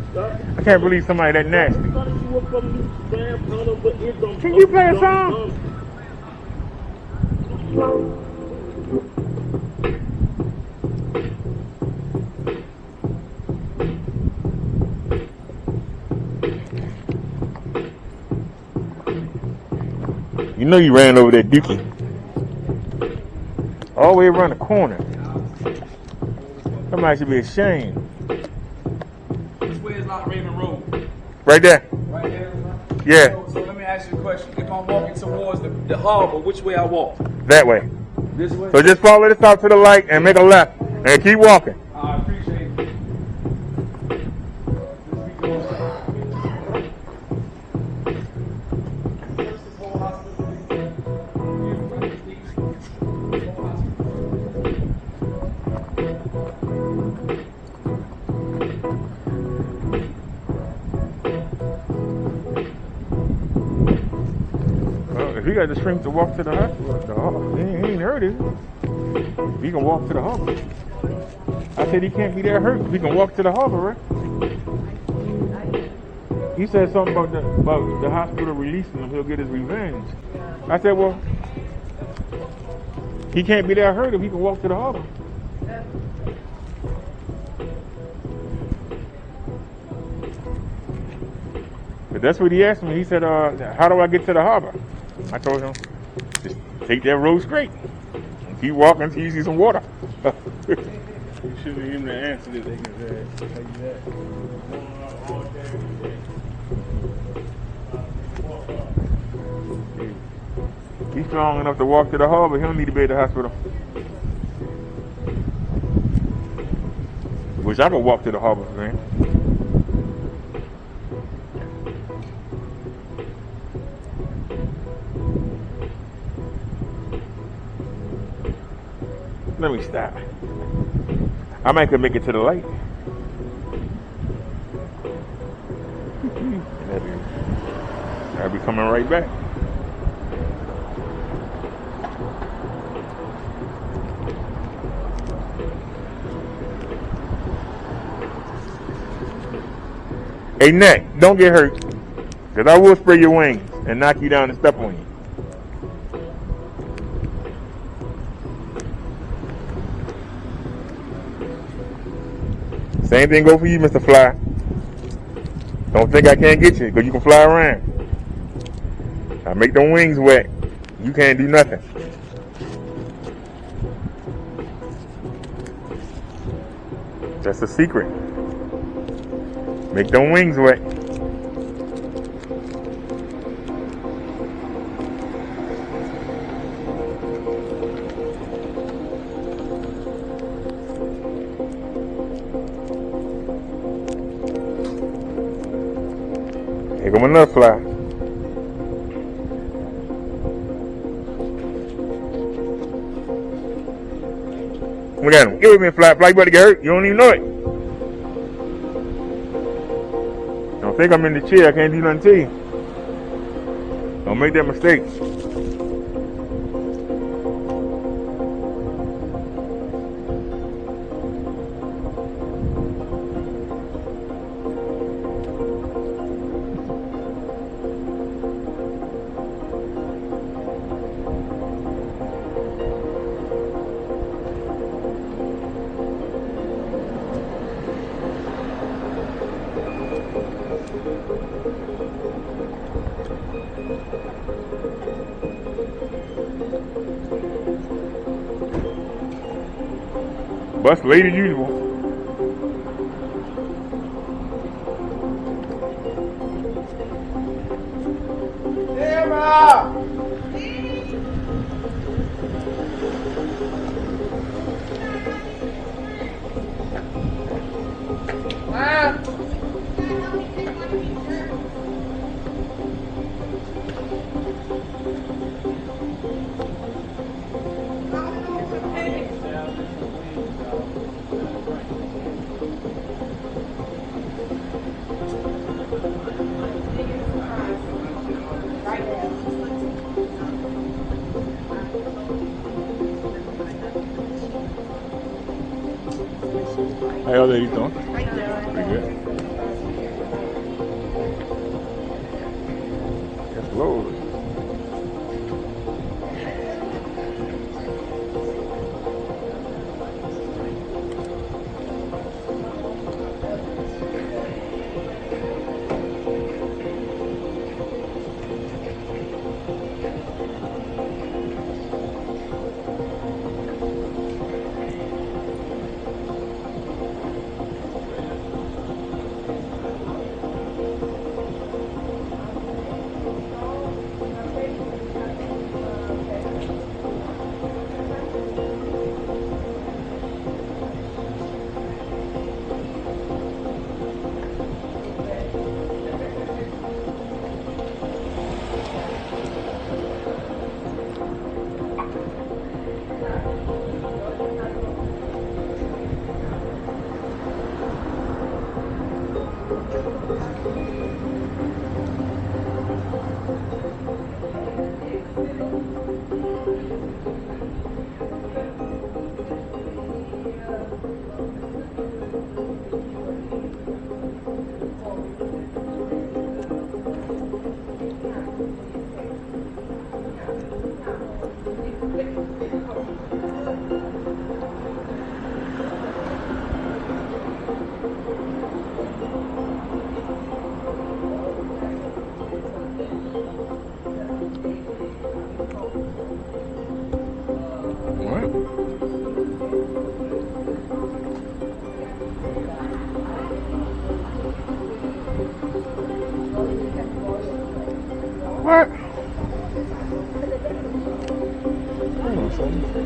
I can't believe somebody that nasty. Can you play a song? You know you ran over that dookie. All the way around the corner. Somebody should be ashamed. Which way is Lock Raven Road? Right there. Right there? Yeah. So let me ask you a question. If I'm walking towards the harbor, which way I walk? That way. This way? So just follow this out to the light and make a left and keep walking. I appreciate it. If he got the strength to walk to the hospital, he ain't hurt it. He can walk to the harbor. I said he can't be that hurt if he can walk to the harbor, right? He said something about the hospital releasing him, he'll get his revenge. I said, well, He can't be that hurt if he can walk to the harbor. But that's what he asked me. He said, how do I get to the harbor? I told him, just take that road straight and keep walking until you see some water. You shouldn't even answer this. They can tell you that. He's strong enough to walk to the harbor. He don't need to be at the hospital. Wish I could walk to the harbor, man. Let me stop. I might could make it to the light. I'll be coming right back. Hey, Nick, don't get hurt. Because I will spray your wings and knock you down and step on you. Same thing go for you, Mr. Fly. Don't think I can't get you, because you can fly around. I make them wings wet. You can't do nothing. That's a secret. Make them wings wet. Here come another fly. Look at him. Get with me, fly. Fly, you about to get hurt. You don't even know it. Don't think I'm in the chair. I can't do nothing to you. Don't make that mistake. Bus late as usual. Sarah! How y'all ladies doing? Pretty good. It's low. What? Hang on, son.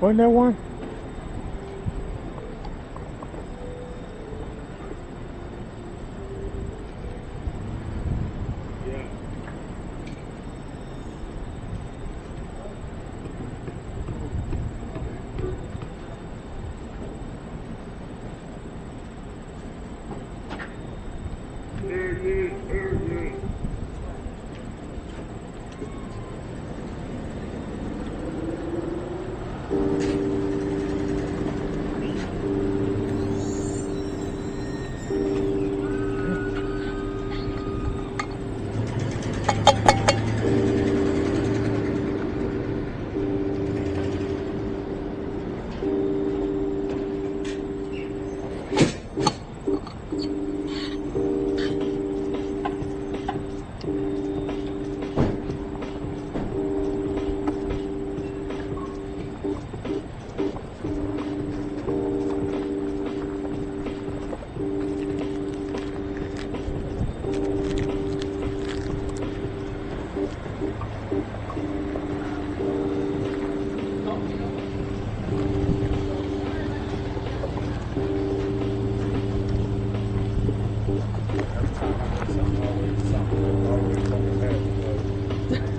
Wasn't that one?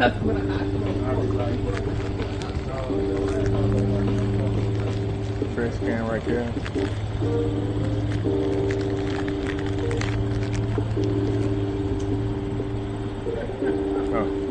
That's what I asked The trash can right there. Oh.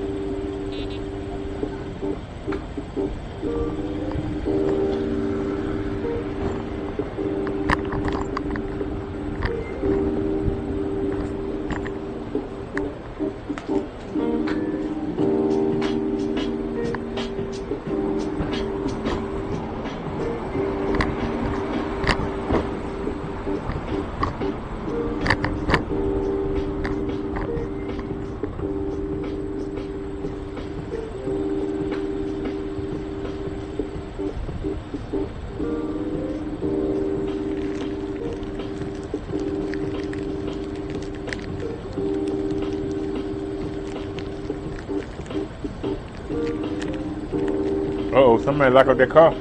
Uh-oh, somebody locked up their car.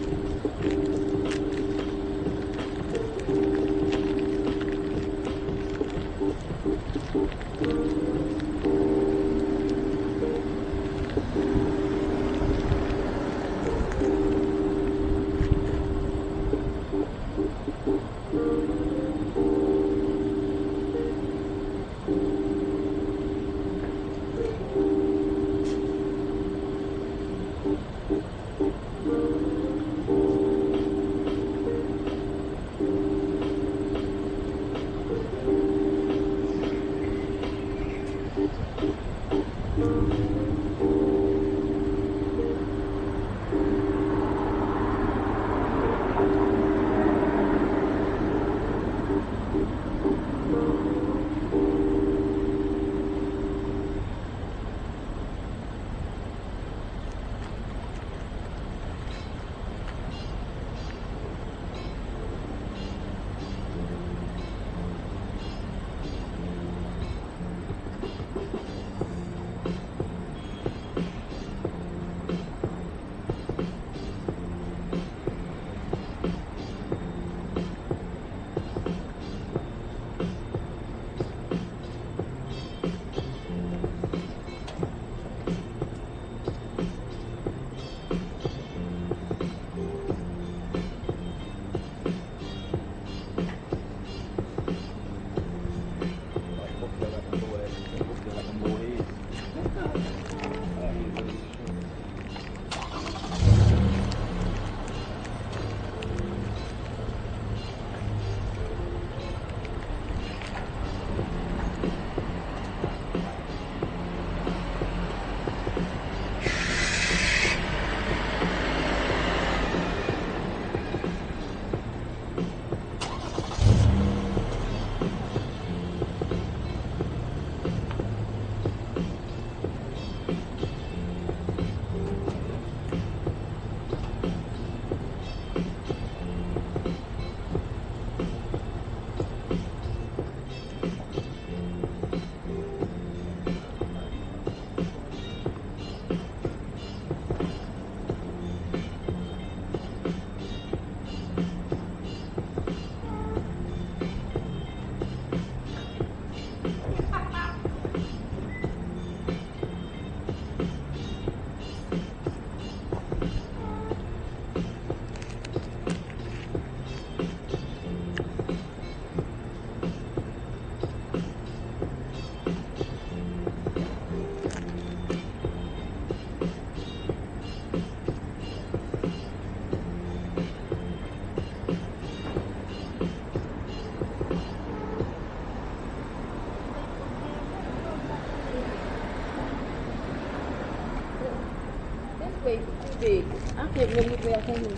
Way too big. I can't remember where I came in.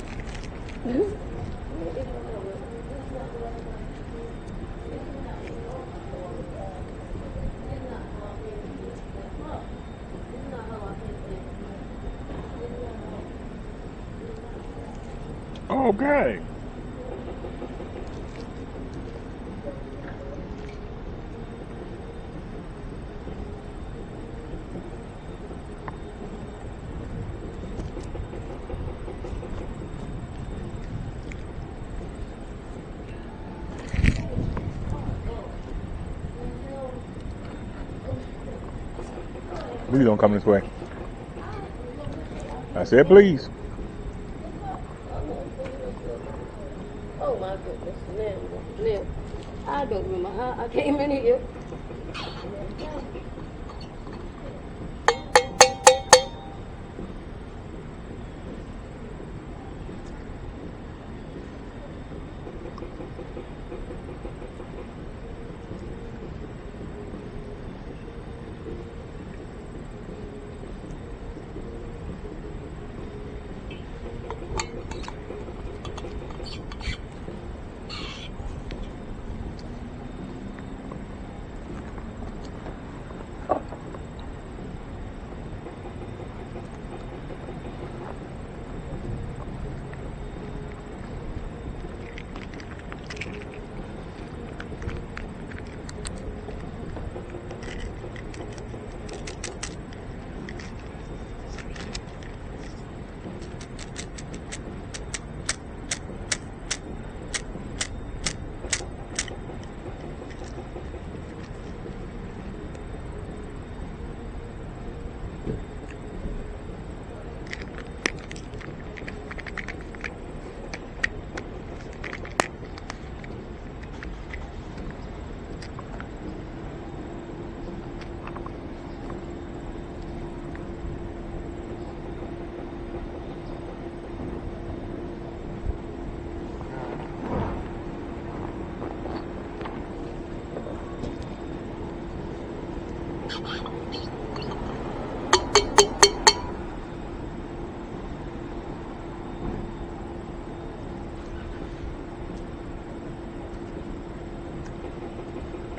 Okay. Please don't come this way. I said please. Oh my goodness. Now, I don't remember how I came in here.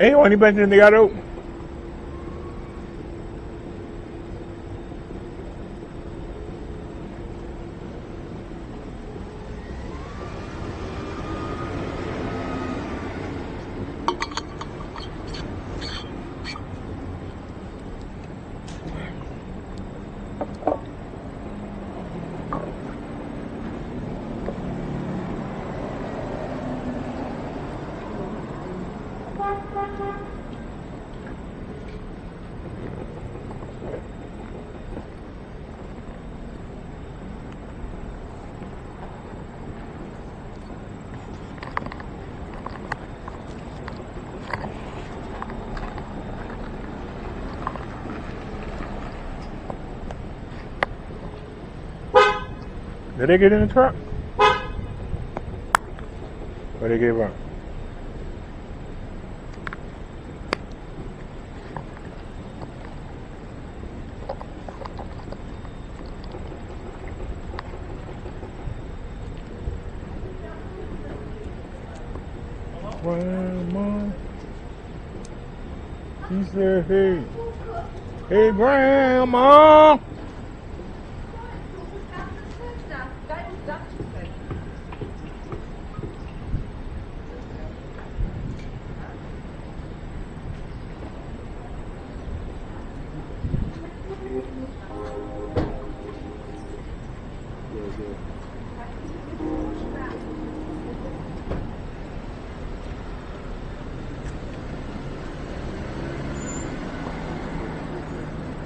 Ain't only mentioned they got open. Did they get in the truck? Or they gave up? Grandma, she said, hey, Grandma.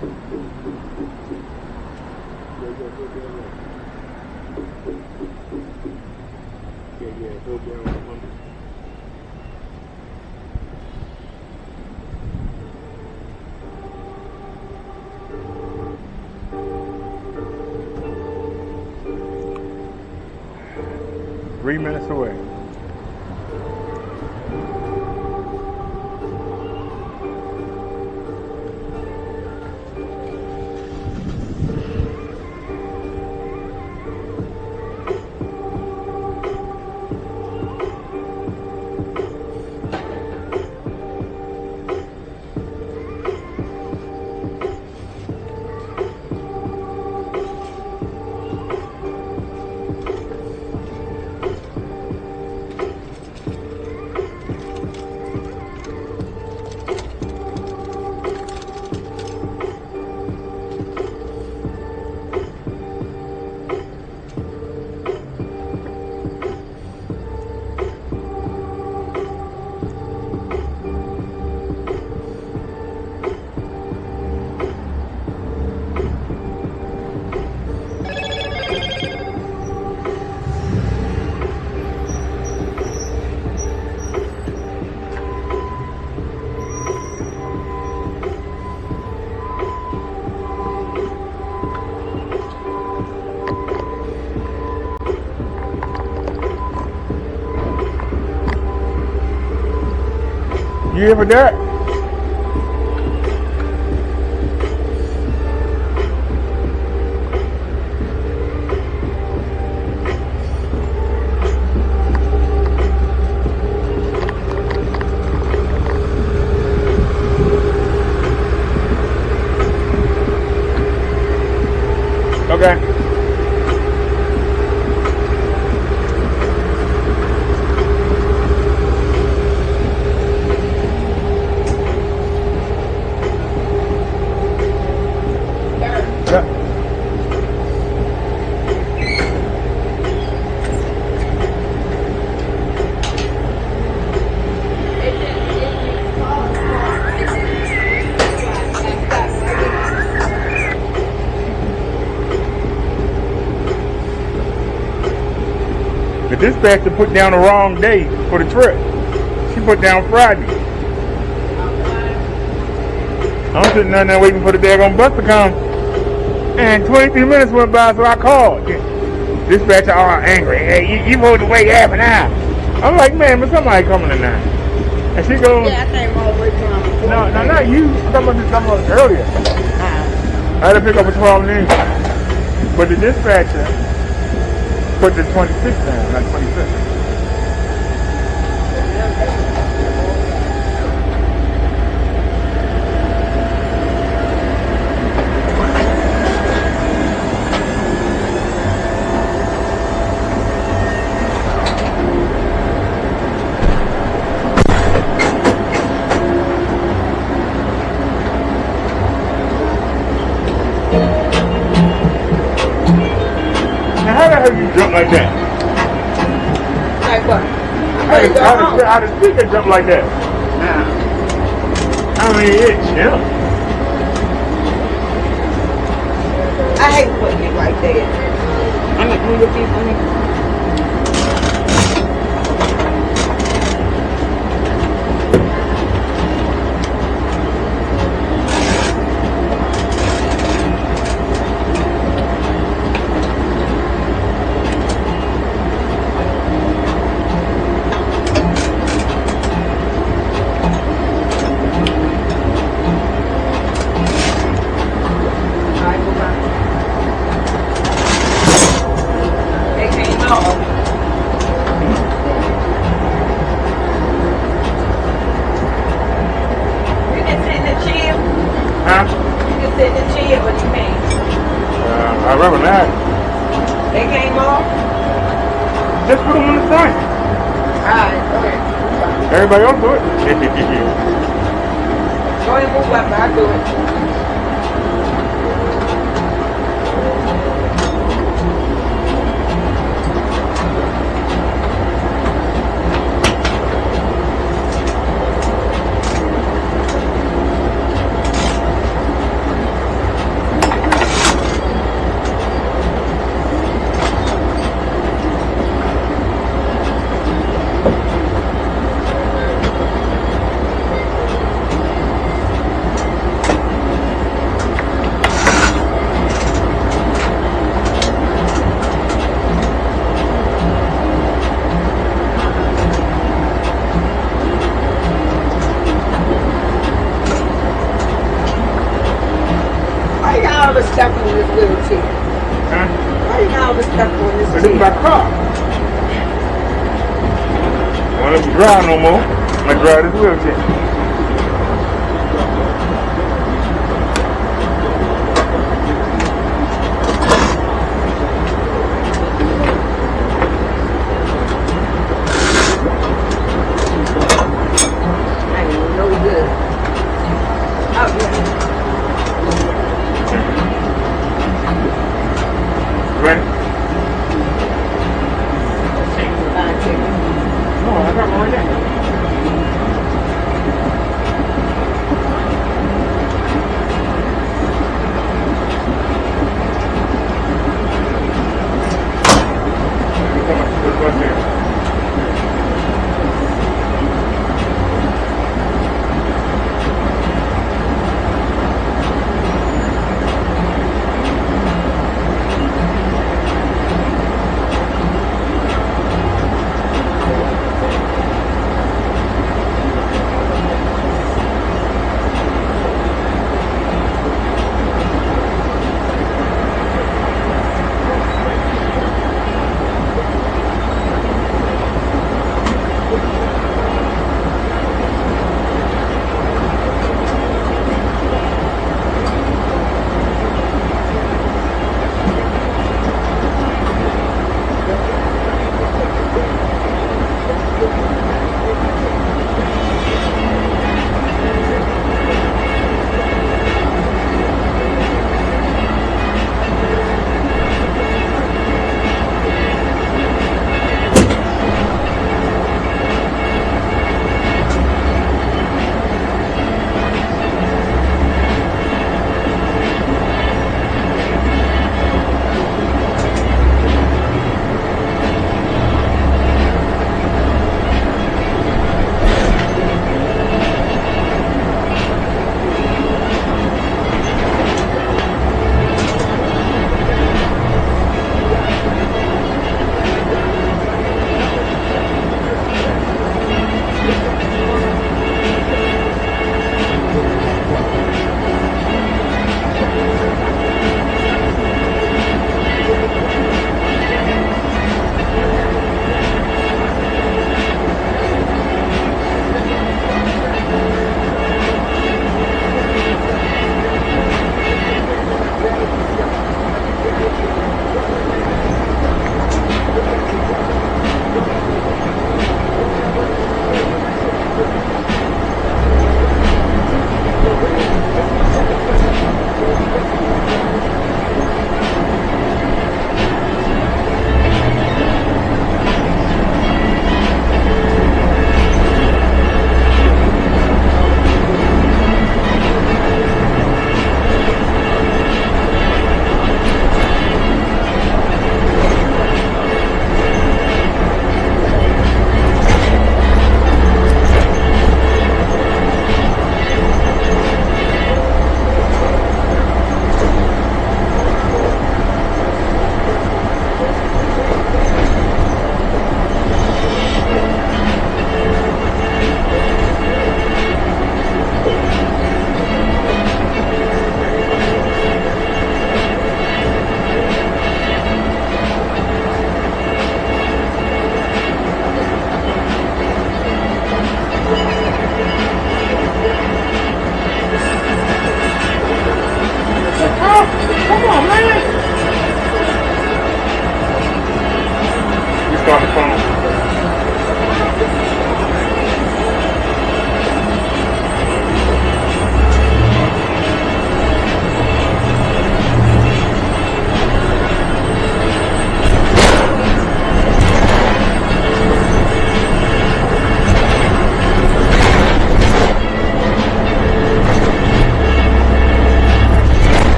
Yeah, he'll be on Monday. Three minutes away. You here for that? Okay. The dispatcher put down the wrong day for the trip. She put down Friday. I'm sitting down there waiting for the daggone bus to come. And 23 minutes went by, so I called. Dispatcher all angry. Hey, you supposed to wait half an hour. I'm like, man, but somebody coming tonight. And she goes, Yeah, I think I'm all waiting for no, not you. I'm talking about this earlier. I had to pick up a 12 news. But the dispatcher put the 26 down, not 26. Now, how the hell you jump like that? Like what? How the speaker jump like that? I mean, it jump. I hate putting it like that. I'm gonna look at funny. I remember that. They came off? Just put them on the front. Alright, okay. Everybody else do it. Go ahead and move up, I'll do it. this wheelchair? Huh? Why you got all this stuff on this But this is my chair? car. I won't let me drive no more. I'm gonna drive this wheelchair.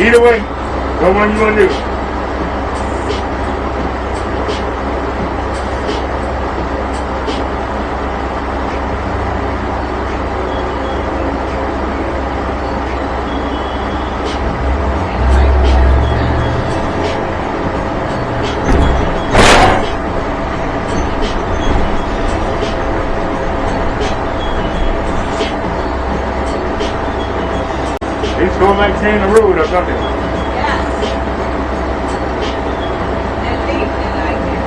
Either way, what one you gonna do? They sure like tearing the road up, don't they? Yes. And leaving it like that.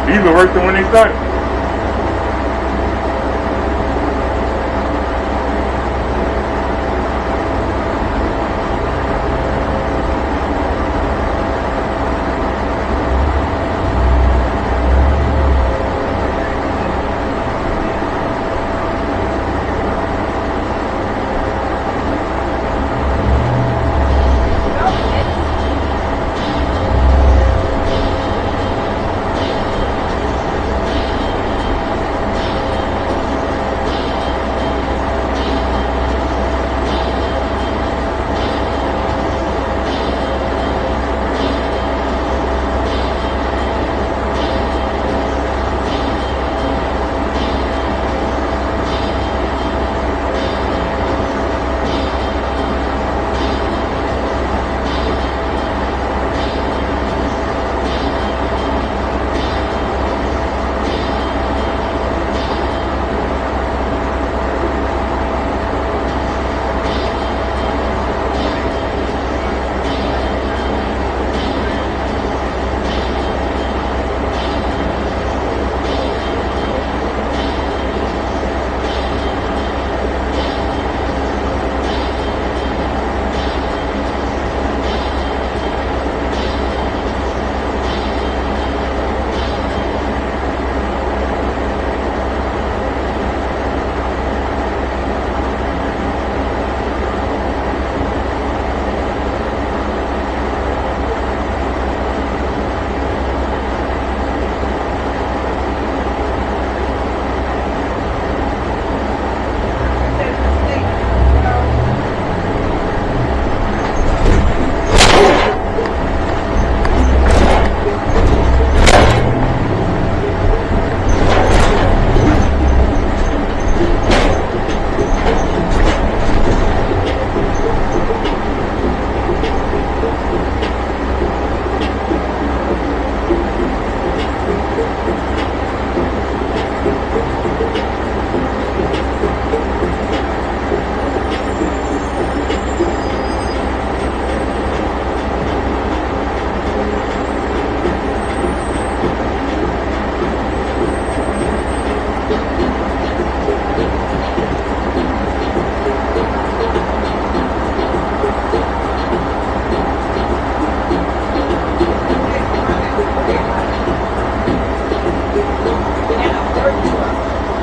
These were worse than when they started.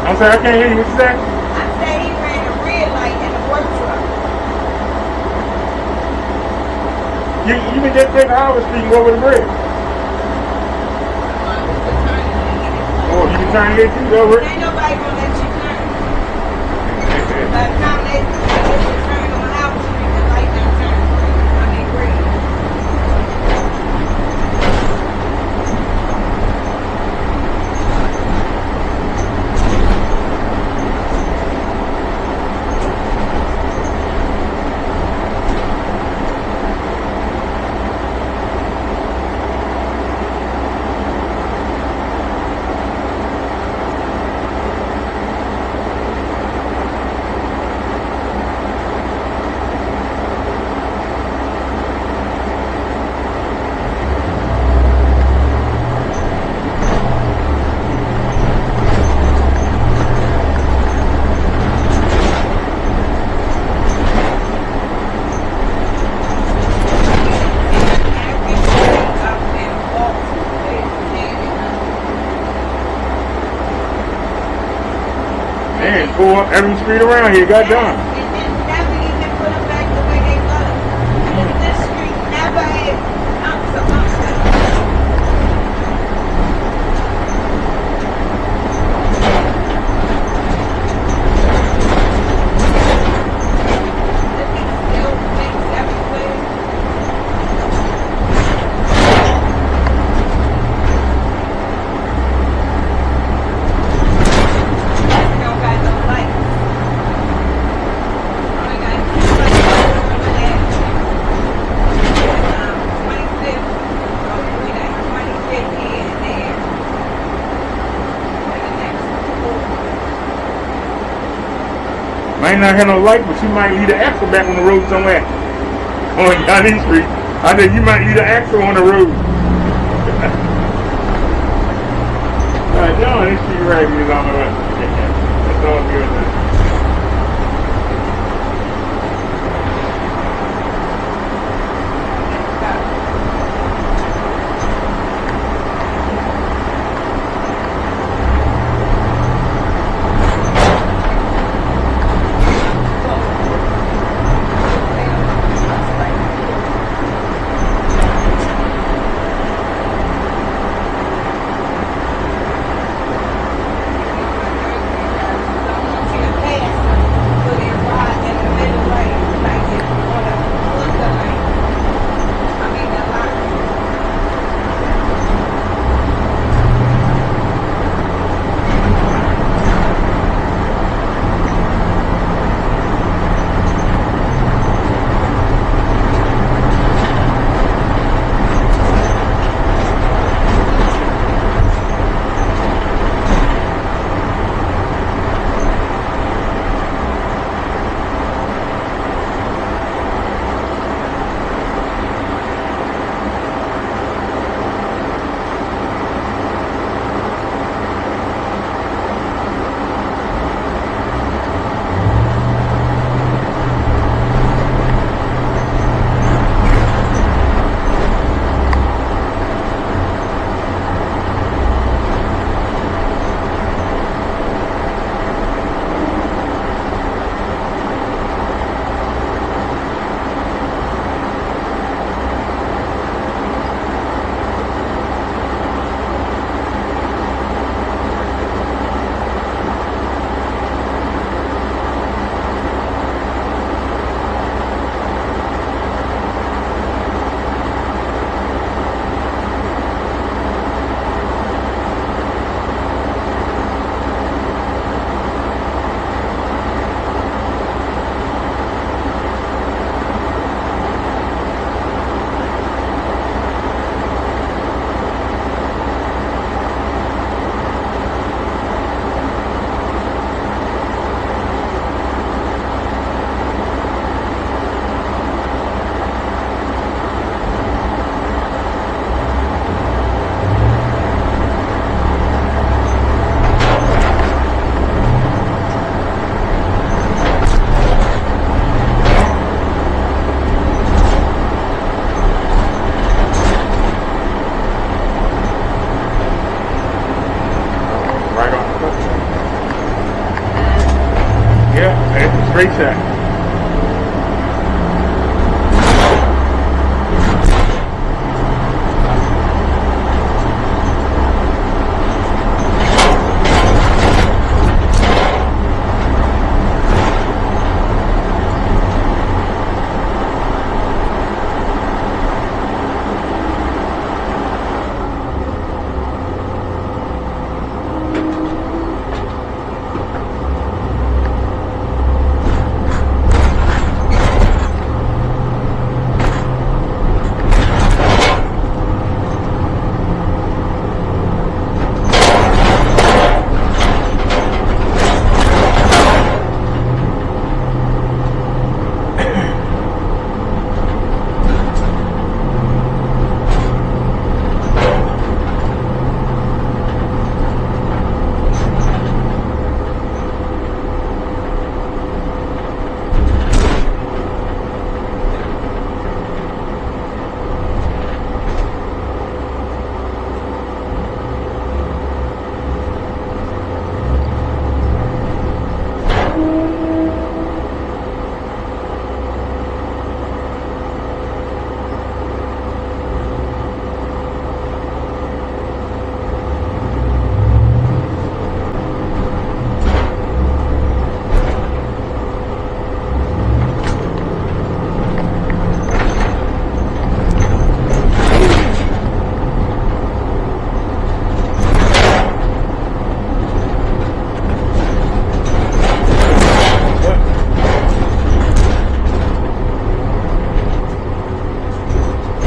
I'm sorry, I can't hear you. What you say? I said he ran a red light in a work truck. You can just take Howard Street and go over the bridge. Oh, you can turn here too, go over it. Ain't nobody gonna let you turn. By the time they turn on Howard Street, the light not turning green. I mean green. Man, pull up every street around here, got done. And then never even put them back the way they was. This street never had ounce of still might not have no light, but you might leave the axle back on the road somewhere. On Johnny Street. I said, you might leave the axle on the road. John, this street right here is on the way. That's all good, man. Great shot.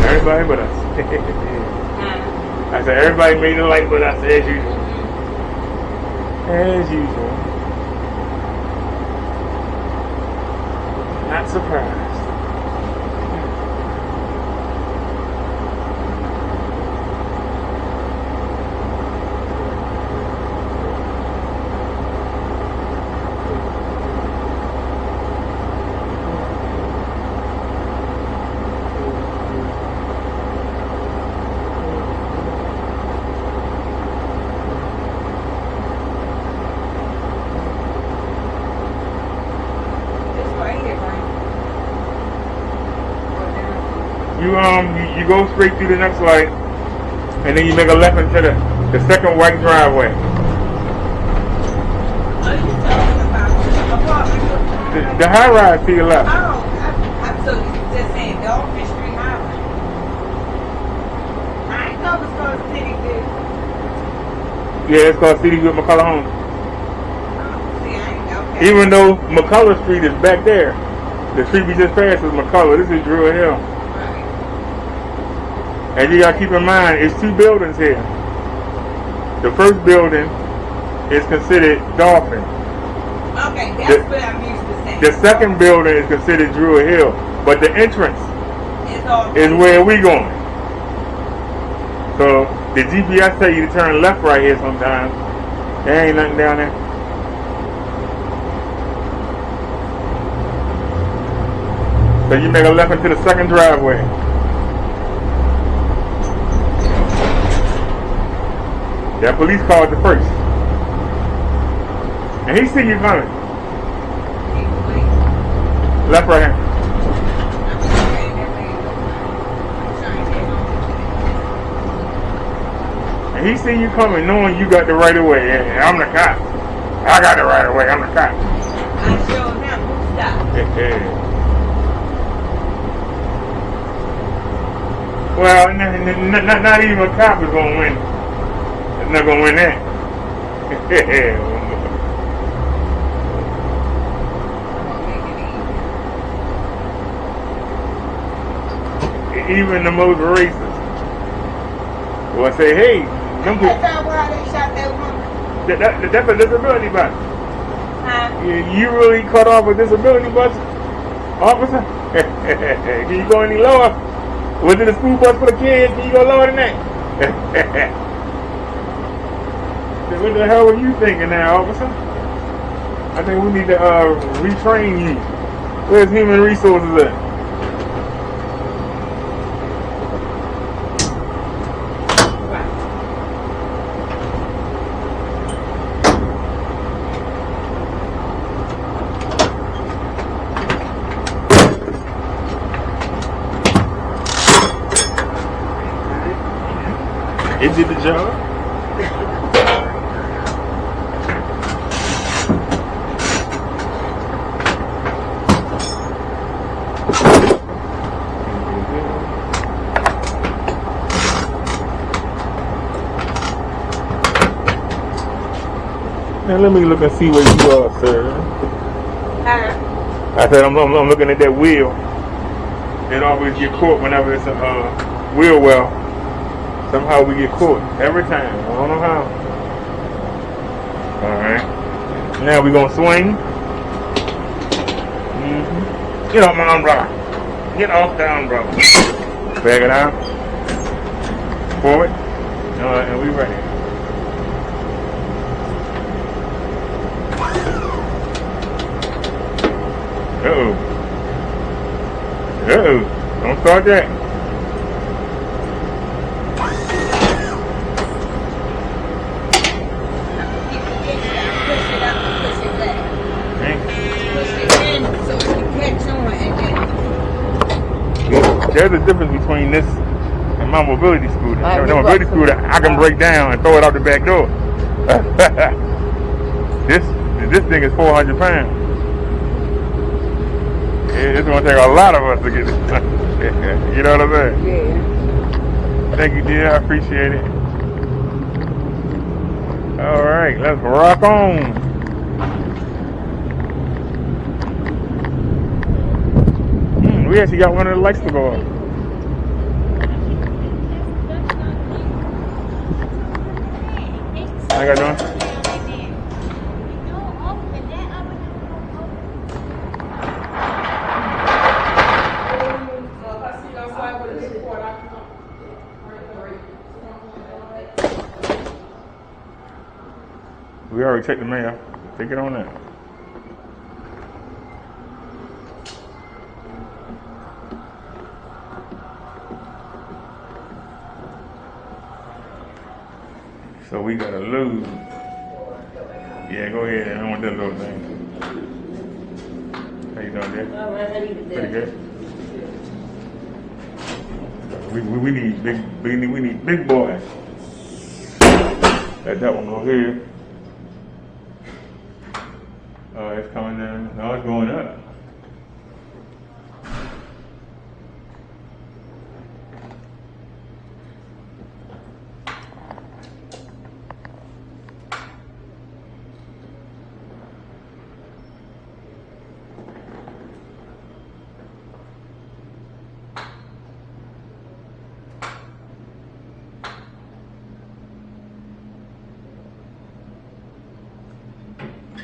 Everybody but us. I said, everybody made the light but us, as usual. As usual. not surprised. You go straight through the next light, and then you make a left into the second white driveway. Are you talking about the apartment? The high rise to your left. Oh, I'm so just saying Dolphin Street Highway. I ain't know it's called City View. Yeah, it's called City View McCullough Homes. Oh, see, I ain't okay. Even though McCullough Street is back there, the street we just passed is McCullough. This is Druid Hill. And you gotta keep in mind, it's two buildings here. The first building is considered Dolphin. Okay, that's what I'm used to saying. The second building is considered Druid Hill, but the entrance is where we going. So the GPS tell you to turn left right here sometimes. There ain't nothing down there. So you make a left into the second driveway. That police car at the first. And he see you coming. Left right hand. And he see you coming knowing you got the right of way. Yeah, I'm the cop. I got the right of way. I'm the cop. I showed him who stopped. Well, not even a cop is going to win. It's not going to win that. Even the most racist will say, hey, them people, why they shot that woman. That's a disability bus. Huh? You really cut off a disability bus, officer? Can you go any lower? Was it a school bus for the kids? Can you go lower than that? What the hell were you thinking now, officer? I think we need to retrain you. Where's human resources at? It did the job. Now let me look and see where you are, sir. I said I'm looking at that wheel. It always get caught whenever it's a wheel well. Somehow we get caught every time. I don't know how. Alright. Now we're going to swing. Get off my umbrella. Get off the umbrella. Back it out. Forward. And we ready. Uh-oh. Uh-oh. Don't start that. There's a difference between this and my mobility scooter. My mobility scooter, I can break down and throw it out the back door. This thing is 400 pounds. It's going to take a lot of us to get this done. You know what I'm saying? Yeah. Thank you, dear. I appreciate it. All right, let's rock on. We actually got one of the lights to go off. How you guys doing? We already checked the mail. Take it on out. So we gotta lose. Yeah, go ahead. I don't want that little thing. How you doing there? Pretty good. We need big boys. Let that one go here. Oh, it's coming down. No, it's going up.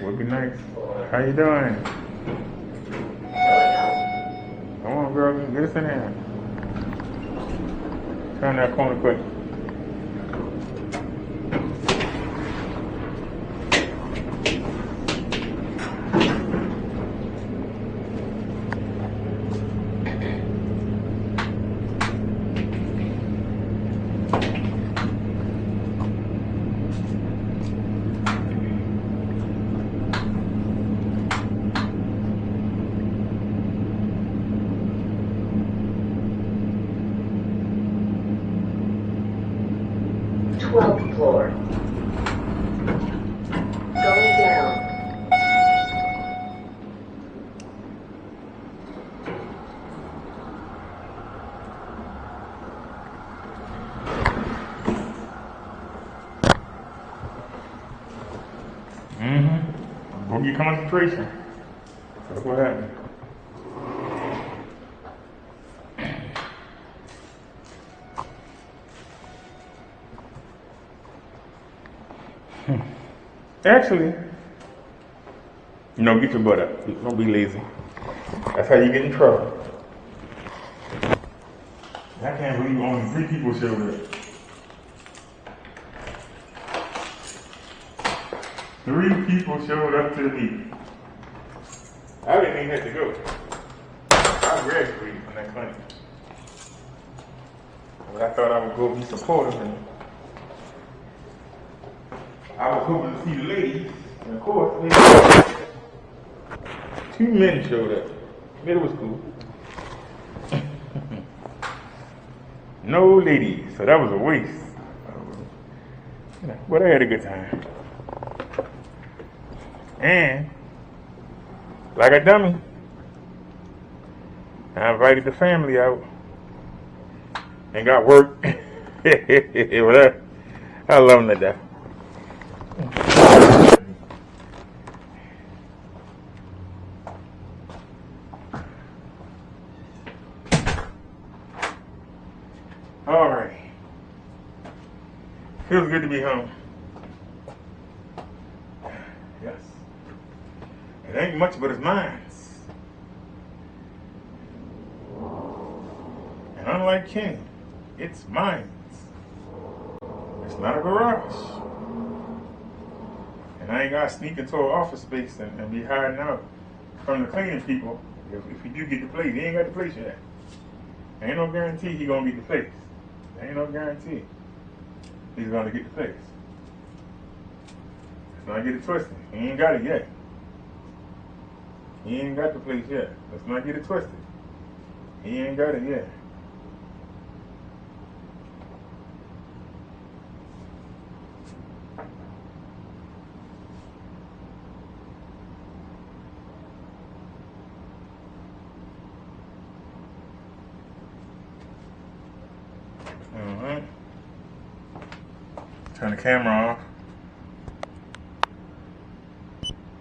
Would be nice. How you doing? Come on, girl. Get us in here. Turn that corner quick. Floor. Going down. Broke your concentration. That's what happened. Actually, get your butt up. Don't be lazy. That's how you get in trouble. I can't believe only 3 people showed up. 3 people showed up to the meeting. I didn't even have to go. I graduated from that clinic. But I thought I would go be supportive, and I was hoping to see the ladies, and of course, 2 men showed up. It was cool. No ladies, so that was a waste. But I had a good time. And, like a dummy, I invited the family out and got work. I love them to death. All right. Feels good to be home. Yes. It ain't much, but it's mine. And unlike King, it's mine. It's not a garage. And I ain't got to sneak into an office space and be hiding out from the cleaning people. If you do get the place, he ain't got the place yet. Ain't no guarantee he gonna get the place. Ain't no guarantee he's gonna get the place. Let's not get it twisted. He ain't got it yet. He ain't got the place yet. Let's not get it twisted. He ain't got it yet. Turn the camera off.